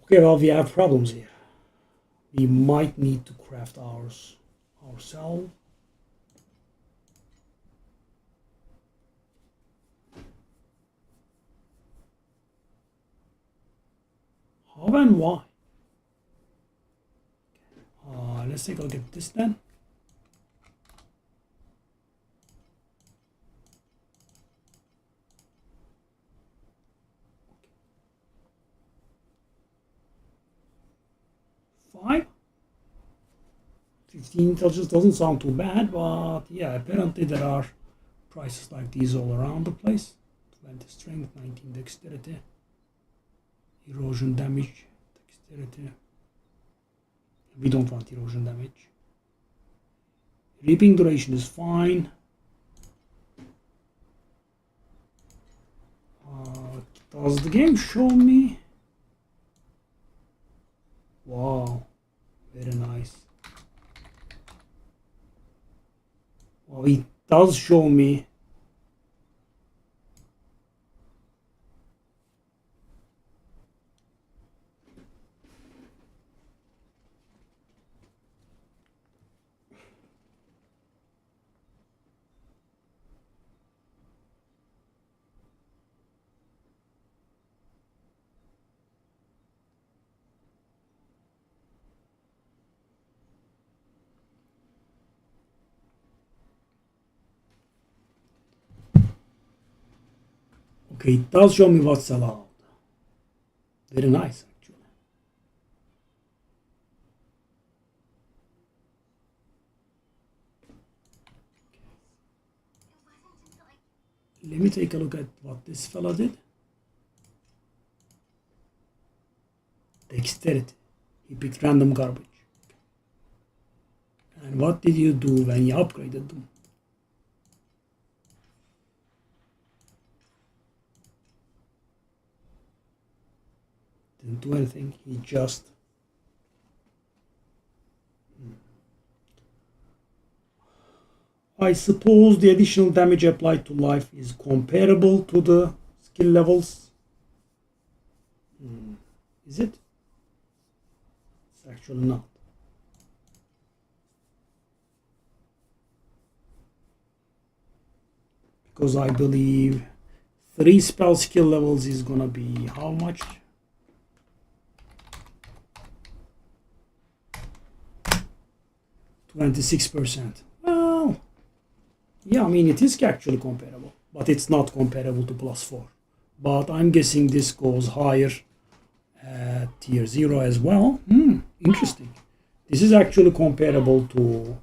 Okay, well, we have problems here. We might need to craft ours ourselves. How and why? Let's take a look at this then. Five. 15 intelligence doesn't sound too bad, but yeah, apparently there are prices like these all around the place. 20 strength, 19 dexterity, erosion damage, dexterity. We don't want erosion damage. Reaping duration is fine. Does the game show me? Wow, very nice. Well, it does show me. Okay, it does show me what's allowed. Very nice, actually. Let me take a look at what this fella did. Dexterity. He picked random garbage. And what did you do when you upgraded them? Didn't do anything. He just... I suppose the additional damage applied to life is comparable to the skill levels. Is it? It's actually not. Because I believe 3 spell skill levels is gonna be how much? %. Well, yeah, I mean it is actually comparable, but it's not comparable to +4. But I'm guessing this goes higher at tier 0 as well. Interesting. This is actually comparable to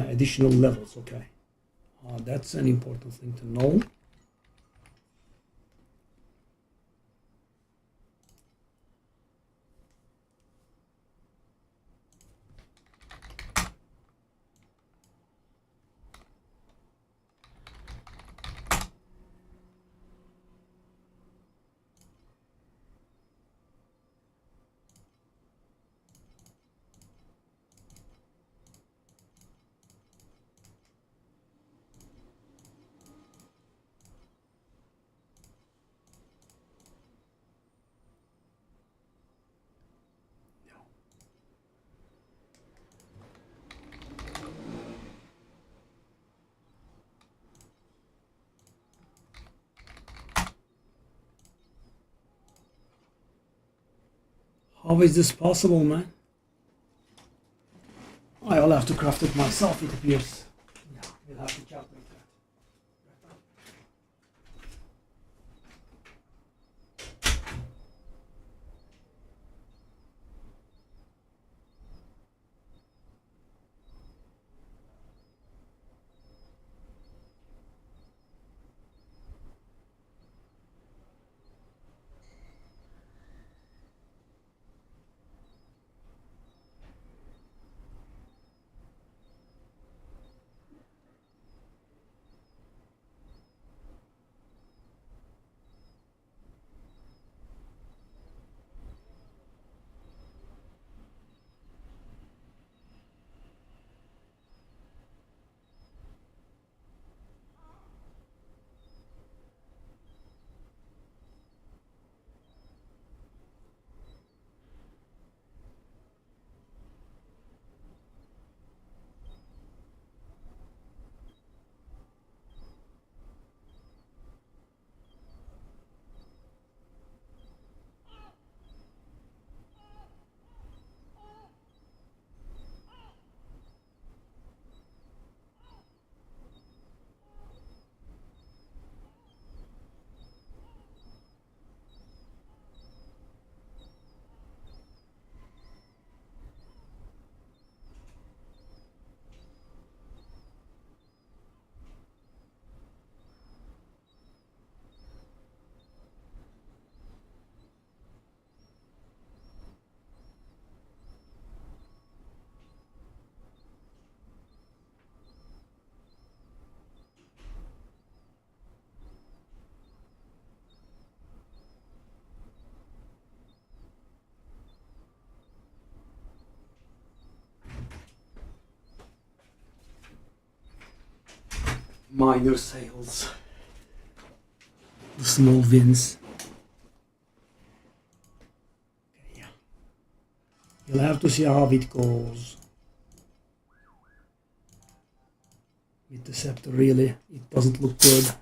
additional levels. Okay, that's an important thing to know. How is this possible, man? I'll have to craft it myself, it appears. Yeah, we'll have to calculate that. Minor sales. The small wins. Okay, yeah. You'll have to see how it goes. With the scepter, really, it doesn't look good.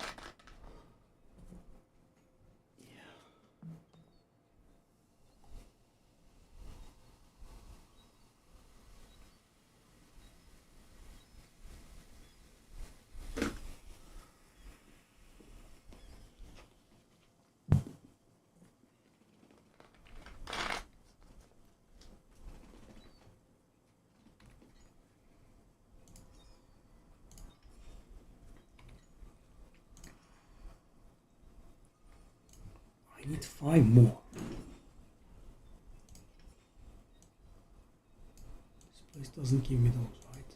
need 5 more. This place doesn't give me those, right?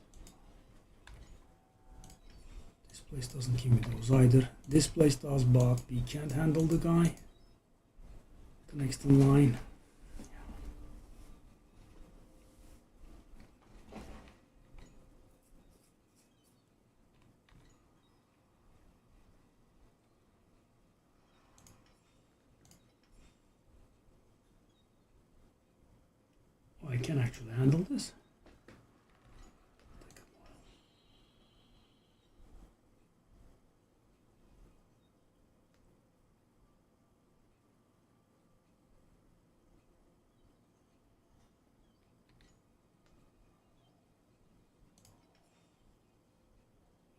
This place doesn't give me those either. This place does, but we can't handle the guy. The next in line. I can actually handle this.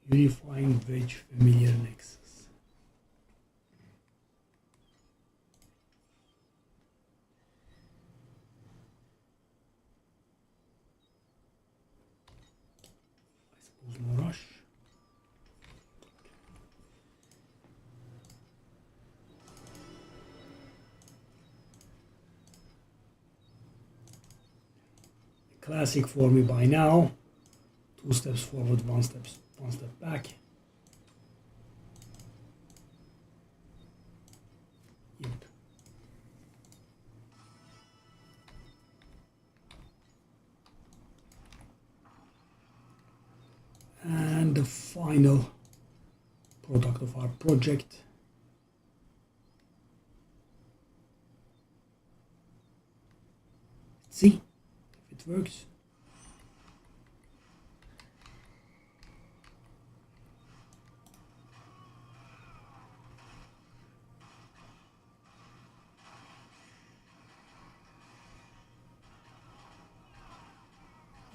Unifying wedge familiar nexus. I suppose no rush. Classic for me by now. 2 steps forward, 1 step back. Yep. And the final product of our project. Let's see if it works.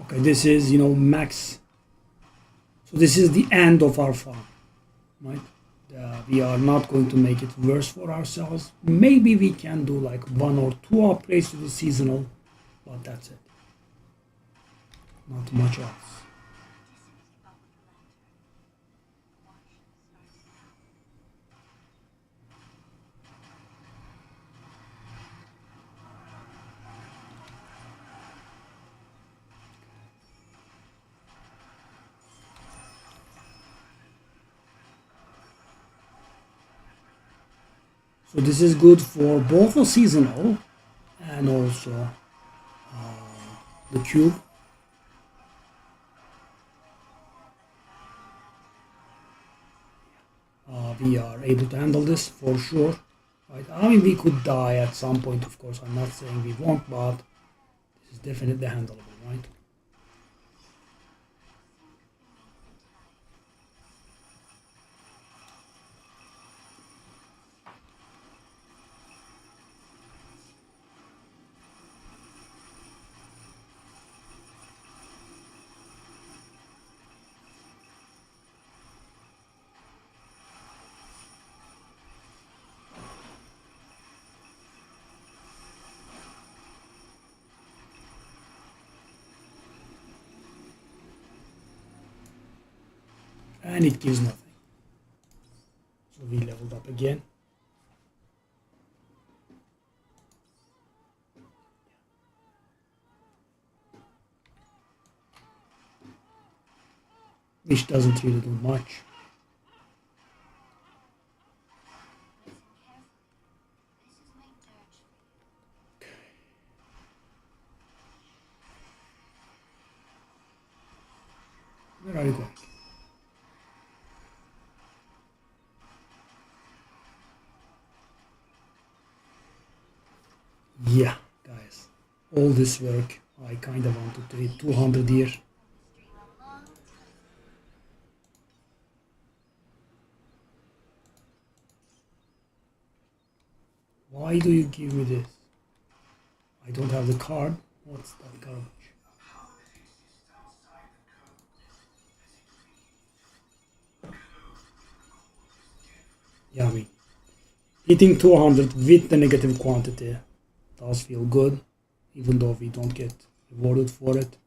Okay, this is, max. So this is the end of our farm, right? We are not going to make it worse for ourselves. Maybe we can do like 1 or 2 upgrades to the seasonal, but that's it. Not much else. So this is good for both the seasonal and also the cube. We are able to handle this for sure. Right? I mean, we could die at some point, of course. I'm not saying we won't, but this is definitely handleable, right? And it gives nothing. So we leveled up again. Which doesn't really do much. Where are you going? Yeah, guys, all this work, I kind of wanted to hit 200 here. Why do you give me this? I don't have the card. What's that garbage? Yeah, I mean, hitting 200 with the negative quantity does feel good, even though we don't get rewarded for it.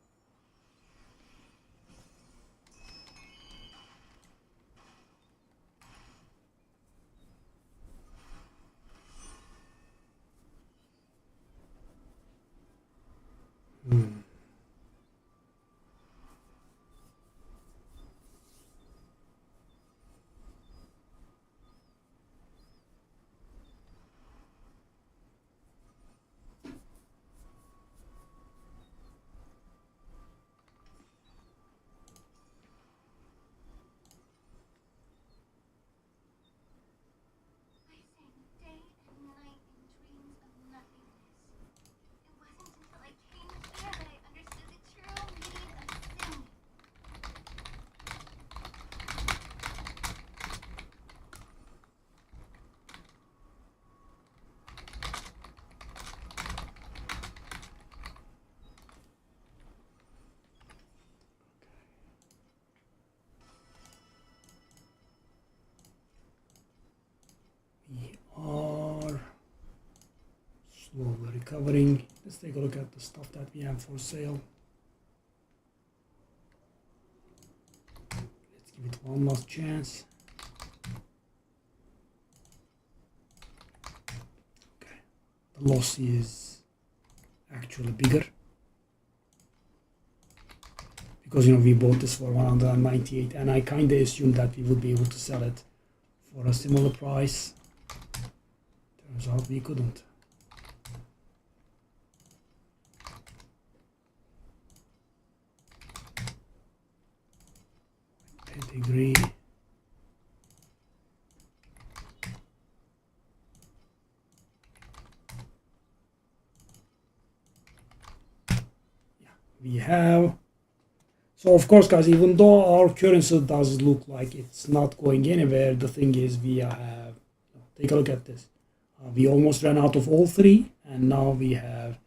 slowly recovering. Let's take a look at the stuff that we have for sale. Let's give it one last chance. Okay, the loss is actually bigger because we bought this for 198, and I kind of assumed that we would be able to sell it for a similar price. Turns out we couldn't. Pedigree. Yeah, we have. So of course, guys, even though our currency does look like it's not going anywhere, the thing is we have. Take a look at this. We almost ran out of all three, and now we have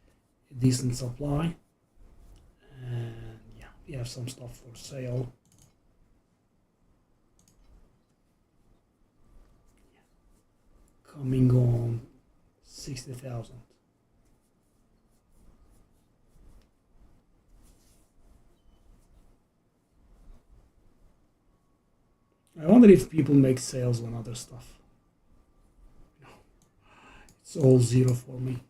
a decent supply. And yeah, we have some stuff for sale. Coming on 60,000. I wonder if people make sales on other stuff. No, it's all zero for me.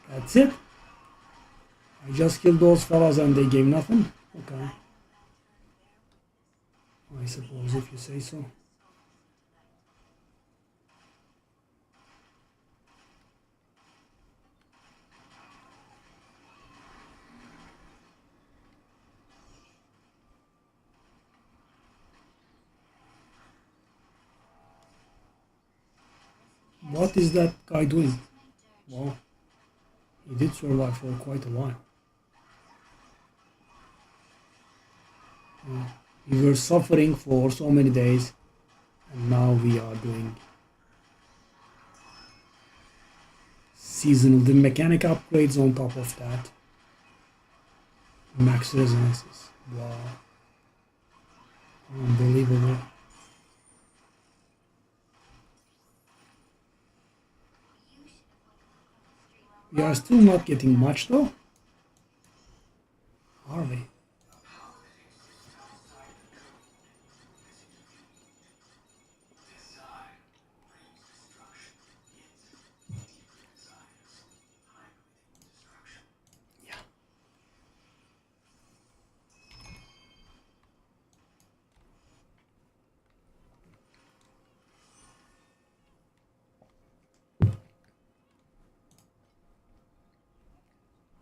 That's it. I just killed those fellas and they gave nothing. Okay. I suppose if you say so. What is that guy doing? Wow. He did survive for quite a while. Yeah. We were suffering for so many days, and now we are doing seasonal, the mechanic upgrades on top of that. Max resonances. Wow. Unbelievable. We are still not getting much though. Are we? Yeah.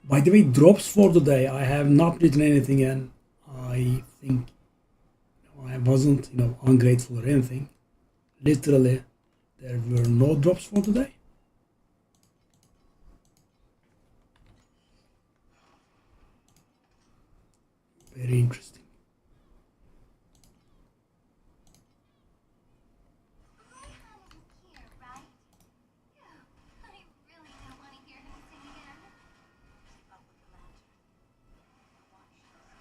By the way, drops for the day. I have not written anything, and I think I wasn't, ungrateful or anything. Literally, there were no drops for today. Very interesting. Here, right? Yeah. I really don't want to hear him sing again. Keep up with the lantern. Watch the sun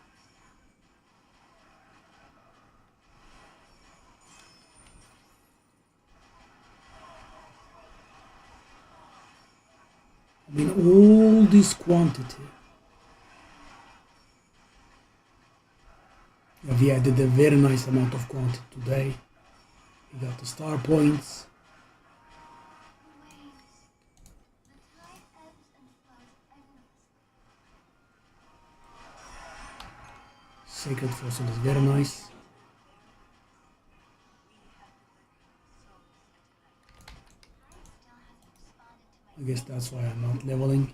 down. I mean, all this quantity. Yeah, we added a very nice amount of quantity today. We got the star points. Waves. The tide ebbs and flows endlessly. Sacred fossil is very nice. Still hasn't responded to my I guess that's why I'm not leveling.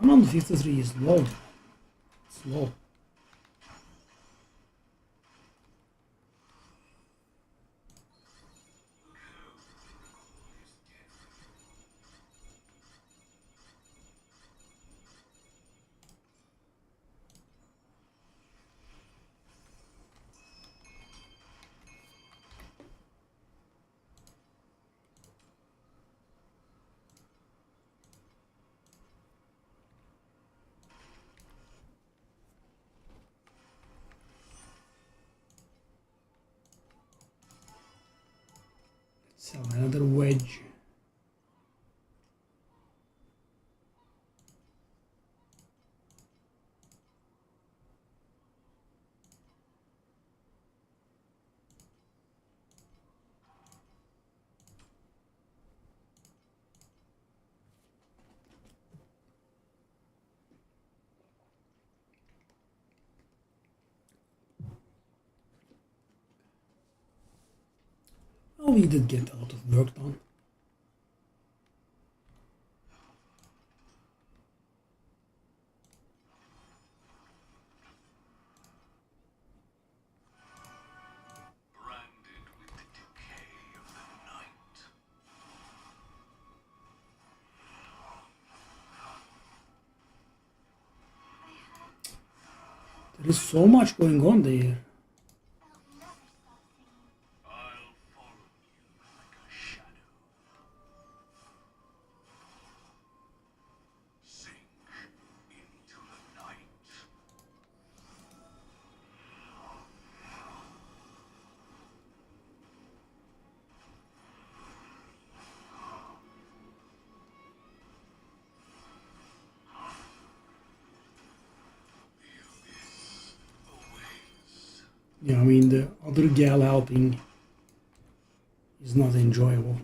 One on the 53 is low. It's low. So another wedge. Oh, we did get a lot of work done. Branded with the decay of the night. There is so much going on there. I'll never stop singing. I'll follow you like a shadow. Sink into the night. Yeah, I mean, the other gal helping is not enjoyable.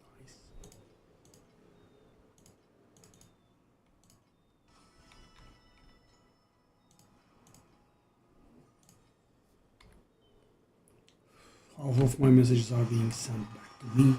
Nice. Half of my messages are being sent back to me.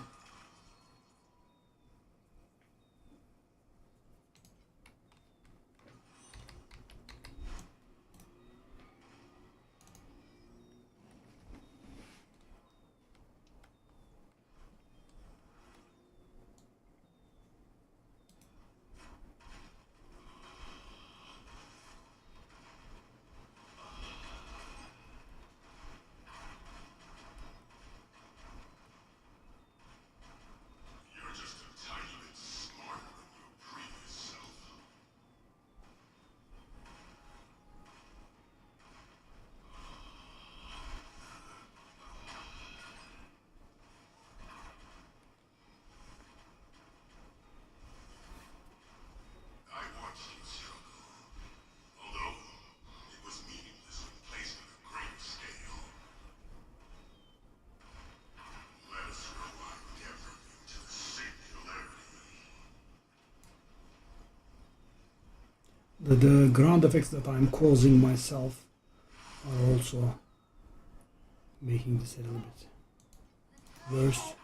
the ground effects that I'm causing myself are also making this a little bit worse.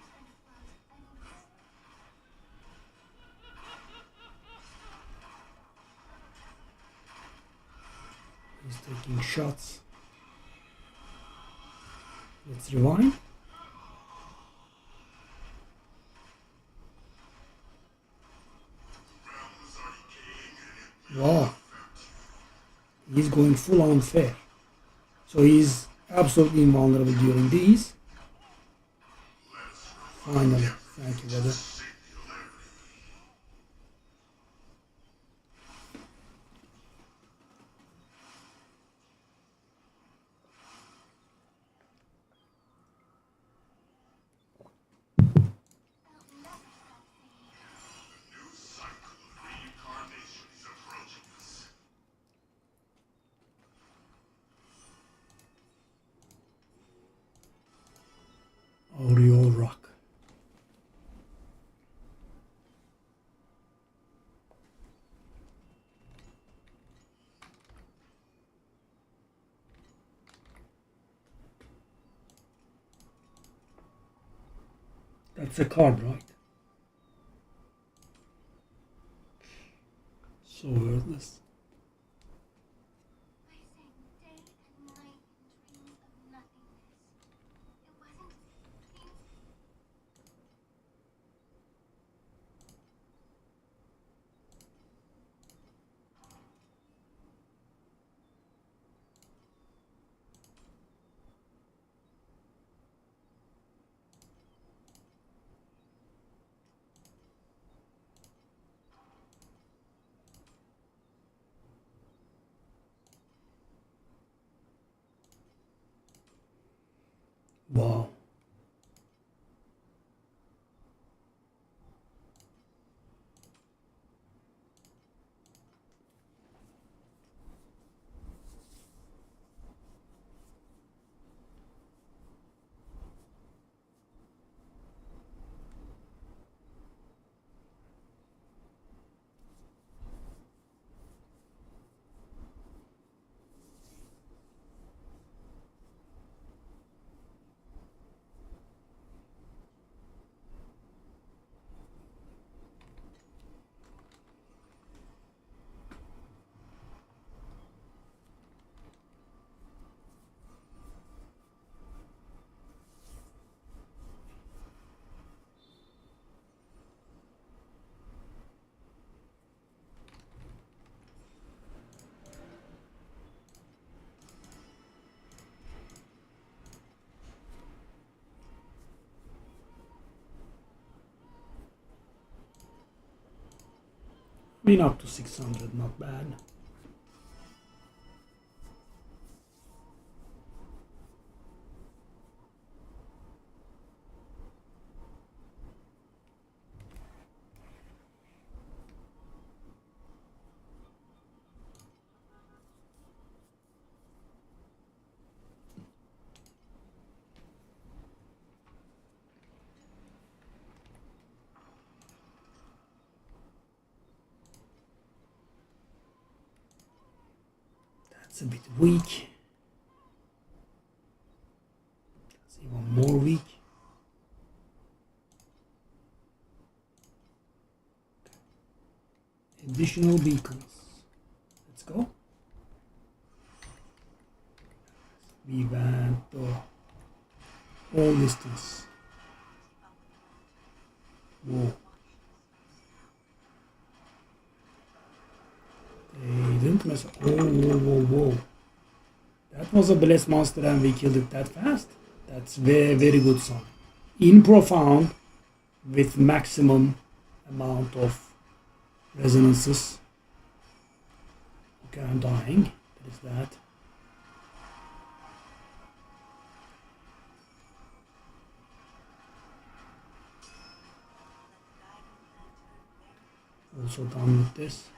He's taking shots. Let's rewind. Wow. He's going full on fair. So he's absolutely invulnerable during these. Finally. Thank you, brother. New cycle of reincarnation is approaching us. Oreo rock. That's a card, right? So worthless. I sang day and night in dreams of nothingness. It wasn't painful. Wow. I mean, up to 600, not bad. That's a bit weak. That's even more weak. Additional beacons. Let's go. Vivanto. All distance. Whoa. They didn't mess up. Whoa, whoa, whoa, whoa. That was a blessed monster and we killed it that fast. That's very, very good sign. In profound with maximum amount of resonances. Okay, I'm dying. That is that. Also done with this.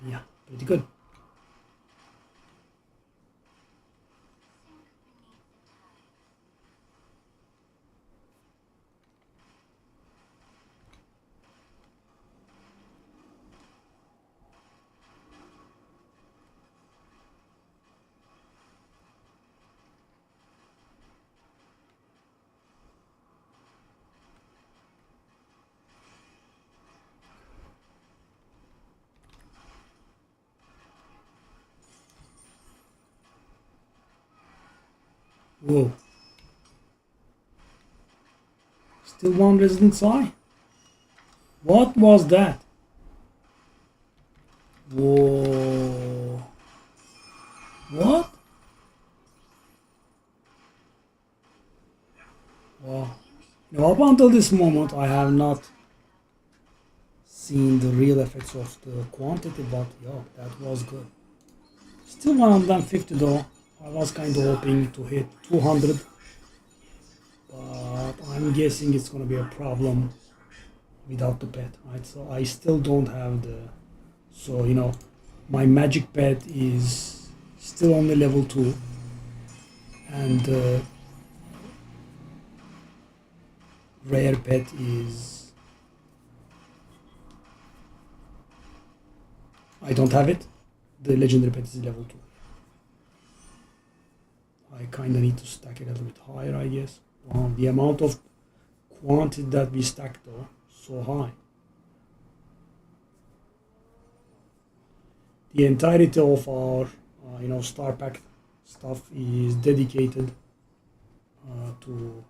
Yeah, pretty good. Whoa. Still one resident's eye? What was that? Whoa. What? Wow. Now, up until this moment, I have not seen the real effects of the quantity, but yo, that was good. Still 150 though. I was kind of hoping to hit 200, but I'm guessing it's gonna be a problem without the pet, right? So I still don't have the. So you know, my magic pet is still only level 2, and the rare pet is. I don't have it. The legendary pet is level 2. I kind of need to stack it a little bit higher, I guess. Wow, the amount of quantity that we stack though, so high. The entirety of our, star pack stuff is dedicated to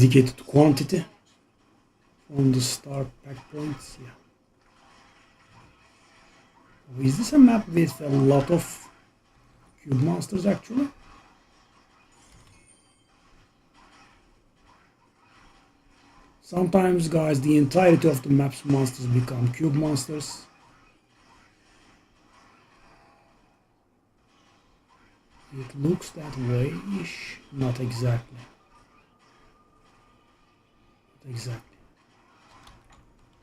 dedicated to quantity on the star pack points. Yeah. Is this a map with a lot of cube monsters actually? Sometimes, guys, the entirety of the map's monsters become cube monsters. It looks that way-ish. Not exactly. Not exactly.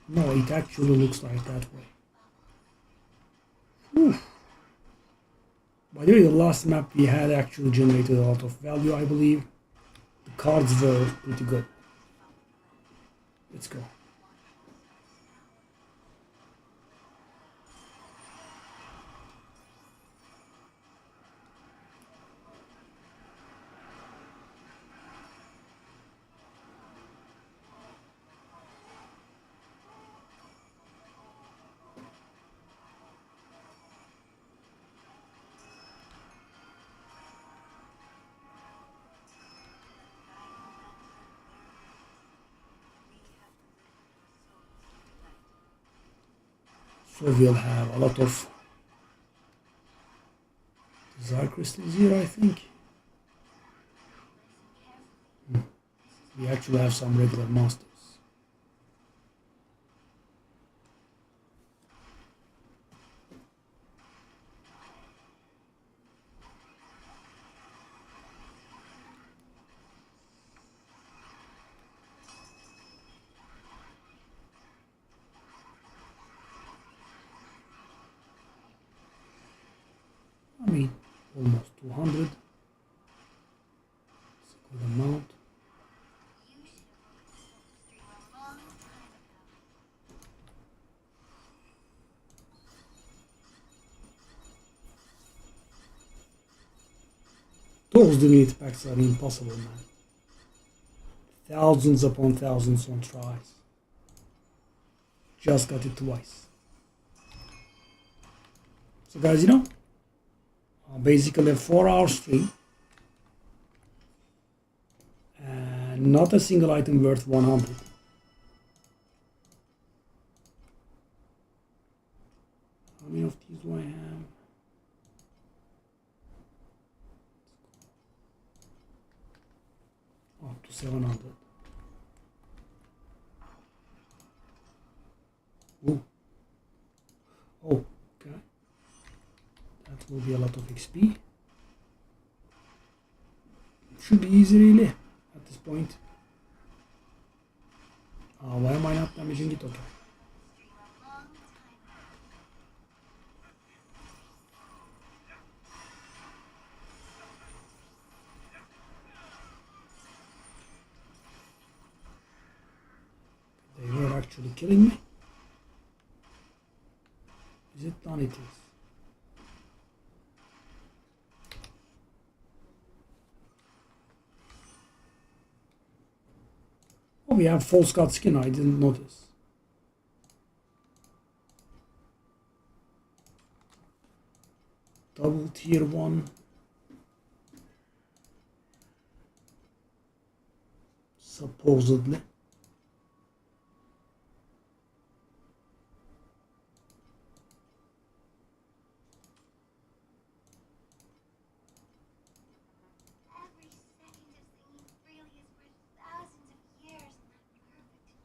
No, it actually looks like that way. Whew. By the way, the last map we had actually generated a lot of value, I believe. The cards were pretty good. Let's go. So we'll have a lot of desire crystals here, I think. We actually have some regular monsters. I mean, almost 200. It's a good amount. You should have released the stream a long time ago. Those divinity packs are impossible, man. Thousands upon thousands on tries. Just got it twice. So guys, basically a 4-hour stream. And not a single item worth 100. How many of these do I have? Up to 700. Ooh. Oh, okay. That will be a lot of XP. Should be easy really at this point. Why am I not damaging it? Okay. killing me? Is it done? It is. Oh, we have false god skin. I didn't notice. Double tier 1. Supposedly. Every second of singing freely is worth thousands of years in that perfect dream.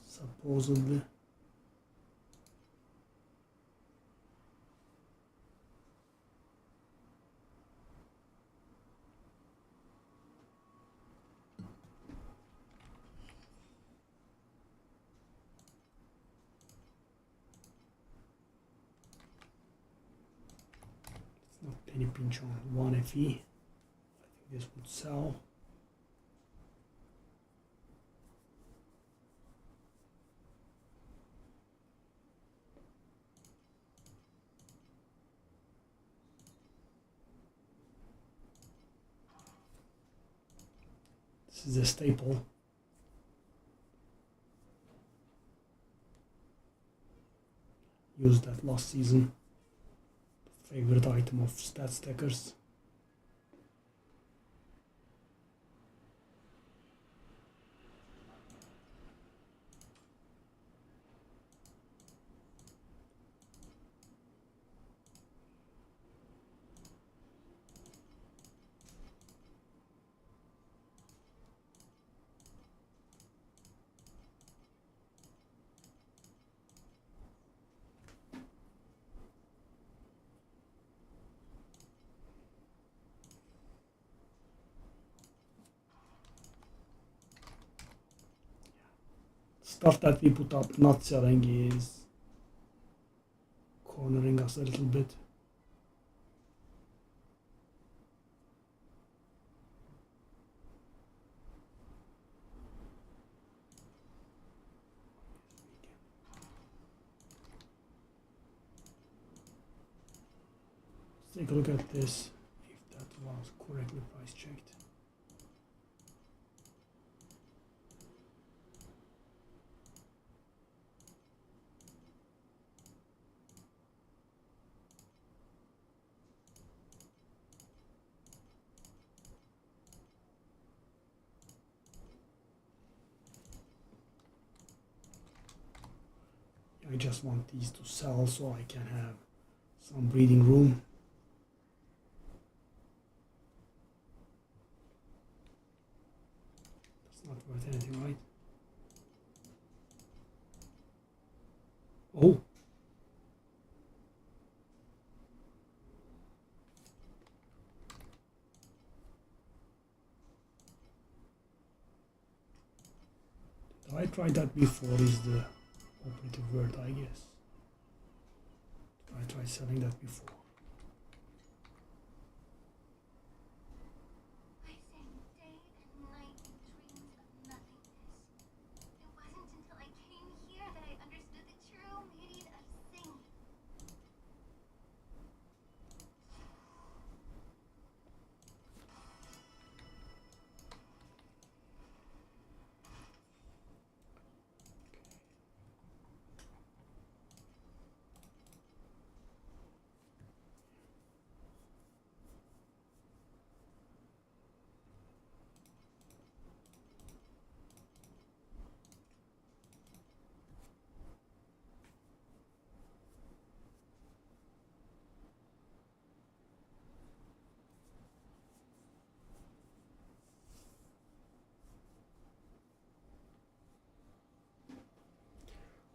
Supposedly. It's not penny pinch on 1 FE. I think this would sell. This is a staple. Used that last season. Favorite item of stat stackers. Stuff that we put up not selling is cornering us a little bit. Let's take a look at this, if that was correctly price checked. I just want these to sell so I can have some breathing room. That's not worth anything, right? Oh. I tried that before is the operative word, I guess. I tried selling that before. I sang day and night in dreams of nothingness. It wasn't until I came here that I understood the true meaning of singing.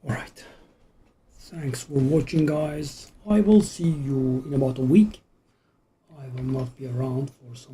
Alright. Thanks for watching, guys. I will see you in about a week. I will not be around for some